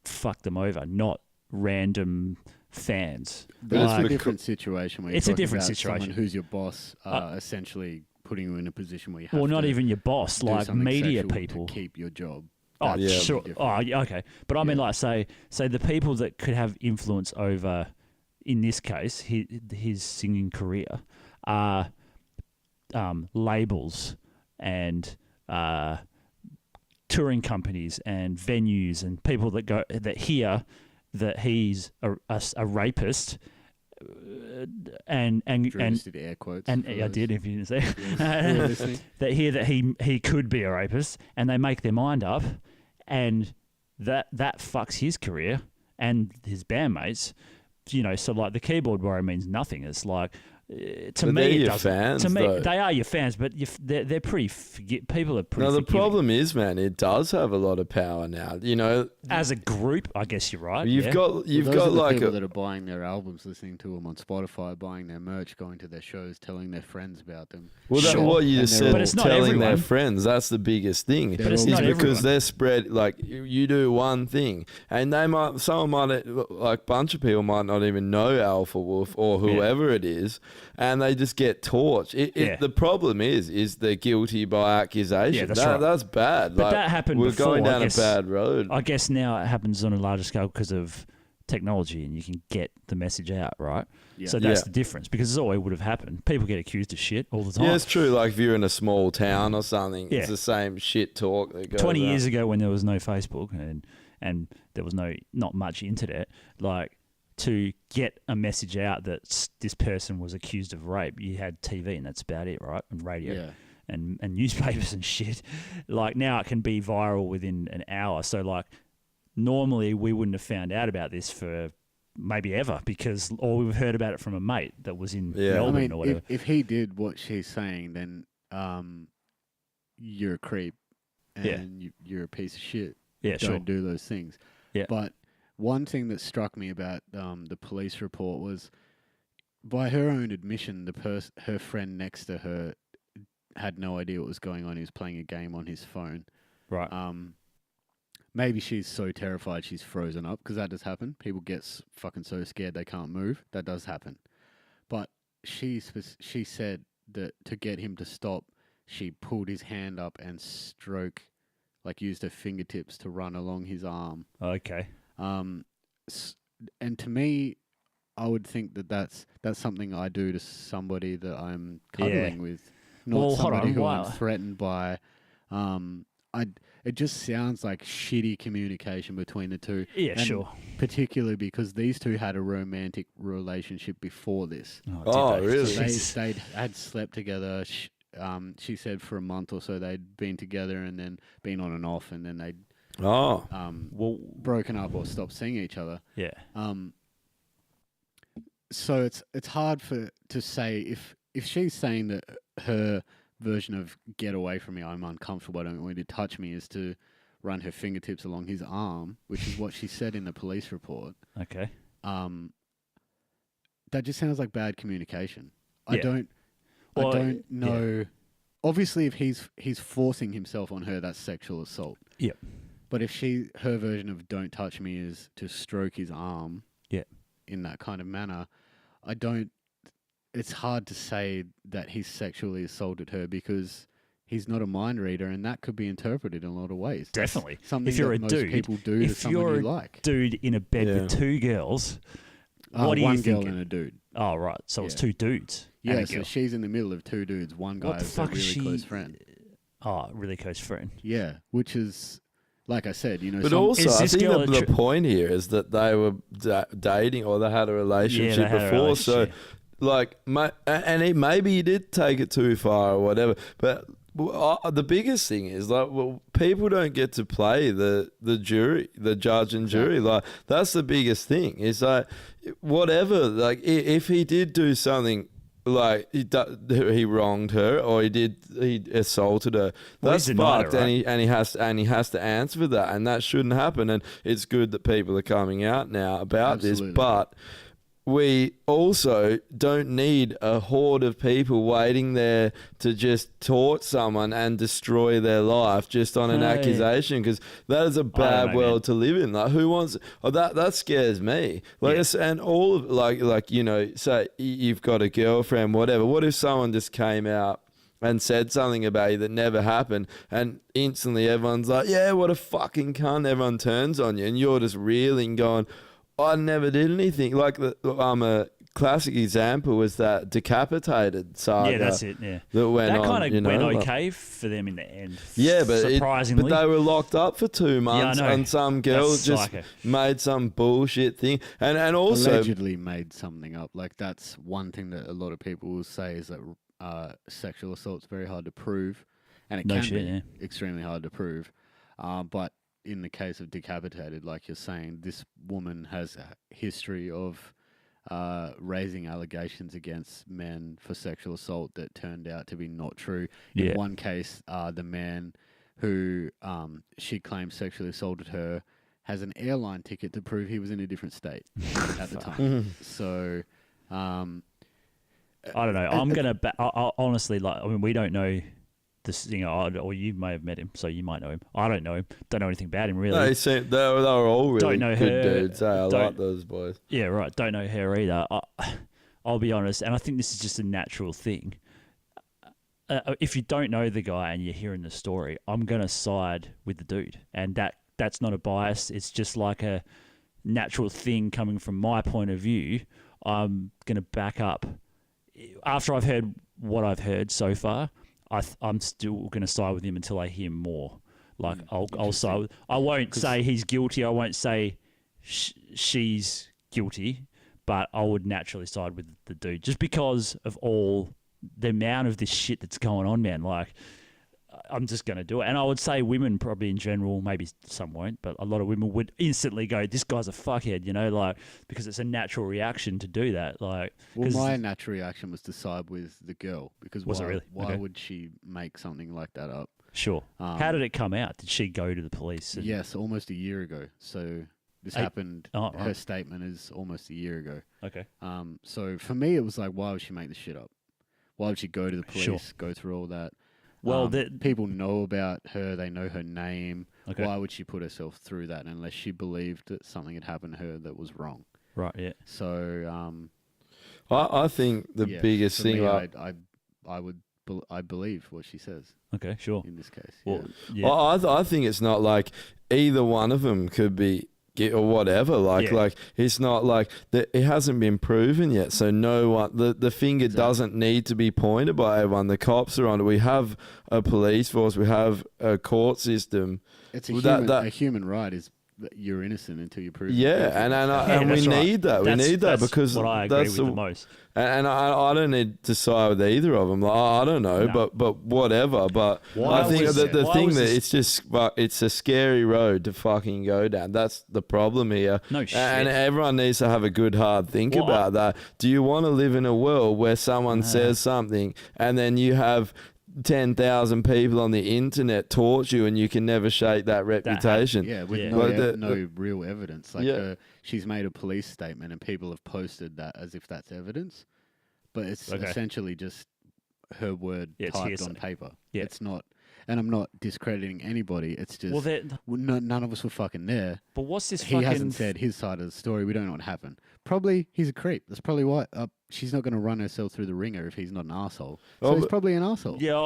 fuck them over, not random fans. But it's a different situation. Where it's a different about situation. Someone who's your boss, essentially putting you in a position where you have well, to not even your boss, do like something media sexual people to keep your job. Oh, That's sure. different. Oh, yeah, okay. But I mean, like, say the people that could have influence over, in this case, his singing career, are labels and touring companies and venues and people that hear that he's a rapist. And Drew did air quotes. And I did, if you didn't say that hear that he could be a rapist, and they make their mind up, and that fucks his career and his bandmates. So like, the keyboard warrior means nothing. It's like, to me, it doesn't. Fans, to me, though. they are your fans, but they're pretty. People are pretty. No, the forgiving. problem is, man, it does have a lot of power now. As a group, I guess you're right. You've got Those are the like people that are buying their albums, listening to them on Spotify, buying their merch, going to their shows, telling their friends about them. Well, that's Sure. what you And said, But it's not telling their everyone. friends. That's the biggest thing. But it's is not because everyone. they're spread, like, you do one thing, and someone might, like, bunch of people might not even know Alpha Wolf or whoever it is, and they just get torched. The problem is they're guilty by accusation. Yeah, That's bad. But that happened we're before. going down a bad road. I guess now it happens on a larger scale because of technology, and you can get the message out, right? Yeah. So that's the difference, because it's always would have happened. People get accused of shit all the time. Yeah, it's true. Like if you're in a small town or something, Yeah. it's the same shit talk that goes 20 on. years ago, when there was no Facebook and there was not much internet, like, to get a message out that this person was accused of rape, you had TV, and that's about it, right? And radio. Yeah. And newspapers and shit. Like, now it can be viral within an hour. So, like, normally we wouldn't have found out about this for maybe ever, because all we've heard about it from a mate that was in Melbourne or whatever. If he did what she's saying, then you're a creep and you're a piece of shit. Yeah, Don't do those things. Yeah. But one thing that struck me about the police report was, by her own admission, her friend next to her had no idea what was going on. He was playing a game on his phone. Right. Maybe she's so terrified she's frozen up, because that does happen. People get fucking so scared they can't move. That does happen. But she said that to get him to stop, she pulled his hand up and used her fingertips to run along his arm. Okay. And to me, I would think that that's something I do to somebody that I'm cuddling with, not somebody who I'm threatened by. It just sounds like shitty communication between the two. Yeah, and sure. Particularly because these two had a romantic relationship before this. Oh, really? So they had slept together. She said for a month or so they'd been together, and then been on and off, and then they'd broken up or stopped seeing each other. Yeah. So it's hard to say if she's saying that her version of "get away from me, I'm uncomfortable, I don't want you to touch me" is to run her fingertips along his arm, which is what she said in the police report. Okay. That just sounds like bad communication. Yeah. I don't know. Yeah. Obviously, if he's forcing himself on her, that's sexual assault. Yep. But if her version of "don't touch me" is to stroke his arm, in that kind of manner, it's hard to say that he's sexually assaulted her, because he's not a mind reader, and that could be interpreted in a lot of ways. Definitely. That's something if you're that a dude, people do to someone you like. Dude in a bed with two girls, what are you thinking? One girl and a dude. Oh, right. So it's two dudes. Yeah, so she's in the middle of two dudes. One guy is a really close friend. Oh, really close friend. Yeah, which is, like I said, But also, I think the point here is that they were dating, or they had a relationship before. So, maybe he did take it too far or whatever. But the biggest thing is, people don't get to play the jury, the judge and jury. Like, that's the biggest thing. It's like, whatever. Like, if he did do something, like he wronged her, or he assaulted her, that's fucked, right? and he has to answer for that, and that shouldn't happen. And it's good that people are coming out now about this, but we also don't need a horde of people waiting there to just taunt someone and destroy their life just on an accusation, because that is a bad world to live in. Like, who wants? Oh, that scares me. And all of say you've got a girlfriend, whatever. What if someone just came out and said something about you that never happened, and instantly everyone's like, "Yeah, what a fucking cunt!" Everyone turns on you, and you're just reeling, going, I never did anything. Like, a classic example was that decapitated saga. Yeah, that's it. Yeah, that went on. That kind of went okay for them in the end. Yeah, but surprisingly, but they were locked up for 2 months, and some girl just made some bullshit thing, and also allegedly made something up. Like, that's one thing that a lot of people will say, is that sexual assault's very hard to prove, and it can be extremely hard to prove. But in the case of decapitated, like you're saying, this woman has a history of raising allegations against men for sexual assault that turned out to be not true. In one case, the man who she claims sexually assaulted her has an airline ticket to prove he was in a different state at the time. So I don't know. I'm gonna honestly, we don't know the singer, or you may have met him, so you might know him. I don't know him. Don't know anything about him, really. No, they were all really don't know good her, dudes. I like those boys. Yeah, right. Don't know her either. I'll be honest, and I think this is just a natural thing. If you don't know the guy and you're hearing the story, I'm going to side with the dude. And that's not a bias. It's just like a natural thing coming from my point of view. I'm going to back up. After I've heard what I've heard so far, I'm still going to side with him until I hear more. Like, I'll side with, I won't say he's guilty. I won't say she's guilty, but I would naturally side with the dude just because of all the amount of this shit that's going on, man. Like, I'm just going to do it. And I would say women probably in general, maybe some won't, but a lot of women would instantly go, this guy's a fuckhead, you know, like, because it's a natural reaction to do that. Like, well, my natural reaction was to side with the girl because was it really? Why would she make something like that up? Sure. How did it come out? Did she go to the police? Yes, almost a year ago. So this happened. Oh, her statement is almost a year ago. Okay. So for me, it was like, why would she make this shit up? Why would she go to the police, Sure. go through all that? Well, people know about her. They know her name. Okay. Why would she put herself through that unless she believed that something had happened to her that was wrong? right, yeah. So, I think the biggest for thing, me, I believe what she says Okay, sure. in this case. Well, yeah. yeah. I think it's not like either one of them could be or whatever. Like it's not like that. It hasn't been proven yet. So no one, the finger doesn't need to be pointed by everyone. The cops are on it. We have a police force. We have a court system. It's a human right is that you're innocent until you prove. Yeah, and we need that. We need that because what I agree with the most. And I don't need to side with either of them. Like, I don't know, but whatever. But I think the thing that it's just it's a scary road to fucking go down. That's the problem here. No shit. And everyone needs to have a good hard think about that. Do you want to live in a world where someone says something and then you have 10,000 people on the internet torch you and you can never shake that reputation? With no real evidence. Like she's made a police statement and people have posted that as if that's evidence, but it's essentially just her word typed on paper. Yeah. It's not, and I'm not discrediting anybody. It's just none of us were fucking there. But what's this? He hasn't said his side of the story. We don't know what happened. Probably he's a creep. That's probably why she's not going to run herself through the ringer if he's not an asshole. So he's probably an asshole. Yeah,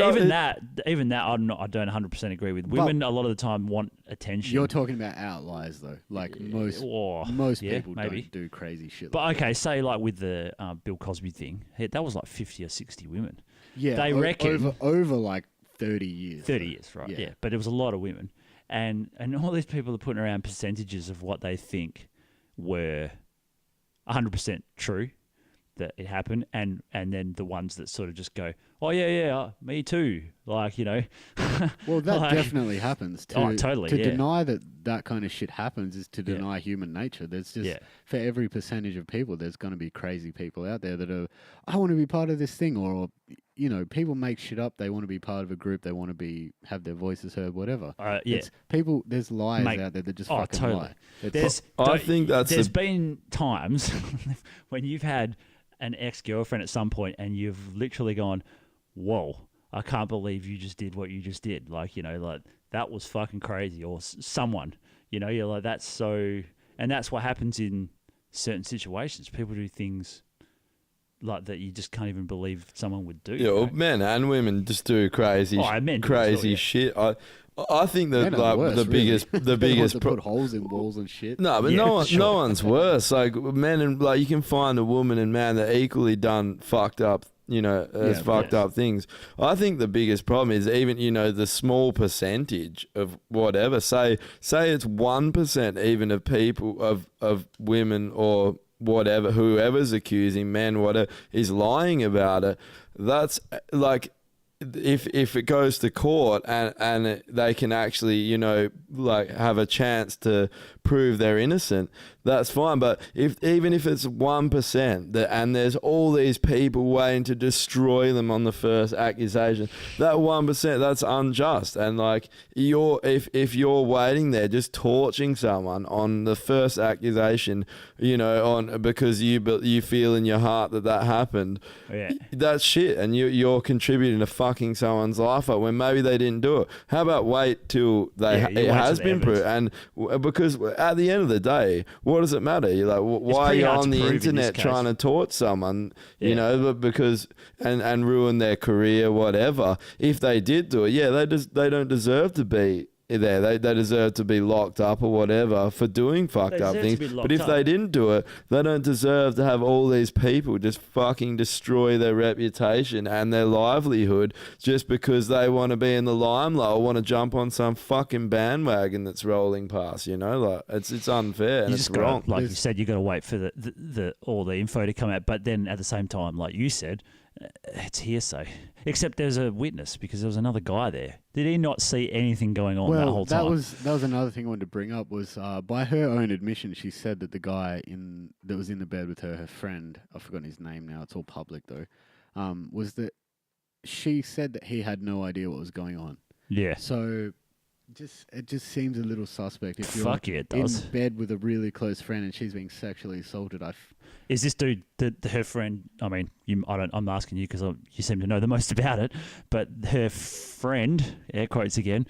even that, I don't 100% agree with. Women a lot of the time want attention. You're talking about outliers though. Like most people don't do crazy shit. But okay, say like with the Bill Cosby thing, that was like 50 or 60 women. Yeah, they reckon over like 30 years. 30 years, right? Yeah, but it was a lot of women, and all these people are putting around percentages of what they think were 100% true that it happened, and then the ones that sort of just go, oh yeah, me too, like, you know. Well, that definitely happens. Totally. To deny that kind of shit happens is to deny human nature. There's just for every percentage of people, there's going to be crazy people out there that are, I want to be part of this thing, or you know, people make shit up. They want to be part of a group. They want to have their voices heard. Whatever. There's liars out there that just fucking lie. I think there's been times when you've had an ex-girlfriend at some point and you've literally gone, whoa, I can't believe you just did what you just did. Like, you know, like that was fucking crazy. Or someone, you know, you're like, that's so, and that's what happens in certain situations. People do things like that you just can't even believe someone would do. Yeah, well, men and women just do crazy shit. I think that the biggest put holes in walls and shit. No, but no one's worse. Like men and like you can find a woman and man that equally done fucked up, you know, fucked up things. I think the biggest problem is even, you know, the small percentage of whatever. Say it's 1% even of people of women or whatever, whoever's accusing men, whatever, is lying about it. That's like, if it goes to court and they can actually, you know, like have a chance to prove they're innocent, that's fine. But even if it's 1% and there's all these people waiting to destroy them on the first accusation, that 1%, that's unjust. And like if you're waiting there just torching someone on the first accusation, you know, because you feel in your heart that happened, that's shit, and you're contributing to fucking fucking someone's life up when maybe they didn't do it? How about wait till it has been proved? And because at the end of the day, what does it matter? You're like, why are you on the internet trying to taunt someone, you know, because and ruin their career, whatever? If they did do it, they don't deserve to be there. They deserve to be locked up or whatever for doing fucked up things. But if they didn't do it, they don't deserve to have all these people just fucking destroy their reputation and their livelihood just because they want to be in the limelight or want to jump on some fucking bandwagon that's rolling past, you know? Like it's unfair and it's wrong. Like you said, you got to wait for the all the info to come out, but then at the same time, like you said, it's hearsay. Except there's a witness because there was another guy there. Did he not see anything going on that whole time? That was another thing I wanted to bring up was by her own admission, she said that the guy that was in the bed with her friend, I've forgotten his name now, it's all public though, was that she said that he had no idea what was going on. Yeah. So it just seems a little suspect if you're it does. in bed with a really close friend and she's being sexually assaulted. Is this dude her friend? I mean, I'm asking you because you seem to know the most about it. But her friend, air quotes again,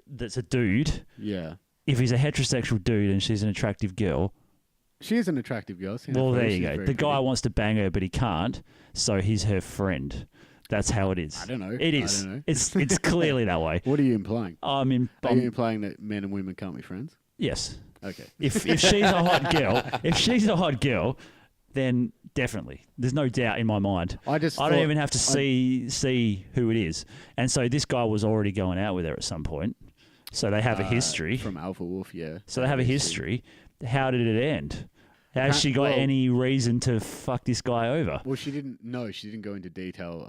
that's a dude. Yeah. If he's a heterosexual dude and she's an attractive girl, she is an attractive girl. Well, there you go. The guy wants to bang her, but he can't, so he's her friend. That's how it is. I don't know. It is. I don't know. It's clearly that way. What are you implying? Are you implying that men and women can't be friends? Yes. Okay. If she's a hot girl, then definitely. There's no doubt in my mind. I don't even have to see who it is. And so this guy was already going out with her at some point. So they have a history. From Alpha Wolf, yeah. So they have a history. How did it end? Has she got any reason to fuck this guy over? Well, she didn't go into detail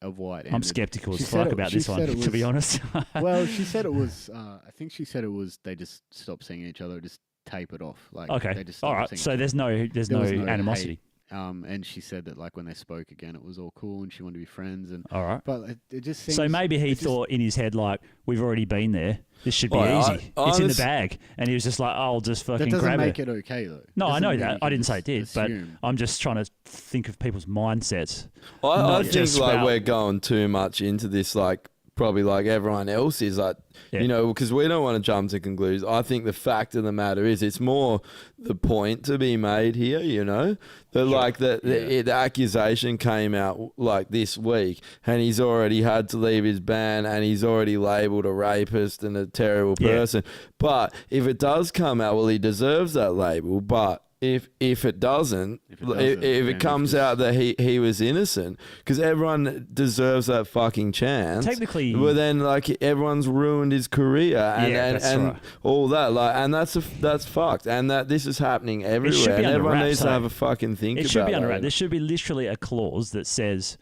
of why it ended. I'm skeptical as fuck about this one, to be honest. Well, she said it was, I think she said it was they just stopped seeing each other, just tape it off. Like, okay. They just all right. So there's no animosity. Hate. And she said that like when they spoke again, it was all cool and she wanted to be friends. And all right. But it just seems... So maybe he thought in his head, like, we've already been there. This should be easy. It's in the bag. And he was just like, I'll just fucking grab it. That doesn't make it okay, though. No, I know that. I didn't say it did. Assume. But I'm just trying to think of people's mindsets. I think like we're going too much into this, like, probably like everyone else is, like, you know, because we don't want to jump to conclusions. I think the fact of the matter is it's more the point to be made here, you know, that like the accusation came out like this week and he's already had to leave his band and he's already labelled a rapist and a terrible person. But if it does come out, well, he deserves that label, but if it doesn't, if it comes out that he was innocent, because everyone deserves that fucking chance. Technically, well then like everyone's ruined his career and all that, like, and that's fucked, and that this is happening everywhere. And everyone needs to have a fucking think about it. It should be under wraps. There should be literally a clause that says,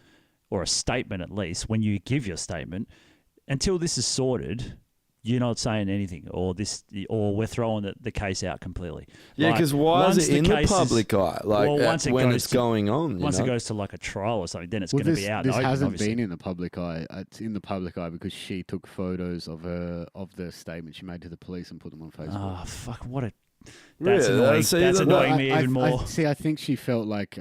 or a statement at least, when you give your statement, until this is sorted, you're not saying anything, or we're throwing the case out completely. Yeah, because why is it in the public eye? Like when it's going on, once it goes to like a trial or something, then it's going to be out. This hasn't been in the public eye. It's in the public eye because she took photos of the statement she made to the police and put them on Facebook. Oh fuck! That's annoying. That's annoying me even more. I think she felt like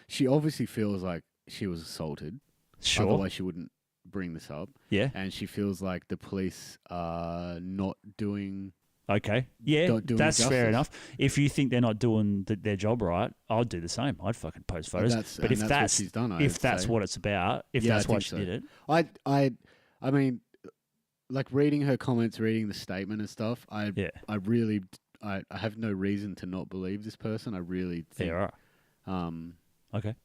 she obviously feels like she was assaulted. Sure. Otherwise, she wouldn't bring this up. Yeah. And she feels like the police are not doing... Okay. Yeah, that's justice. fair enough. If you think they're not doing their job right, I'd do the same. I'd fucking post photos. But if that's what she's done, if that's what it's about, if that's why she did it... I mean, like reading her comments, reading the statement and stuff, I have no reason to not believe this person. I really think... Yeah, right. Okay.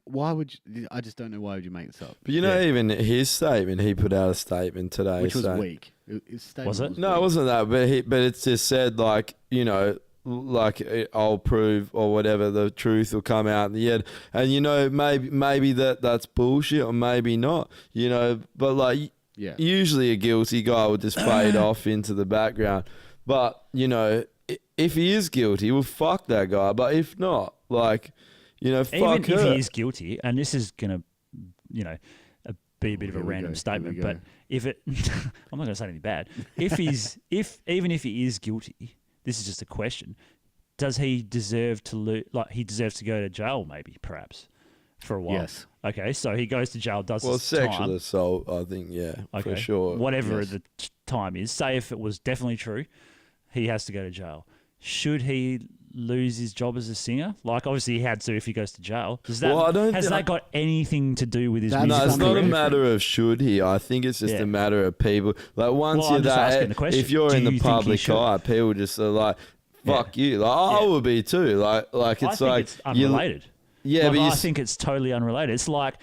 Why would you, I just don't know why would you make this up? But you know, even his statement, he put out a statement today, which was weak. Was it? No, it wasn't that. But it's just said like, you know, like I'll prove or whatever, the truth will come out in the end. And you know, maybe that's bullshit or maybe not. You know, but like usually a guilty guy would just fade off into the background. But you know, if he is guilty, well, fuck that guy. But if not, like. You know, even if he is guilty, and this is gonna, you know, be a bit of a random statement, but if it, I'm not gonna say anything bad. Even if he is guilty, this is just a question: does he deserve to he deserves to go to jail? Maybe, perhaps, for a while. Yes. Okay, so he goes to jail, does Well, his sexual time. assault, I think, for sure. Whatever Yes. the time is. Say if it was definitely true, he has to go to jail. Should he lose his job as a singer? Like, obviously, he had to if he goes to jail. Does that Well, I don't has thi- that got anything to do with his That- No, music it's not a something career? matter of should he. I think it's just Yeah. a matter of people. Like once Well, you're I'm just asking that, the question. if you're Do in the you think he public should? eye, people just are like, "Fuck you." Like I Yeah. would be too. Like I it's think like it's unrelated. yeah, Like, but I think it's totally unrelated. It's like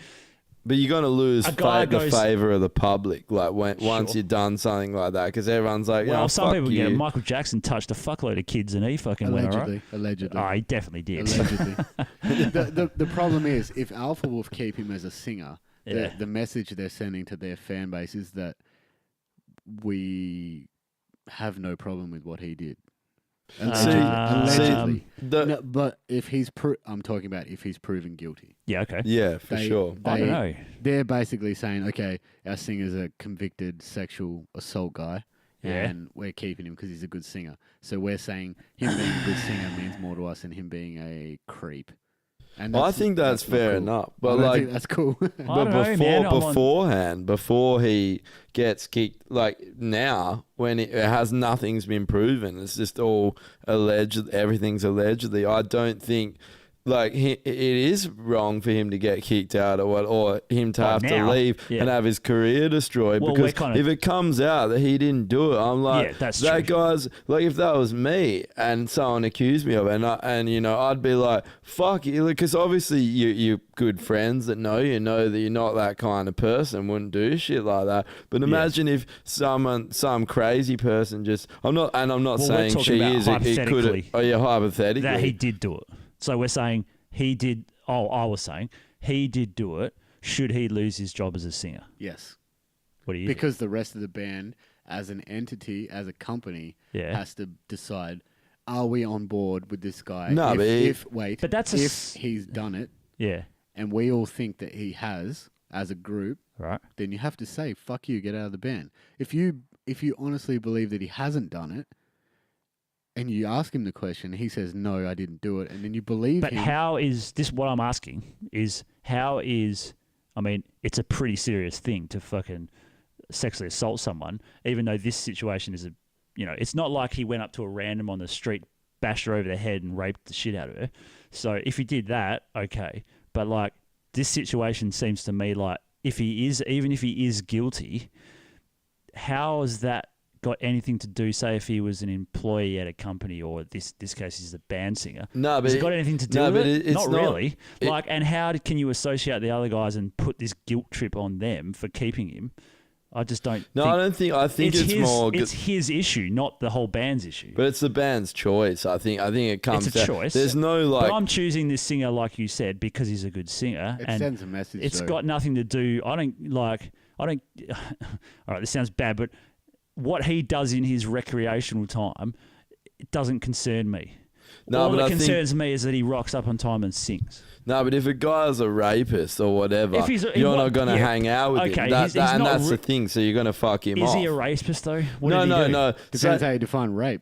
but you're gonna lose A guy the goes- favor of the public. Like once Sure. you've done something like that, because everyone's like, well, "Yeah, some fuck people you." get it. Michael Jackson touched a fuckload of kids and he fucking went all right. Allegedly. Oh, he definitely did. Allegedly. the problem is, if Alpha Wolf keep him as a singer, Yeah. the message they're sending to their fan base is that we have no problem with what he did. Allegedly. Allegedly. No, but if he's I'm talking about if he's proven guilty. Yeah, okay. Yeah, for sure. I don't know. They're basically saying, okay, our singer's a convicted sexual assault guy, Yeah. and we're keeping him because he's a good singer. So we're saying him being a good singer means more to us than him being a creep. And I think that's not fair cool. enough. I But don't like think that's cool. I But don't know, man. I'm on- before he gets kicked, like now, when it has nothing's been proven, it's just all alleged. Everything's allegedly. I don't think like it is wrong for him to get kicked out or him to have now, to leave yeah. and have his career destroyed. Well, because we're kinda- if it comes out that he didn't do it, I'm like, Yeah, that's that true. guy's like, if that was me and someone accused me of it, and you know, I'd be like, fuck you, because obviously you good friends that know that you're not that kind of person wouldn't do shit like that. But imagine if some crazy person just, I'm not we're saying talking she about is. It could. hypothetically. Oh yeah, hypothetically. That he did do it. So we're saying he did. Oh, I was saying he did do it. Should he lose his job as a singer? Yes. What do you think? Because the rest of the band, as an entity, as a company, Yeah. has to decide: are we on board with this guy? No, but But that's a if s- he's done it, Yeah. and we all think that he has, as a group, Right. then you have to say, "Fuck you, get out of the band." If you honestly believe that he hasn't done it, and you ask him the question, he says, "No, I didn't do it," and then you believe But him. how is this? What I'm asking is how is? I mean, it's a pretty serious thing to fucking sexually assault someone, even though this situation is it's not like he went up to a random on the street, bashed her over the head, and raped the shit out of her. So if he did that, okay. But like this situation seems to me like even if he is guilty, how has that got anything to do? Say if he was an employee at a company, or this case he's a band singer. No, but Has it got anything to do no, with but it? it's Not not- really. it- And how can you associate the other guys and put this guilt trip on them for keeping him? I just don't. No, think I don't think. I think it's his, more. It's his issue, not the whole band's issue. But it's the band's choice. I think it comes. It's a down- choice. There's no like. But I'm choosing this singer, like you said, because he's a good singer, it and sends a message. it's though. got nothing to do. I don't. All right, this sounds bad, but what he does in his recreational time, it doesn't concern me. No, All but that I think- concerns me is that he rocks up on time and sings. No, but if a guy's a rapist or whatever, If he's you're what- not going to yeah. hang out with Okay, him. he's And not that's the thing. So you're going to fuck him Is off. he a rapist though? What no, did he no, do? no. Depends So- how you define rape.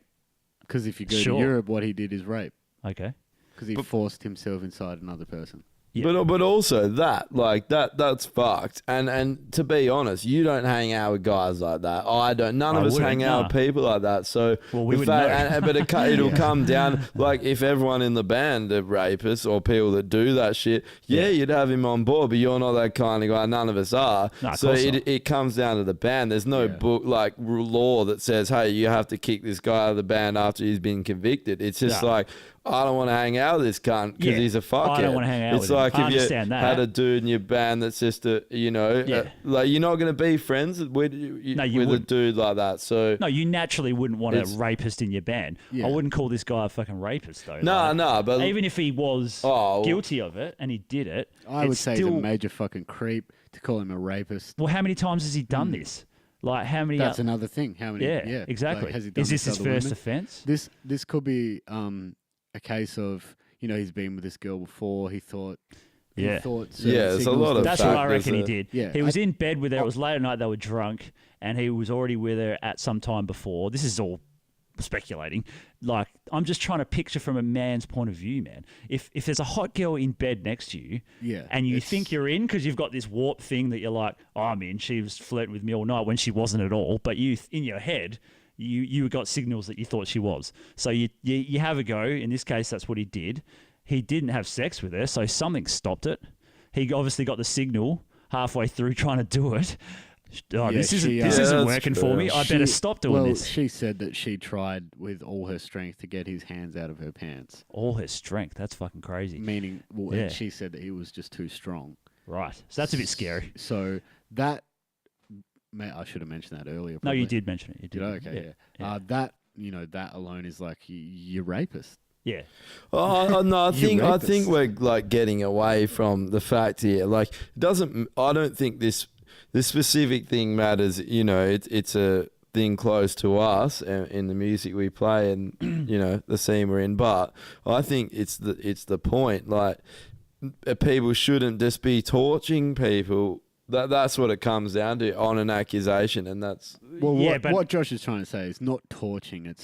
Because if you go Sure. to Europe, what he did is rape. Okay. Because he forced himself inside another person. Yeah. But also that's fucked. And to be honest, you don't hang out with guys like that. I don't. None of I us wouldn't, hang out with nah. people like that. So Well, we the would know. but it'll come down like if everyone in the band are rapists or people that do that shit. Yeah, you'd have him on board, but you're not that kind of guy. None of us are. Nah, of So course not. it comes down to the band. There's no book like law that says, hey, you have to kick this guy out of the band after he's been convicted. It's just Nah. like, I don't want to hang out with this cunt because Yeah, he's a fuckhead. I don't wanna hang out It's with him. like I if you understand that. had a dude in your band that's just Yeah. like you're not going to be friends with No, you with a wouldn't. dude like that. So No, you naturally wouldn't want a It's- rapist in your band. Yeah. I wouldn't call this guy a fucking rapist though. no, Like, but even if he was Oh, guilty of it and he did it, I would it's say still, he's a major fucking creep to call him a rapist. Well, how many times has he done this? Like how many? That's another thing. How many? yeah, exactly. Like, has he done Is this to his other first women? offence? This could be a case of he's been with this girl before. He thought. Yeah. He thought certain Yeah, there's a signals lot of that- That's what I factors reckon he that- did. Yeah, He was in bed with her. It was late at night. They were drunk, and he was already with her at some time before. This is all speculating. Like, I'm just trying to picture from a man's point of view, man. If there's a hot girl in bed next to you, and you think you're in because you've got this warped thing that you're like, oh, I'm in. She was flirting with me all night when she wasn't at all. But you, in your head, you got signals that you thought she was. So you have a go. In this case, that's what he did. He didn't have sex with her, so something stopped it. He obviously got the signal halfway through trying to do it. Oh, this isn't working for me. I better stop doing this. She said that she tried with all her strength to get his hands out of her pants. All her strength? That's fucking crazy. Meaning, and she said that he was just too strong. Right. So that's a bit scary. So that, I should have mentioned that earlier. Probably. No, you did mention it. You did. Okay, yeah. That alone is like, you're rapist. Yeah. Oh no, I think we're like getting away from the fact here. Like, I don't think this specific thing matters. You know, it's a thing close to us and in the music we play and you know the scene we're in. But I think it's the point. Like, people shouldn't just be torching people. That's what it comes down to on an accusation, and that's what Josh is trying to say is not torching.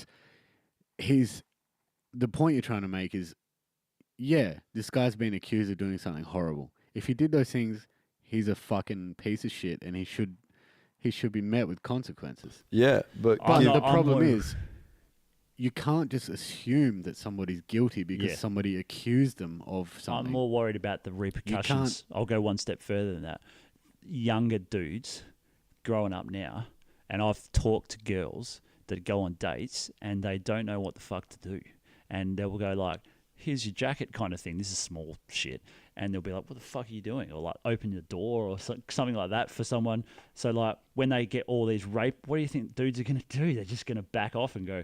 The point you're trying to make is, this guy's been accused of doing something horrible. If he did those things, he's a fucking piece of shit, and he should be met with consequences. Yeah, but the problem is, you can't just assume that somebody's guilty because somebody accused them of something. I'm more worried about the repercussions. I'll go one step further than that. Younger dudes growing up now, and I've talked to girls that go on dates and they don't know what the fuck to do. And they will go like, here's your jacket kind of thing. This is small shit. And they'll be like, what the fuck are you doing? Or like, open your door or something like that for someone. So like, when they get all these rape, what do you think dudes are going to do? They're just going to back off and go,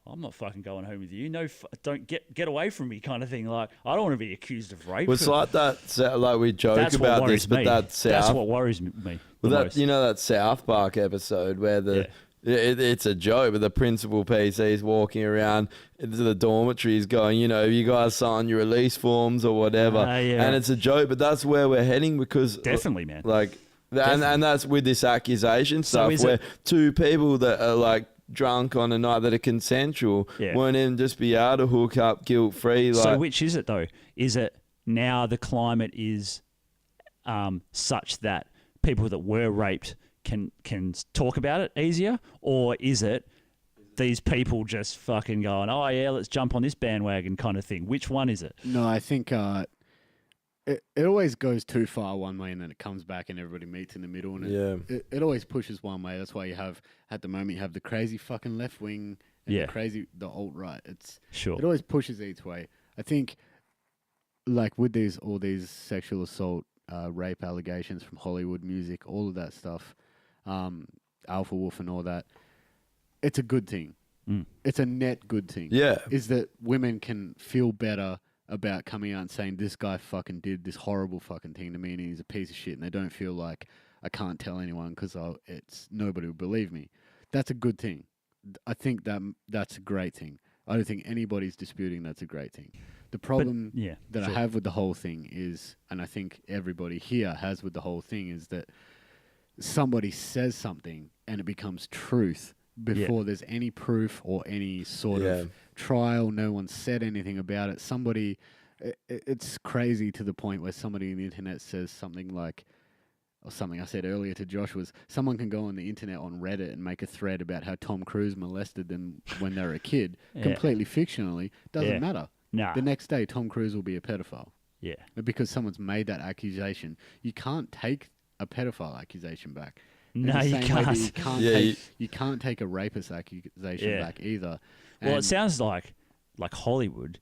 I'm not fucking going home with you. No, don't get away from me kind of thing. Like, I don't want to be accused of rape. It's like that, like we joke about this, but that's what worries me. Well, you know that South Park episode where it's a joke, but the principal PC is walking around into the dormitories going, you know, you guys sign your release forms or whatever. And it's a joke, but that's where we're heading because... Definitely, man. Like, and that's with this accusation stuff where two people that are like drunk on a night that are consensual won't even just be able to hook up guilt-free. Like, so which is it though? Is it now the climate is such that people that were raped can talk about it easier, or is it these people just fucking going, oh yeah, let's jump on this bandwagon kind of thing? Which one is it? No, I think it always goes too far one way and then it comes back and everybody meets in the middle, and it always pushes one way. That's why you have at the moment you have the crazy fucking left wing and the alt-right. It always pushes each way. I think like with all these sexual assault rape allegations from Hollywood music, all of that stuff, Alpha Wolf and all that, it's a good thing. It's a net good thing. Yeah. Is that women can feel better about coming out and saying this guy fucking did this horrible fucking thing to me and he's a piece of shit, and they don't feel like I can't tell anyone because nobody will believe me. That's a good thing. I think that's a great thing. I don't think anybody's disputing that's a great thing. The problem I have with the whole thing is, and I think everybody here has with the whole thing, is that somebody says something and it becomes truth before there's any proof or any sort of trial. No one said anything about it. It's crazy to the point where somebody on the internet says something like, or something I said earlier to Josh was, someone can go on the internet on Reddit and make a thread about how Tom Cruise molested them when they were a kid, completely fictionally. Doesn't matter. Nah. The next day, Tom Cruise will be a pedophile. Yeah. Because someone's made that accusation. You can't take a pedophile accusation back. No, you can't. You can't take a rapist accusation back either. Well, it sounds like Hollywood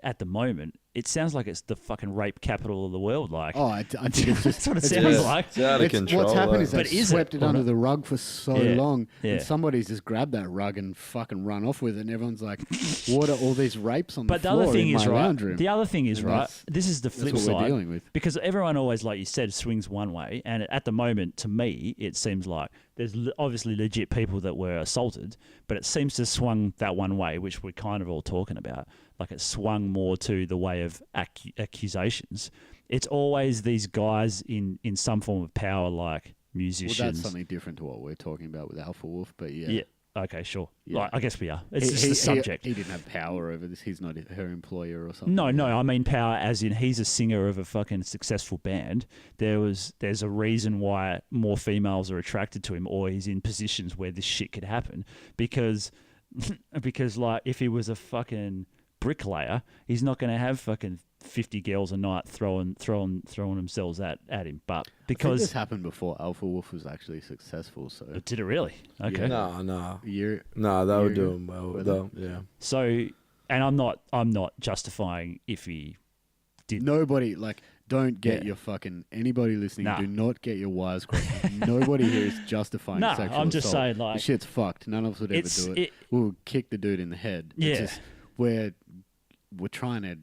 at the moment. It sounds like it's the fucking rape capital of the world. Like, I think it's just that's what it sounds like. It's out of control. What's happened is they've swept it under not? The rug for so long, and somebody's just grabbed that rug and fucking run off with it, and everyone's like, "What are all these rapes on the floor in my lounge room?" The other thing is, this is the flip that's what side. we're dealing with. Because everyone always, like you said, swings one way, and at the moment, to me, it seems like there's obviously legit people that were assaulted, but it seems to swung that one way, which we're kind of all talking about. Like, it swung more to the way of accusations. It's always these guys in some form of power, like musicians. Well, that's something different to what we're talking about with Alpha Wolf, but yeah. okay, sure. Yeah. Like, I guess we are. It's just the subject. He didn't have power over this. He's not her employer or something. No, I mean power as in he's a singer of a fucking successful band. There's a reason why more females are attracted to him, or he's in positions where this shit could happen. Because like if he was a fucking bricklayer, he's not going to have fucking 50 girls a night throwing themselves at him. But I think because this happened before Alpha Wolf was actually successful. So did it really? Okay. No. year. No, they were Year doing well. were Though, yeah. So, and I'm not justifying if he did. Nobody don't get Yeah. your fucking anybody listening. Nah. Do not get your wires crossed. Nobody here is justifying Nah, sexual I'm just assault. saying, like, the shit's fucked. None of us would ever do it. We'll kick the dude in the head. Yeah. It's just, we're trying to.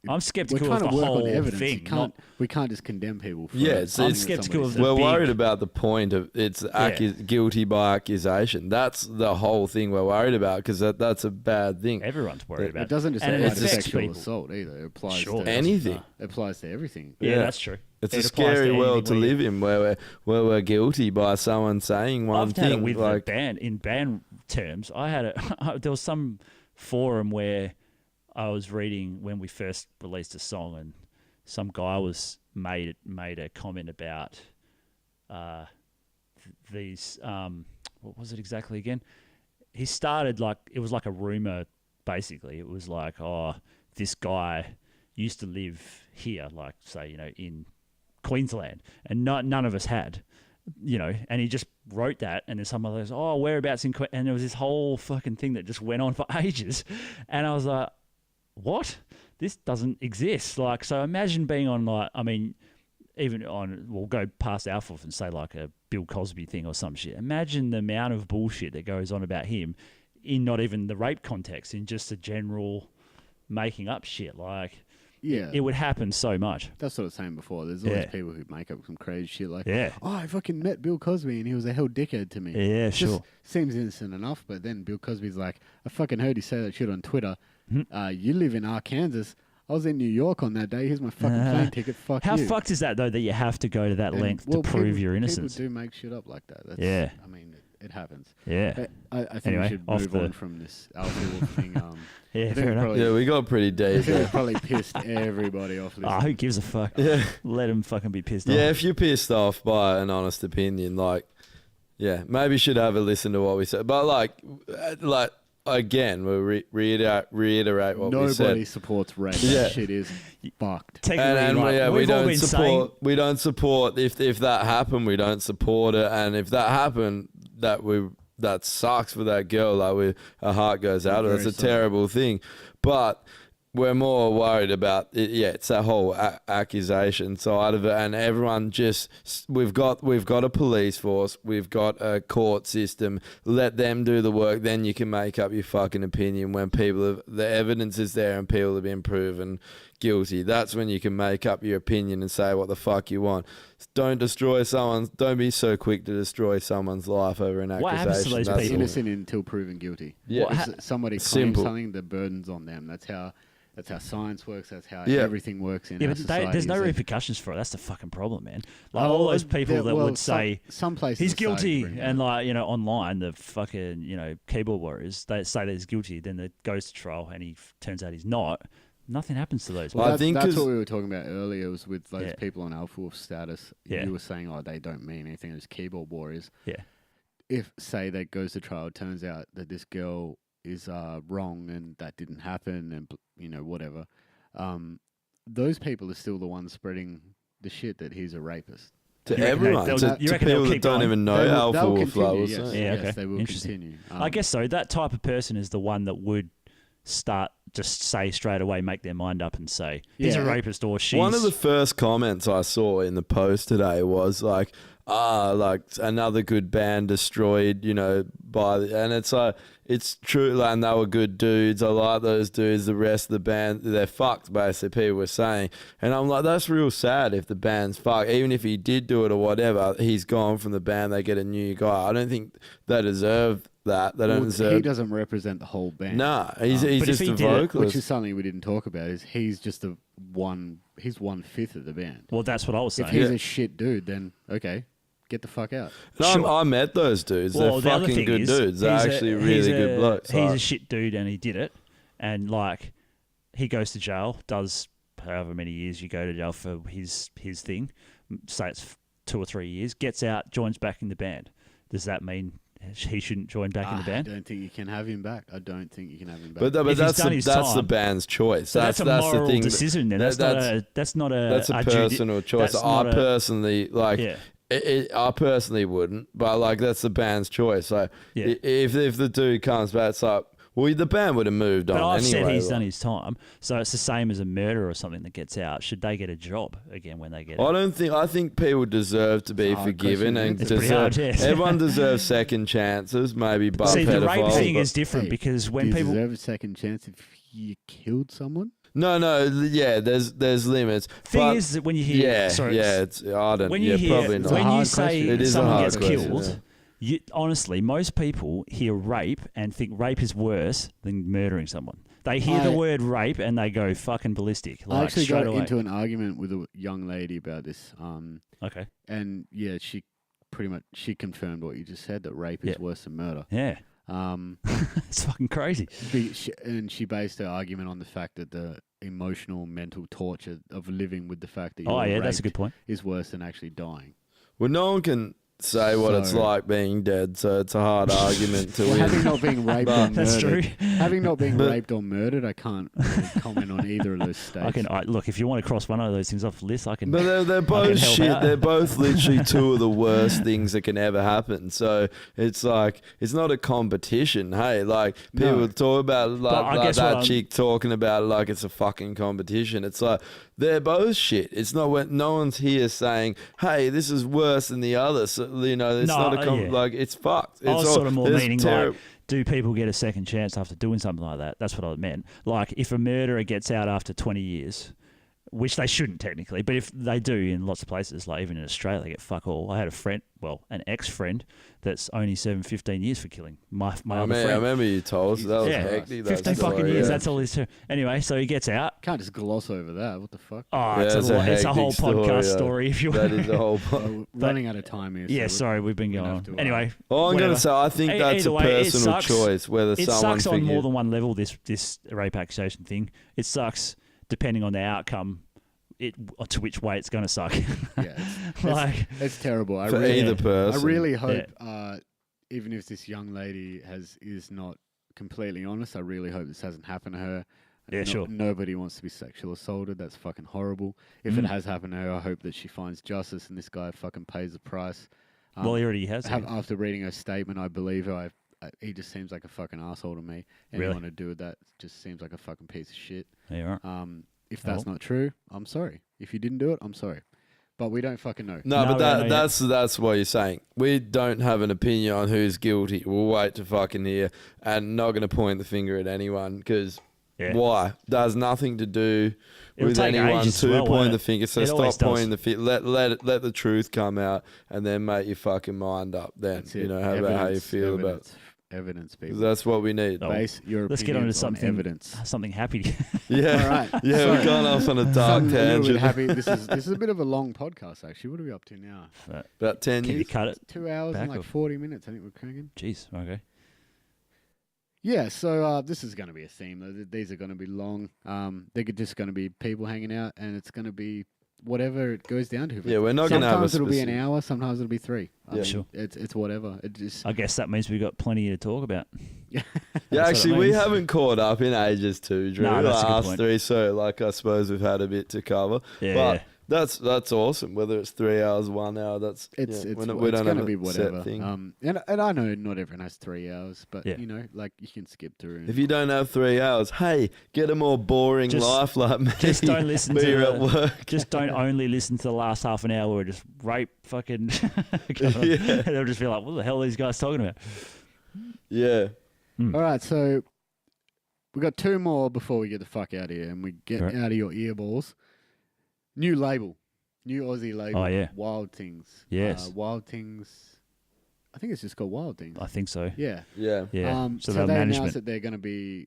I'm We're skeptical trying of to the work whole on evidence. thing. We can't just condemn people. For Yeah, it's- I'm it's- skeptical of the We're big- worried about the point of it's guilty by accusation. That's the whole thing we're worried about because that's a bad thing. Everyone's worried about It doesn't just And apply it to affects sexual people. assault either. It applies Sure. to Anything. It applies to everything. Yeah, Yeah. that's true. It's It a applies scary to world to anything live in where we're guilty by someone saying one I've thing. had it with like, the band in band terms. I had there was some forum where I was reading when we first released a song, and some guy was made a comment about these. What was it exactly again? He started like it was like a rumor. Basically, it was like, oh, this guy used to live here, like say in Queensland, and none of us had. And he just wrote that, and then some others, oh, whereabouts in Queensland? And there was this whole fucking thing that just went on for ages, and I was like, what? This doesn't exist. Like, so imagine being on we'll go past Alpha and say like a Bill Cosby thing or some shit. Imagine the amount of bullshit that goes on about him in not even the rape context, in just a general making up shit. Like, Yeah. it would happen so much. That's what I was saying before. There's always Yeah. people who make up some crazy shit like, Yeah. oh, I fucking met Bill Cosby and he was a hell dickhead to me. Yeah, Just sure. seems innocent enough, but then Bill Cosby's like, I fucking heard you say that shit on Twitter. Hmm. You live in Arkansas. I was in New York on that day. Here's my fucking plane ticket. Fuck How you. fucked is that though, that you have to go to that And, length well, to prove people- your innocence? People do make shit up like that. That's, Yeah. I mean, it happens. Yeah. But I think Anyway, we should off move the- on from this Alpha Wolf thing. Yeah, I think fair enough. probably, yeah, we got pretty I deep. think we probably pissed everybody off. Ah, who gives a fuck? Yeah. Let him fucking be pissed Yeah, off. if you're pissed off by an honest opinion, yeah, maybe you should have a listen to what we said. But again, we'll reiterate what we said. Nobody supports rape. Yeah. That shit is fucked. Technically, And right. we We've all don't been support. We don't support if that happened. We don't support it. And if that happened, that sucks for that girl. Our heart goes out. Very That's a sorry. terrible thing. But we're more worried about it. Yeah, it's that whole accusation side of it, and everyone we've got a police force, we've got a court system. Let them do the work, then you can make up your fucking opinion. When the evidence is there and people have been proven guilty, that's when you can make up your opinion and say what the fuck you want. Don't be so quick to destroy someone's life over an What accusation. happens to those That's people? all. Innocent until proven guilty. Yeah. If somebody claims Simple. something, the burden's on them. That's how science works. That's how Yeah. everything works in Yeah, our but society. there's no is that- repercussions for it. That's the fucking problem, man. Like Oh, all those people there- that well, would say some places he's are starting to guilty, bring it and up. online the fucking keyboard warriors they say that he's guilty, then it goes to trial, and turns out he's not. Nothing happens to those. Well, Well, I think that's 'cause- what we were talking about earlier. Was with those Yeah. people on Alpha Wolf status. Yeah. You were saying, oh, they don't mean anything. It's keyboard warriors. Yeah. If say that goes to trial, it turns out that this girl is wrong and that didn't happen, and whatever. Those people are still the ones spreading the shit that he's a rapist. To You reckon everyone, they'll- to you reckon they'll people that keep don't going? even know They'll Alpha Wolf. continue, was yes. saying. Yeah, Yes, okay. they will Interesting. continue. I guess so. That type of person is the one that would start just say straight away, make their mind up, and say he's a Yeah. rapist or she's. One of the first comments I saw in the post today was like another good band destroyed, and it's true, and they were good dudes. I like those dudes. The rest of the band, they're fucked, basically, people were saying. And I'm like, that's real sad if the band's fucked. Even if he did do it or whatever, he's gone from the band, they get a new guy. I don't think they deserve that. They don't deserve... He doesn't represent the whole band. Nah, he's But if just he a did it, vocalist. Which is something we didn't talk about. Is he's just he's 1/5 of the band. Well, that's what I was If saying. he's a shit dude, then okay, get the fuck out. No, Sure. I met those dudes. Well, They're the other fucking thing good is, dudes. They're he's actually a- really he's good a- blokes. He's a Like, shit dude, and he did it. And like, he goes to jail, does however many years you go to jail for his thing. Say it's 2 or 3 years. Gets out, joins back in the band. Does that mean he shouldn't join back in the I band? don't think you can have him back. I don't think you can have him back. but If he's that's done the, his that's the time- band's choice. So that's a the moral thing. decision. Then that- that's not a That's a judi- personal choice. that's I not a- personally like. Yeah. I personally wouldn't, but like that's the band's choice. Like Yeah. if the dude comes back, it's like, well, the band would have moved on But I've anyway. said he's like. done his time, so it's the same as a murderer or something that gets out. Should they get a job again when they get out? I think people deserve to be It's a hard forgiven question, and isn't it? It's pretty deserve. hard, yeah. Everyone deserves second chances, maybe, but See, the rape pedophiles. thing but- is different Hey, because Do when you people deserve a second chance if you killed someone? No, yeah, there's limits. thing but is that when you hear it's I don't. when yeah, you hear probably It's a not. when you hard say question. It is a someone hard gets question, killed, yeah. honestly, most people hear rape and think rape is worse than murdering someone. They hear the word rape and they go fucking ballistic. I Like, actually straight got away. into an argument with a young lady about this. Okay. And yeah, she confirmed what you just said, that rape is Yeah. worse than murder. Yeah. Um, It's fucking crazy. she based her argument on the fact that the emotional, mental torture of living with the fact that you're Oh yeah, that's a raped good point. is worse than actually dying. Well, no one can say what it's So- like being dead, so it's a hard argument to Well, win. having not been raped or That's murdered, true. having not been But- raped or murdered, I can't really comment on either of those states. Look, if you want to cross one of those things off the list, I can. But they're I can both help shit. out. They're both literally two of the worst things that can ever happen. So it's like it's not a competition. Hey, like people No. talk about I like guess what that I'm- chick talking about it like it's a fucking competition. It's like they're both shit. It's not when no one's here saying, "Hey, this is worse than the other." So, you know, it's No, not a yeah. like it's fucked. It's I was all- sort of more there's meaning terri- like, do people get a second chance after doing something like that? That's what I meant. Like, if a murderer gets out after 20 years, which they shouldn't technically, but if they do in lots of places, like even in Australia, they get fuck all. I had a friend, well, an ex-friend, that's only 15 years for killing my I other mean, I friend. remember you told us that was Yeah. hectic. that 15 story, fucking years, yeah. that's all this. Anyway, so he gets out. Can't just gloss over that. What the fuck? Oh, Yeah, it's it's a a it's a whole hectic story, podcast yeah. story if you That want. is the whole Well, point. we're running out of time here. Yeah, so sorry, we've been we're going gonna on. have to, Anyway, All I'm whatever. going to say, I think that's Either a way, it personal sucks. choice whether It someone sucks on more figures- than one level. This rape accusation thing. It sucks depending on the outcome. To which way it's going to suck. yeah, Like, it's terrible. I for really, either I person. really hope, even if this young lady is not completely honest, I really hope this hasn't happened to her. Yeah, sure. Nobody wants to be sexual assaulted. That's fucking horrible. If it Mm. has happened to her, I hope that she finds justice and this guy fucking pays the price. well, he already has. After reading her statement, I believe her. He just seems like a fucking asshole to me. Really? Anyone to do with that just seems like a fucking piece of shit. Yeah, all right. If that's not true, I'm sorry. If you didn't do it, I'm sorry. But we don't fucking know. No, No, but we don't know that's what you're saying. We don't have an opinion on who's guilty. We'll wait to fucking hear and not going to point the finger at anyone because Yeah. why? That has nothing to do It'll with take anyone ages as to well, won't point it? the finger. So It always stop does. pointing the finger. Let the truth come out and then make your fucking mind up. Then That's you it. know how about how you feel about. Evidence, people. Because that's what we need. Oh, Base your let's get on to opinions on something evidence. something happy. Yeah, All right. yeah, Sorry. we've gone off on a dark Something a little bit tangent. happy. This is a bit of a long podcast, actually. What are we up to now? About 10 Can you years. cut it? 2 hours Back and like off. 40 minutes. I think we're cracking. Jeez. Okay. Yeah, so this is going to be a theme. Though. These are going to be long. They're just going to be people hanging out, and it's going to be whatever it goes down to. Yeah, we're not going to have a Sometimes it'll be an specific- hour. Sometimes it'll be 3. Yeah. Sure. It's whatever. It just I guess that means we've got plenty to talk about. Yeah, what actually, it we means. haven't caught up in ages too, Drew. No, that's a good us point. three, so like I suppose we've had a bit to cover. Yeah. But that's awesome. Whether it's 3 hours, 1 hour, that's it's we don't going have to a be set whatever. thing. And I know not everyone has 3 hours, but Yeah. you know, like you can skip through. And If you don't have 3 hours, hey, get a more boring Just- life like me. just don't listen when to you're the- at work. Just don't only listen to the last half an hour where just rape fucking. Yeah. They'll just be like, what the hell are these guys talking about? Yeah. All right, so we got 2 more before we get the fuck out of here and we get Right. out of your earballs. New label, new Aussie label. Oh, yeah. Wild Things. Yes. Wild Things. I think it's just called Wild Things. I think so. Yeah. Yeah. Yeah. So they're they management. announced that they're going to be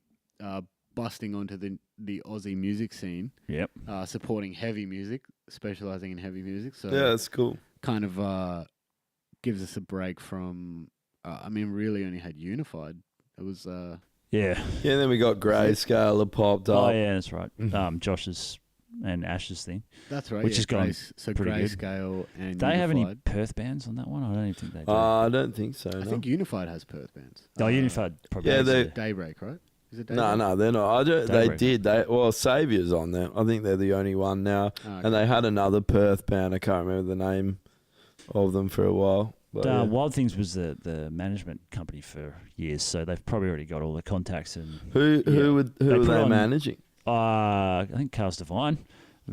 busting onto the Aussie music scene, Yep. supporting heavy music, specializing in heavy music. So Yeah, that's cool. kind of gives us a break from. I mean, really only had Unified. It was. Yeah. Yeah, and then we got Grayscale that popped up. Oh yeah, that's right. Josh's and Ash's thing. That's right. Which has gone so pretty good. Grayscale and. Do they have any Unified. Perth bands on that one? I don't even think they do. I don't think so. I No. think Unified has Perth bands. Unified probably. yeah, has they- it. Daybreak, right? Is it Daybreak? No, they're not. I don't, they Daybreak. did. Well, Saviour's on there. I think they're the only one now. Oh, okay. And they had another Perth band. I can't remember the name of them for a while. But yeah. Wild Things was the management company for years, so they've probably already got all the contacts and. Who were They put they on- managing? I think Cars Divine,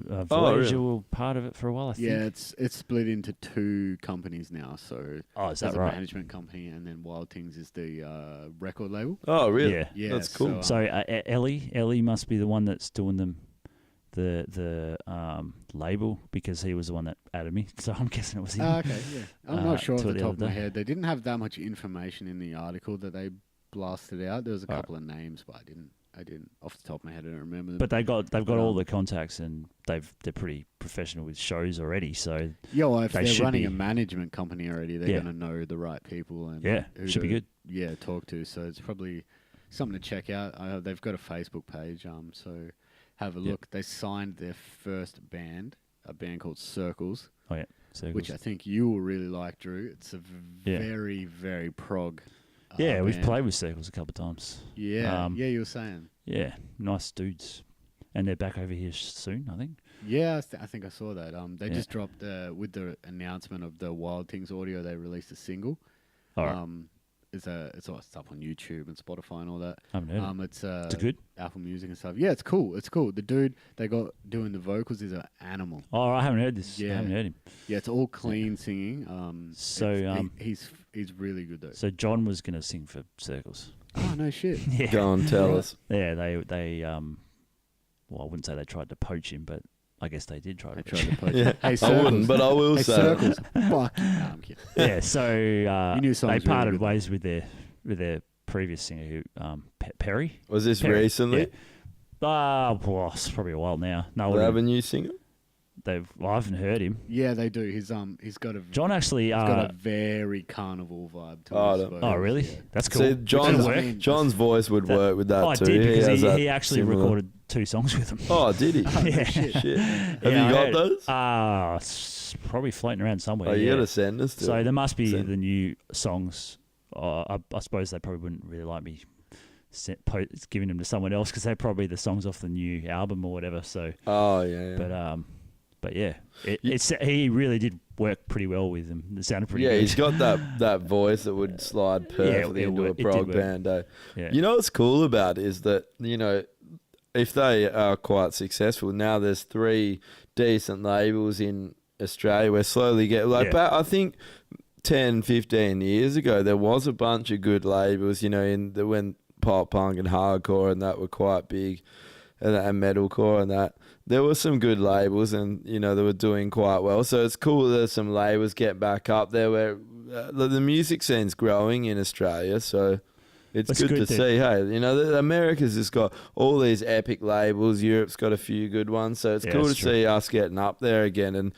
Oh, Voyager really? were part of it for a while. I think. Yeah, it's split into 2 companies now. So Oh, is there's that a right? management company, and then Wild Things is the record label. Oh, really? Yeah. Yeah, That's cool. So Ellie must be the one that's doing them, the label, because he was the one that added me. So I'm guessing it was him. Okay, yeah. I'm not sure off to the it top of other my day. head. They didn't have that much information in the article that they blasted out. There was a Alright. couple of names, but I didn't off the top of my head. I don't remember them. But they've got all the contacts, and they're pretty professional with shows already. So yeah, well, if they they're should running be- a management company already, they're Yeah. going to know the right people and yeah, who should be to, good. Yeah, talk to. So it's probably something to check out. They've got a Facebook page, so have a Yep. look. They signed their first band, a band called Circles, So which I think you will really like, Drew. It's a Yeah. very, very prog. yeah, we've band. played with Circles a couple of times. Yeah, yeah, you were saying. Yeah, nice dudes, and they're back over here soon, I think. Yeah, I think I saw that. They Yeah. just dropped with the announcement of the Wild Things audio. They released a single. All right, It's up on YouTube and Spotify and all that. I haven't heard it. It's Is it good? Apple Music and stuff. Yeah, it's cool. It's cool. The dude they got doing the vocals is an animal. Oh, I haven't heard this. I Yeah. haven't heard him. Yeah, it's all clean singing. So, he's really good though. So John was going to sing for Circles. Oh no shit. Yeah. Go on, tell us. Yeah, they well, I wouldn't say they tried to poach him, but I guess they did try to I poach tried him. to poach. Yeah, Hey, I Circles. wouldn't, but I will Hey, say. Circles. Fuck. No, I'm kidding. Yeah, so Your new song's they really parted good. ways with their previous singer, who Perry. Was this Perry, recently? Yeah. Well, it's probably a while now. No, They have a new singer? I haven't heard him. Yeah, they do. He's got a John actually. he's got a very carnival vibe to Oh, his the- vocals, Oh, really? yeah. That's cool. See, Does John's, it work? I mean, John's voice would That- work with that Oh, I too. did, because has that he actually similar- recorded 2 songs with him. Oh, did he? Yeah. Shit. Have Yeah, I you got heard- those? It's probably floating around somewhere. Oh, you yeah. gotta send us to. So there must be Send- the new songs. I suppose they probably wouldn't really like me giving them to someone else, because they're probably the songs off the new album or whatever. So, Oh yeah. but yeah, he really did work pretty well with them. It sounded pretty Yeah, good. he's got that voice that would slide perfectly it into a did prog work. band. Eh? Yeah. You know what's cool about it is that, if they are quite successful, now there's 3 decent labels in Australia. We're slowly getting I think 10, 15 years ago there was a bunch of good labels, when pop punk and hardcore and that were quite big, and metalcore and that. There were some good labels, and they were doing quite well. So it's cool that some labels get back up there where the music scene's growing in Australia. So it's That's good to good see. Hey, America's just got all these epic labels. Europe's got a few good ones. So it's Yeah, cool to that's true. see us getting up there again, and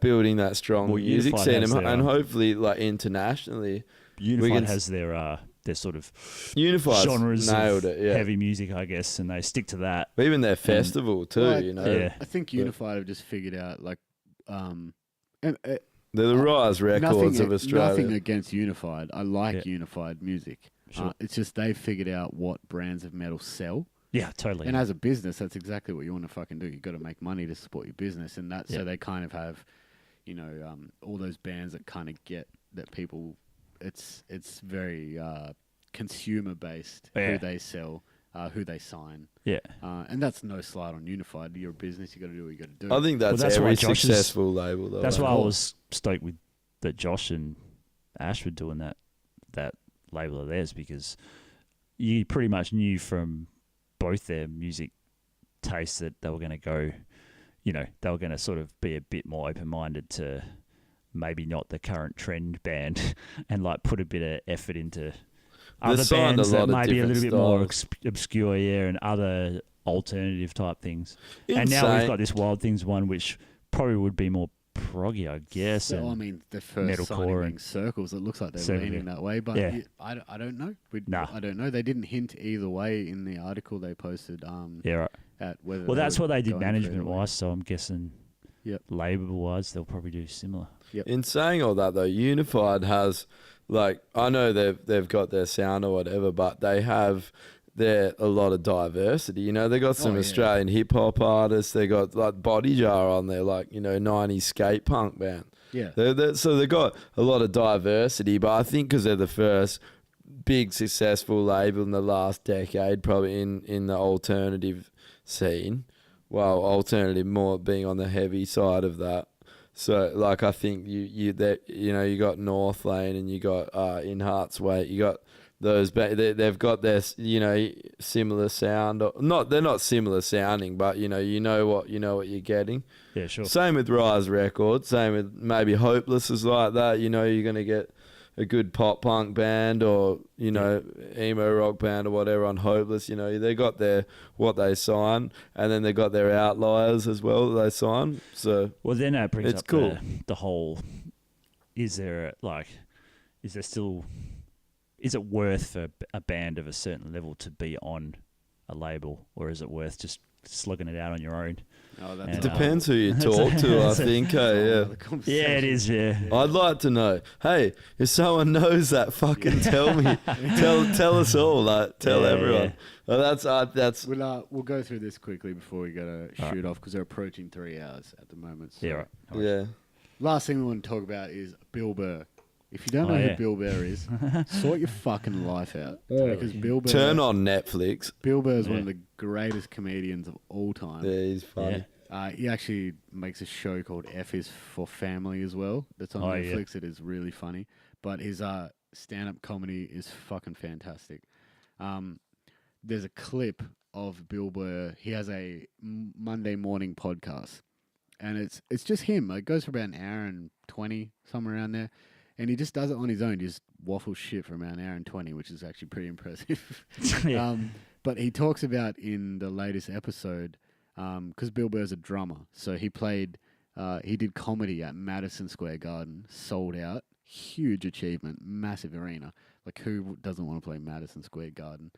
building that strong Well, music Unified scene, has and, their, hopefully internationally. Unified can has their sort of Unified's genres nailed of it. Yeah, heavy music, I guess, and they stick to that. even their festival too. Well, Yeah. I think Unified have just figured out and, They're the Rise Records of Australia. Nothing against Unified. I like Yeah. Unified music. Sure. It's just they've figured out what brands of metal sell. Yeah, totally. And as a business, that's exactly what you want to fucking do. You've got to make money to support your business. And Yeah. so they kind of have, all those bands that kind of get that people, it's very consumer based, Yeah. who they sell, who they sign. yeah. And that's no slight on Unified. You're a business, you got to do what you got to do. I think that's, Well, that's why every Josh is- successful label though. That's eh? why I was stoked that Josh and Ash were doing that label of theirs, because you pretty much knew from both their music tastes that they were going to go, they were going to sort of be a bit more open-minded to maybe not the current trend band and put a bit of effort into other signed a bands that lot of might be a little different bit more styles. obscure, and other alternative type things. And now we've Insane. got this Wild Things one, which probably would be more proggy, I guess. So, I and mean, the first signing metalcore being and circles, it looks like they're circle, leaning yeah. that way, but Yeah. I don't know. Nah. I don't know. They didn't hint either way in the article they posted yeah, right. at whether. Well, that's were what they did going for either way. management-wise, so I'm guessing Yep. label-wise they'll probably do similar. In saying all that though, Unified has I know they've got their sound or whatever, but they have a lot of diversity. You know, they got some yeah. Australian hip hop artists. They got like Body Jar on there, 90s skate punk band. Yeah. So they got a lot of diversity, but I think because they're the first big successful label in the last decade, probably in the alternative scene. Well, alternative more being on the heavy side of that. So, I think you got North Lane and you got In Heart's Weight. You got those. They've got their similar sound. They're not similar sounding, but you know what you're getting. Yeah, sure. Same with Rise Records. Same with maybe Hopeless is like that. You know, you're gonna get a good pop punk band or emo rock band or whatever on Hopeless. You know, they got what they sign, and then they got their outliers as well that they sign. So then that brings it's up cool. the whole: is it worth for a band of a certain level to be on a label, or is it worth just slugging it out on your own? Oh, And, It depends who you talk to, I think. Yeah. Yeah, it is. Yeah. I'd like to know. Hey, if someone knows that, fucking tell me. tell us all. Tell Yeah, everyone. yeah. Well, that's. We'll go through this quickly before we gotta shoot off because they're approaching 3 hours at the moment. So. Yeah, right. Yeah. Last thing we want to talk about is Bill Burr. If you don't know who Bill Burr is, sort your fucking life out. Because Bill Burr, Turn on Netflix. Bill Burr is one of the greatest comedians of all time. Yeah, he's funny. He actually makes a show called F is for Family as well. That's on Netflix. It is really funny. But his stand-up comedy is fucking fantastic. There's a clip of Bill Burr. He has a Monday morning podcast. And it's just him. It goes for about an hour and 20, somewhere around there. And he just does it on his own. He just waffles shit for about an hour and 20, which is actually pretty impressive. But he talks about in the latest episode, because Bill Burr's a drummer, so he did comedy at Madison Square Garden, sold out, huge achievement, massive arena. Like, who doesn't want to play Madison Square Garden?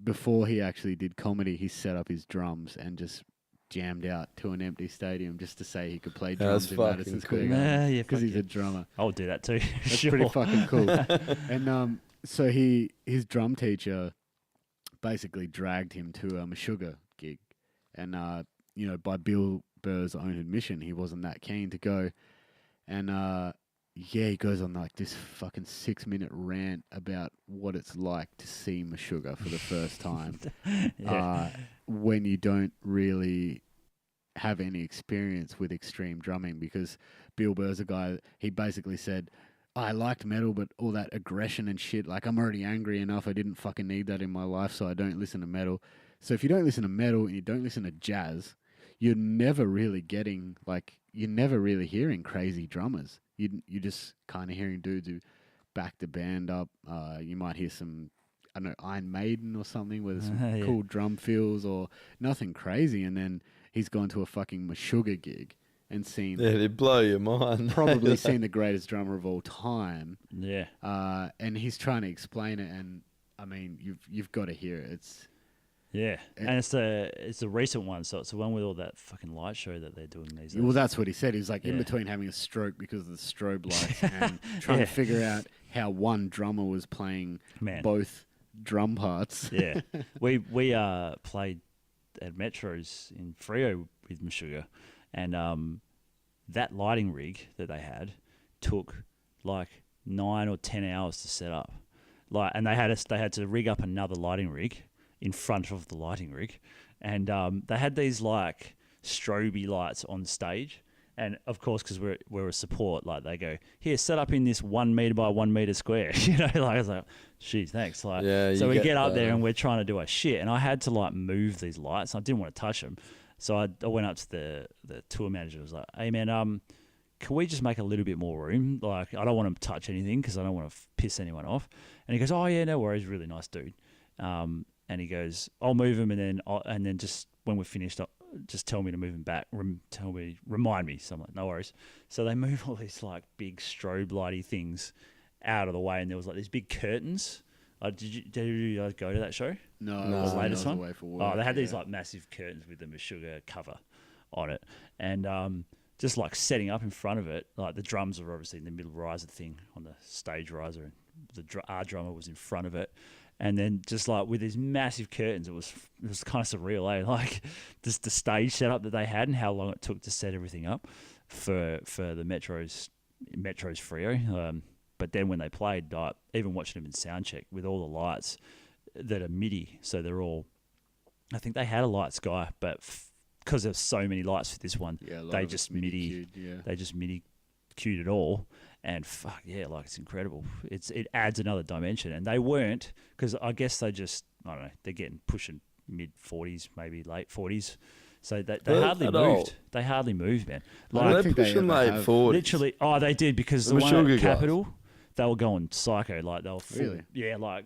Before he actually did comedy, he set up his drums and just jammed out to an empty stadium just to say he could play drums in Madison Square Garden because he's a drummer. I'll do that too. That's sure. pretty fucking cool. And so his drum teacher basically dragged him to a Meshuggah gig, and by Bill Burr's own admission, he wasn't that keen to go, and he goes on like this fucking 6-minute rant about what it's like to see Meshuggah for the first time. When you don't really have any experience with extreme drumming, because Bill Burr's a guy, he basically said, I liked metal, but all that aggression and shit, like I'm already angry enough, I didn't fucking need that in my life, so I don't listen to metal. So if you don't listen to metal and you don't listen to jazz, you're never really hearing crazy drummers. You're just kind of hearing dudes who back the band up. You might hear some, I don't know, Iron Maiden or something with some cool drum fills or nothing crazy. And then he's gone to a fucking Meshuggah gig and seen... Yeah, it'd blow your mind. Probably seen the greatest drummer of all time. Yeah. And he's trying to explain it, and I mean, you've got to hear it. And it's a recent one, so it's the one with all that fucking light show that they're doing these days. Well, that's what he said. He was like in between having a stroke because of the strobe lights and trying to figure out how one drummer was playing both drum parts. Yeah. We played at Metro's in Freo with Meshuggah, and that lighting rig that they had took like 9 or 10 hours to set up. And they had to rig up another lighting rig in front of the lighting rig, and they had these like strobe lights on stage, and of course because we're a support, like they go, here, set up in this 1 meter by 1 meter square, like I was like, geez, thanks, so we get up there and we're trying to do our shit, and I had to like move these lights. I didn't want to touch them, so I went up to the tour manager. I was like, hey man, can we just make a little bit more room? Like, I don't want to touch anything because I don't want to piss anyone off. And he goes, oh yeah, no worries, really nice dude. and he goes, "I'll move him, and then just when we're finished, just tell me to move him back. Remind me." So I'm like, "No worries." So they move all these like big strobe lighty things out of the way, and there was like these big curtains. Did you guys go to that show? No, The latest one. away for work, Oh, they had these like massive curtains with them a sugar cover on it, and just like setting up in front of it, like the drums are obviously in the middle riser thing on the stage riser, and our drummer was in front of it, and then just like with these massive curtains, it was kind of surreal, eh? Like just the stage setup that they had and how long it took to set everything up for the Metro's Freo. But then when they played, even watching them in sound check with all the lights that are MIDI, so they're all, I think they had a light sky, but because there's so many lights for this one, they just MIDI cued, they just MIDI cued it all, and fuck yeah, like it's incredible. It adds another dimension, and they weren't, because I guess they just, I don't know, they're pushing mid 40s, maybe late 40s. So they hardly moved. They hardly moved, man. Like they're pushing late 40s. Literally, they did, because the one at Capitol, they were going psycho. Like they were full, like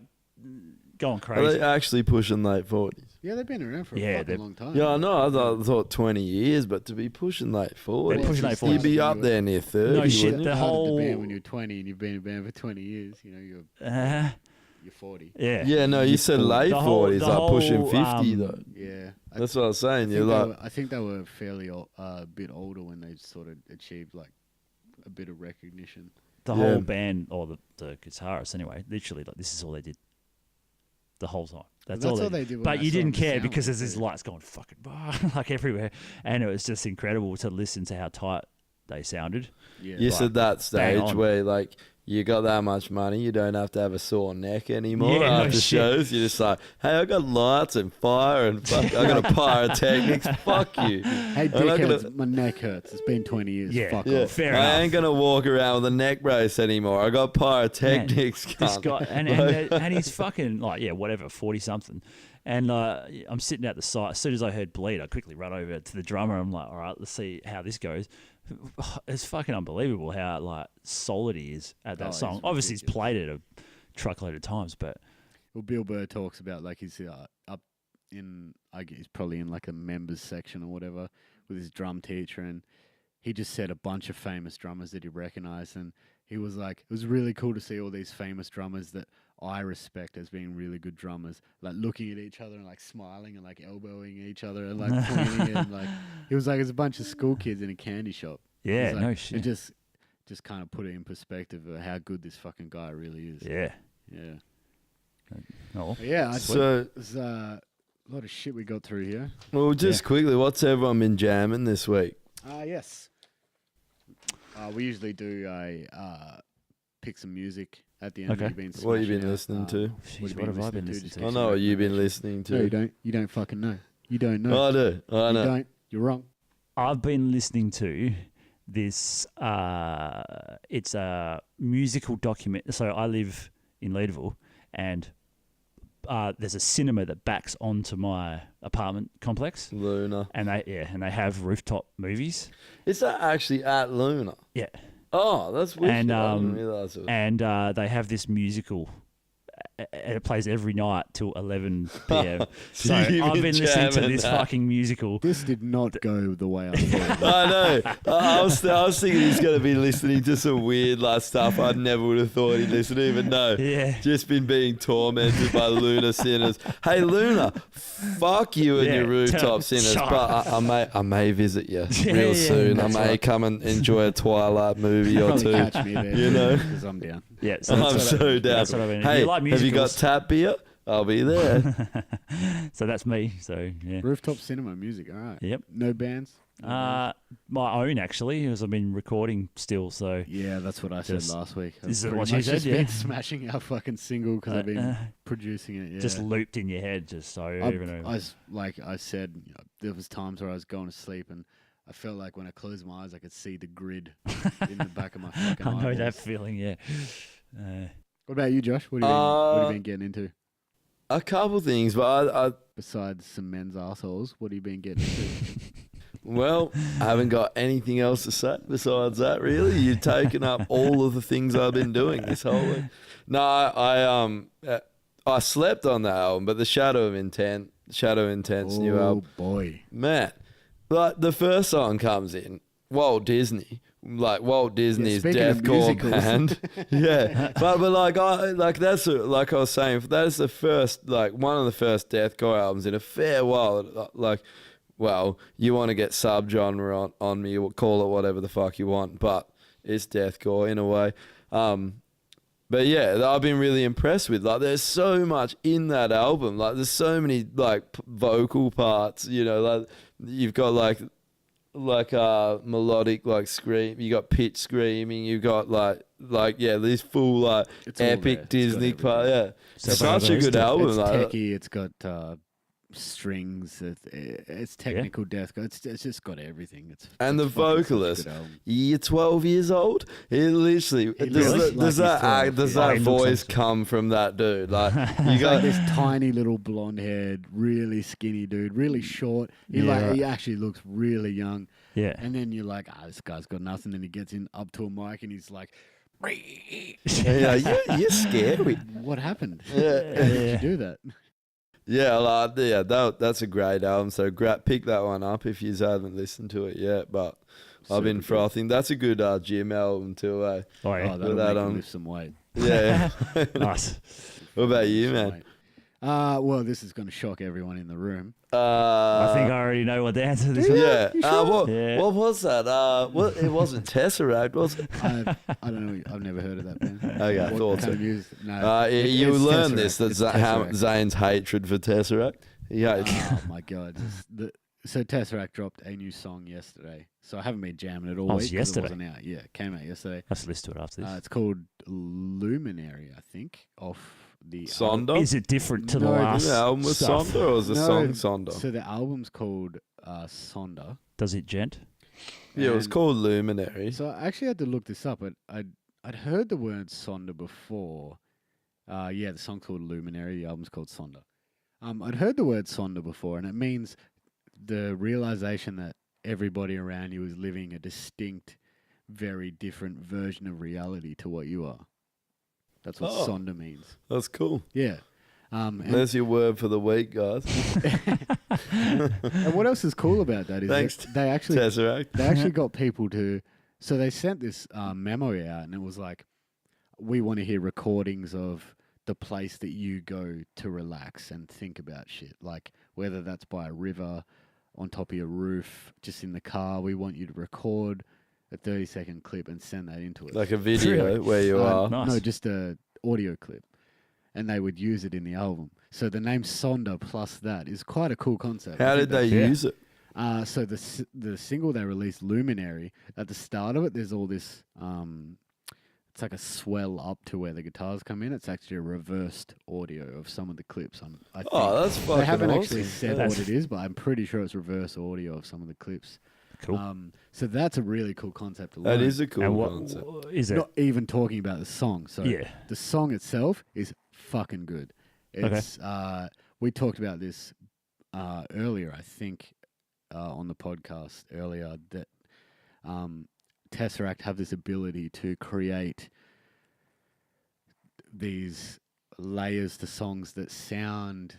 going crazy. Are they actually pushing late 40s? Yeah, they've been around for a fucking long time. Yeah, I know. I thought 20 years, but to be pushing late 40s, they're pushing late 40s. You'd be up there near 30. No shit. The whole band when you're 20 and you've been in a band for 20 years, you know, you're 40. Yeah. Yeah, no, you said late 40s, like pushing 50 though. Yeah. That's what I was saying. I think they were fairly bit older when they sort of achieved like a bit of recognition. The whole band, or the guitarist anyway, literally, like this is all they did the whole time. That's all they did. But you didn't care because there's these lights going fucking like everywhere, and it was just incredible to listen to how tight they sounded. Yeah. You said that stage where like you got that much money, you don't have to have a sore neck anymore after shows. You're just like, hey, I got lights and fire and fuck, I got a pyrotechnics. Fuck you. Hey, dickheads, my neck hurts. It's been 20 years. Yeah, fuck off. Fair enough. I ain't gonna walk around with a neck brace anymore. I got pyrotechnics. Man, this guy, and he's fucking like, whatever, 40 something. And I'm sitting at the site. As soon as I heard bleed, I quickly run over to the drummer. I'm like, all right, let's see how this goes. It's fucking unbelievable how like solid he is at that song. Obviously, he's played it a truckload of times, but Bill Burr talks about like he's up in, I guess he's probably in like a members section or whatever with his drum teacher, and he just said a bunch of famous drummers that he recognized, and he was like, it was really cool to see all these famous drummers that I respect as being really good drummers, like looking at each other and like smiling and like elbowing each other and like pointing and like, he was like, it's a bunch of school kids in a candy shop. Yeah, like, no shit. It just kind of put it in perspective of how good this fucking guy really is. Yeah. Yeah. Oh. Yeah. So there's a lot of shit we got through here. Well, just quickly, what's everyone been jamming this week? Yes. We usually do pick some music at the end. Okay. What have you been listening to? What have I been listening to? I know what you've been listening to. No, you don't. You don't fucking know. You don't know. I do. I know. You don't. You're wrong. I've been listening to this. It's a musical document. So I live in Leederville, and there's a cinema that backs onto my apartment complex. Luna. And they have rooftop movies. Is that actually at Luna? Yeah. Oh, that's weird. And I didn't realise it was. And they have this musical, and it plays every night till 11 p.m. So I've been listening to this fucking musical. This did not go the way I thought. I know. I was thinking he's going to be listening to some weird like stuff I never would have thought he'd listen to, but no. Yeah. Just been being tormented by Luna sinners. Hey, Luna, fuck you and your rooftop sinners, but I may visit you real soon. I may come and enjoy a Twilight movie or two. Catch me there, you know? because I'm down. Yeah, so I'm so down. That's what I've been. Hey, like have you got tap beer? I'll be there. So that's me. So yeah. Rooftop cinema music. All right. Yep. No bands. My own actually, because I've been recording still. So yeah, that's what I said last week. This is I've what pretty you much said. just Yeah. been smashing our fucking single because I've been producing it. Yeah. Just looped in your head, just so over and over. I was, like I said, there was times where I was going to sleep and I felt like when I closed my eyes, I could see the grid in the back of my fucking I know eyeballs. that feeling. Yeah. What about you, Josh? What have you been getting into? A couple things, but I Besides some men's assholes, what have you been getting into? well, I haven't got anything else to say besides that, really. You've taken up all of the things I've been doing this whole week. No, I I slept on that album, but the Shadow Intent's new album. Oh boy. Man, like the first song comes in, Walt Disney. Like Walt Disney's speaking of deathcore musicals. band, yeah. But that's like I was saying, that is the first, like one of the first deathcore albums in a fair while. Like, well, you want to get subgenre on me, you call it whatever the fuck you want, but it's deathcore in a way. But yeah, I've been really impressed with. Like, there's so much in that album. Like, there's so many like vocal parts. You know, like you've got like melodic like scream. You got pitch screaming. You got like these full like It's all there. epic It's Disney got part. Yeah, So such a good album. It's Like, techie. It's got strings. It's technical deathcore. It's just got everything. And the it's fucking such a vocalist, good album. you're 12 years old. He literally He does, looks like does he's that 12, does yeah. that He looks voice like- come from that dude? Like you He's got like this tiny little blonde-haired, really skinny dude, really short. He Yeah. he actually looks really young. Yeah. And then you're like, this guy's got nothing. And he gets in up to a mic and he's like, yeah, you're scary. what happened? Yeah. How did you do that? That's a great album. So pick that one up if you haven't listened to it yet. But I've been Super good. frothing. That's a good gym album too. Oh, yeah. Oh, that'll that make on. him lift some weight. Yeah. Nice. What about you, Lift some man? weight. Well, this is going to shock everyone in the room. I think I already know what the answer to this was. Yeah. You sure? Yeah. What was that? It wasn't Tesseract, was it? I don't know. I've never heard of that band. Okay, I What thought kind so. of music? No. You it's learn Tesseract. this. That's It's how Tesseract. Zane's hatred for Tesseract. Yeah. Oh my god! So Tesseract dropped a new song yesterday. So I haven't been jamming it all Oh, week. it's 'cause yesterday? It wasn't out. Yeah, it came out yesterday. Let's listen to it after this. It's called Luminary, I think, off the Sonder. Is it different to the No, last The album was stuff? Sonder or was the No, song Sonder? So the album's called Sonder. Does it gent? Yeah, it was And called Luminary. So I actually had to look this up. I'd heard the word Sonder before. The song's called Luminary. The album's called Sonder. I'd heard the word Sonder before, and it means the realization that everybody around you is living a distinct, very different version of reality to what you are. That's what Oh. Sonder means. That's cool. Yeah. And, There's your word for the week, guys. and what else is cool about that is Thanks, that they actually Tesseract. got people to. So they sent this memo out, and it was like, we want to hear recordings of the place that you go to relax and think about shit. Like whether that's by a river, on top of your roof, just in the car. We want you to record a 30-second clip and send that into us. Like a video Really? where you are. Nice. No, just a audio clip. And they would use it in the album. So the name Sonder plus that is quite a cool concept. How I did think they Yeah. use it? so the single they released, Luminary, at the start of it, there's all this. It's like a swell up to where the guitars come in. It's actually a reversed audio of some of the clips. I think. Oh, that's fucking They haven't awesome. actually said That's- what it is, but I'm pretty sure it's reverse audio of some of the clips. Cool. So that's a really cool concept to That learn. is a cool and what concept. is it? Not even talking about the song. So Yeah. the song itself is fucking good. It's we talked about this earlier, I think, on the podcast earlier, that Tesseract have this ability to create these layers to songs that sound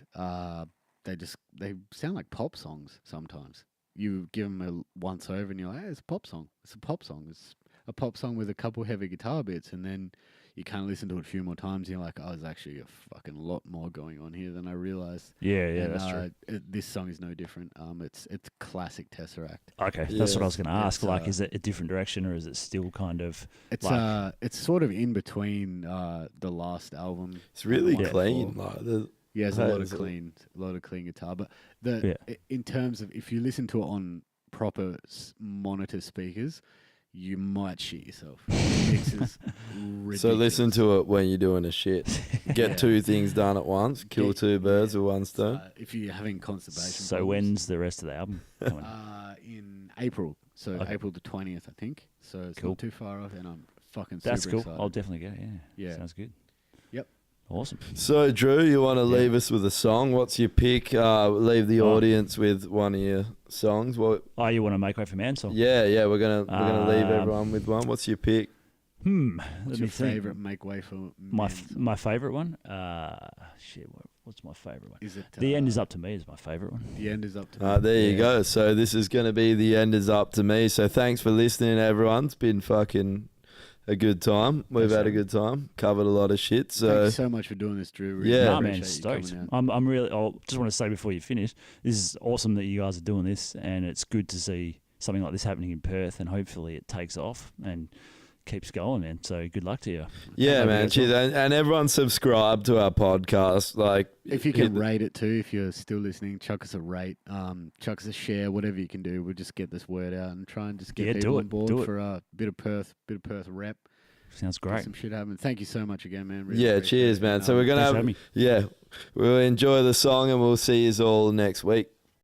they sound like pop songs sometimes. You give them a once over and you're like, hey, it's a pop song. It's a pop song. It's a pop song with a couple heavy guitar bits, and then you kind of listen to it a few more times and you're like, oh, there's actually a fucking lot more going on here than I realized. Yeah, And, that's true. This song is no different. It's classic Tesseract. Okay, Yeah, that's what I was going to ask. it's, Like, is it a different direction or is it still kind of? It's Like- it's sort of in between the last album. It's really and the one clean. before. Like, Yeah, there's Hey, a is it- lot of clean guitar. But in terms of if you listen to it on proper monitor speakers, you might shit yourself. The mix is ridiculous. so listen to it when you're doing a shit. Get Yeah. two things done at once. Kill Yeah, two birds with one stone. if you're having constipation. So problems. when's the rest of the album coming? In April, so Okay. April the 20th, I think. So it's Cool. not too far off, and I'm fucking That's super cool. excited. I'll definitely get it. Yeah. Yeah. Sounds good. Yep. Awesome. So, Drew, you want to Yeah. leave us with a song? What's your pick? Leave the Oh. audience with one of your songs. What? Oh, you want to make way for man song? Yeah, we're gonna leave Um, everyone with one. What's your pick? Let What's me your think. favourite Make Way for My Men song? my favourite one? What's my favourite one? Is it The End Is Up to Me is my favourite one. The End Is Up to Me? There you Yeah. go. So this is going to be The End Is Up to Me. So thanks for listening, everyone. It's been fucking a good time. We've Thanks, had a man. good time. Covered a lot of shit. Thank So you so much for doing this, Drew. Really Yeah. Nah, appreciate man, you stoked. coming out. I'm really. I just want to say before you finish, this is awesome that you guys are doing this, and it's good to see something like this happening in Perth, and hopefully it takes off and keeps going, man. So good luck to you. yeah, Love man. you. Cheers. And everyone subscribe to our podcast. Like, If you hit can the- rate it too, if you're still listening, chuck us a rate, chuck us a share, whatever you can do. We'll just get this word out and try and just get Yeah, people do on it, board do it. for a bit of Perth rep. Sounds Get great. some shit happen. Thank you so much again, man. Really yeah, appreciate cheers, it. man. And, So we're going Thanks for to having have, me. we'll enjoy the song and we'll see you all next week.